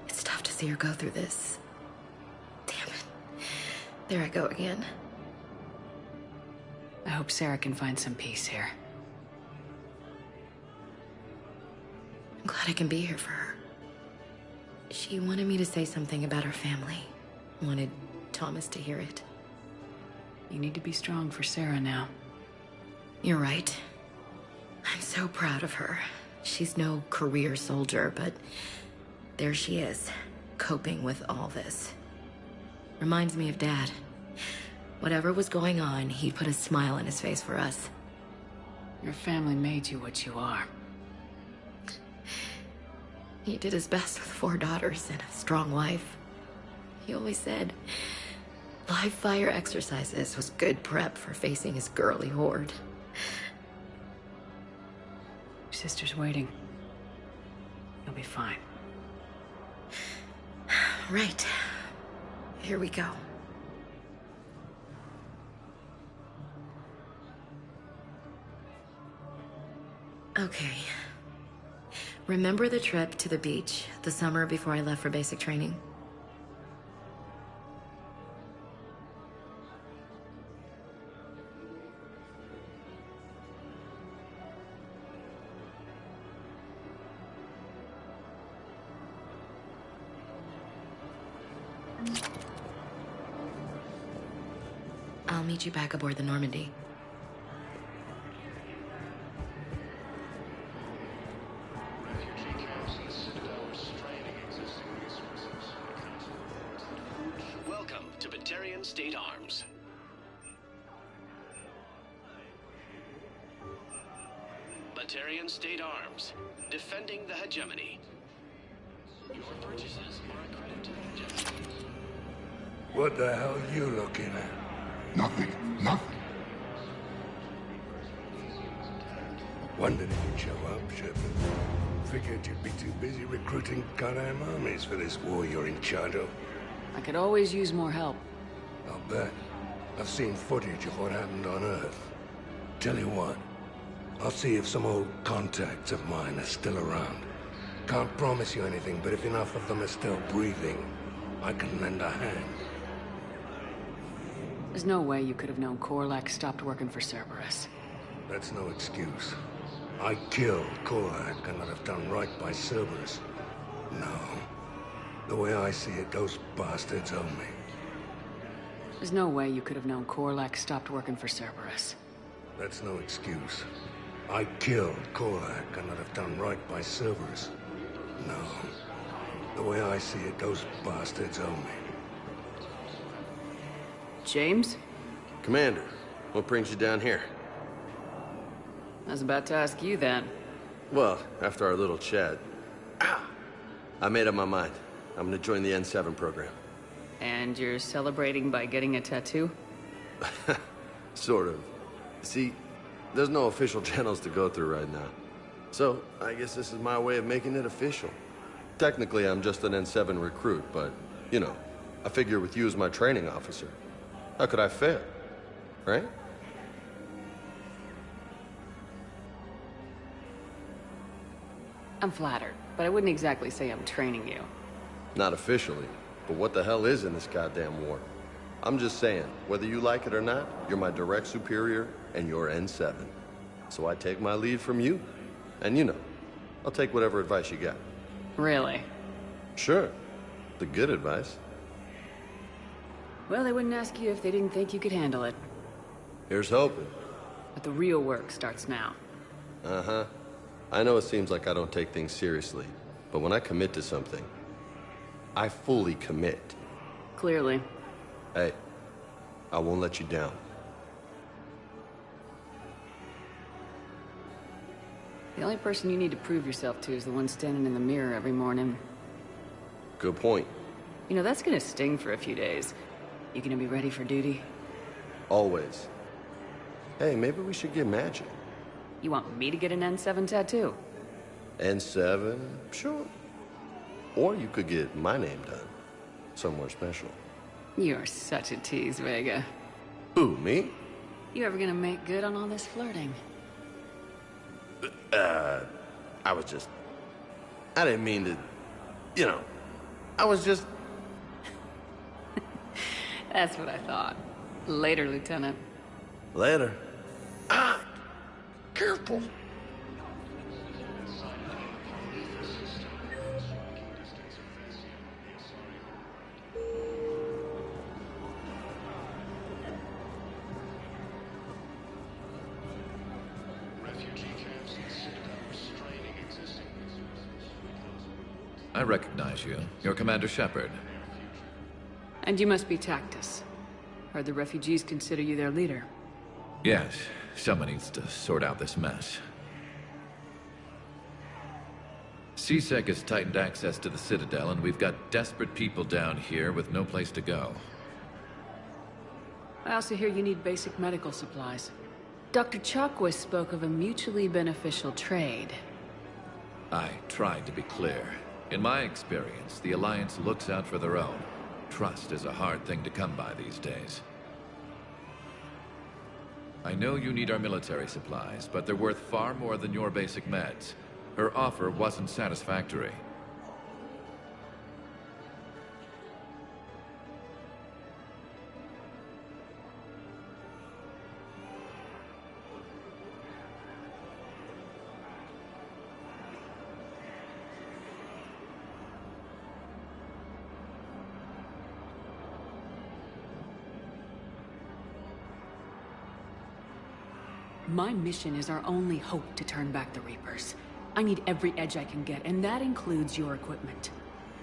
It's tough to see her go through this. Damn it. There I go again. I hope Sarah can find some peace here. I'm glad I can be here for her. She wanted me to say something about her family. Wanted Thomas to hear it. You need to be strong for Sarah now. You're right. I'm so proud of her. She's no career soldier, but there she is, coping with all this. Reminds me of Dad. Whatever was going on, he'd put a smile on his face for us. Your family made you what you are. He did his best with 4 daughters and a strong wife. He always said live fire exercises was good prep for facing his girly horde. Your sister's waiting. You'll be fine. Right. Here we go. Okay. Remember the trip to the beach the summer before I left for basic training? I'll meet you back aboard the Normandy. Welcome to Batarian State Arms. Batarian State Arms, defending the hegemony. Your purchases are a credit to the hegemony. What the hell are you looking at? Nothing. Nothing. Wondered if you'd show up, Shepard. Figured you'd be too busy recruiting goddamn armies for this war you're in charge of. I could always use more help. I'll bet. I've seen footage of what happened on Earth. Tell you what, I'll see if some old contacts of mine are still around. Can't promise you anything, but if enough of them are still breathing, I can lend a hand. There's no way you could have known Korlak stopped working for Cerberus. That's no excuse. I killed Korlak and I'd have done right by Cerberus. No. The way I see it, those bastards owe me. There's no way you could have known Korlak stopped working for Cerberus. That's no excuse. I killed Korlak and I'd have done right by Cerberus. No. The way I see it, those bastards owe me. James? Commander, what brings you down here? I was about to ask you then. Well, after our little chat, I made up my mind. I'm gonna join the N7 program. And you're celebrating by getting a tattoo? Sort of. See, there's no official channels to go through right now. So, I guess this is my way of making it official. Technically, I'm just an N7 recruit, but, you know, I figure with you as my training officer, how could I fail? Right? I'm flattered, but I wouldn't exactly say I'm training you. Not officially, but what the hell is in this goddamn war? I'm just saying, whether you like it or not, you're my direct superior, and you're N7. So I take my lead from you. And you know, I'll take whatever advice you got. Really? Sure. The good advice. Well, they wouldn't ask you if they didn't think you could handle it. Here's hoping. But the real work starts now. Uh-huh. I know it seems like I don't take things seriously, but when I commit to something, I fully commit. Clearly. Hey, I won't let you down. The only person you need to prove yourself to is the one standing in the mirror every morning. Good point. You know, that's gonna sting for a few days. You gonna be ready for duty? Always. Hey, maybe we should get matching. You want me to get an N7 tattoo? N7? Sure. Or you could get my name done. Somewhere special. You're such a tease, Vega. Who, me? You ever gonna make good on all this flirting? I was just... I didn't mean to... You know, I was just... That's what I thought. Later, Lieutenant. Later. Ah! Careful! I recognize you. You're Commander Shepard. And you must be Tactus. Heard the refugees consider you their leader. Yes, someone needs to sort out this mess. CSEC has tightened access to the Citadel, and we've got desperate people down here with no place to go. I also hear you need basic medical supplies. Dr. Chakwas spoke of a mutually beneficial trade. I tried to be clear. In my experience, the Alliance looks out for their own. Trust is a hard thing to come by these days. I know you need our military supplies, but they're worth far more than your basic meds. Her offer wasn't satisfactory. My mission is our only hope to turn back the Reapers. I need every edge I can get, and that includes your equipment.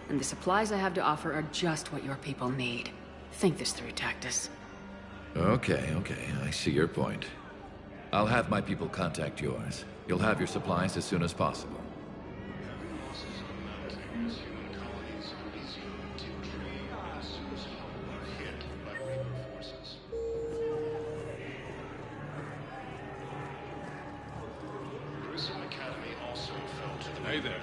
And the supplies I have to offer are just what your people need. Think this through, Tactus. Okay, I see your point. I'll have my people contact yours. You'll have your supplies as soon as possible. Hey there.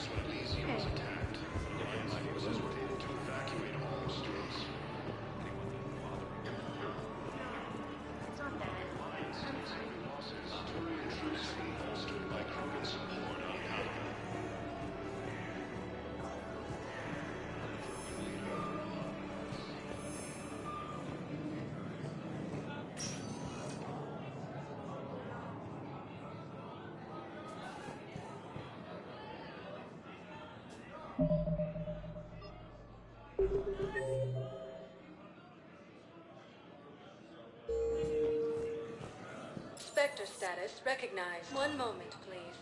Spectre status recognized. One moment, please.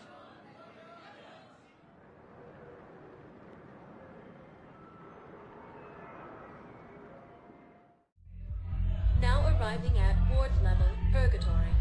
Now arriving at Ward's level, Purgatory.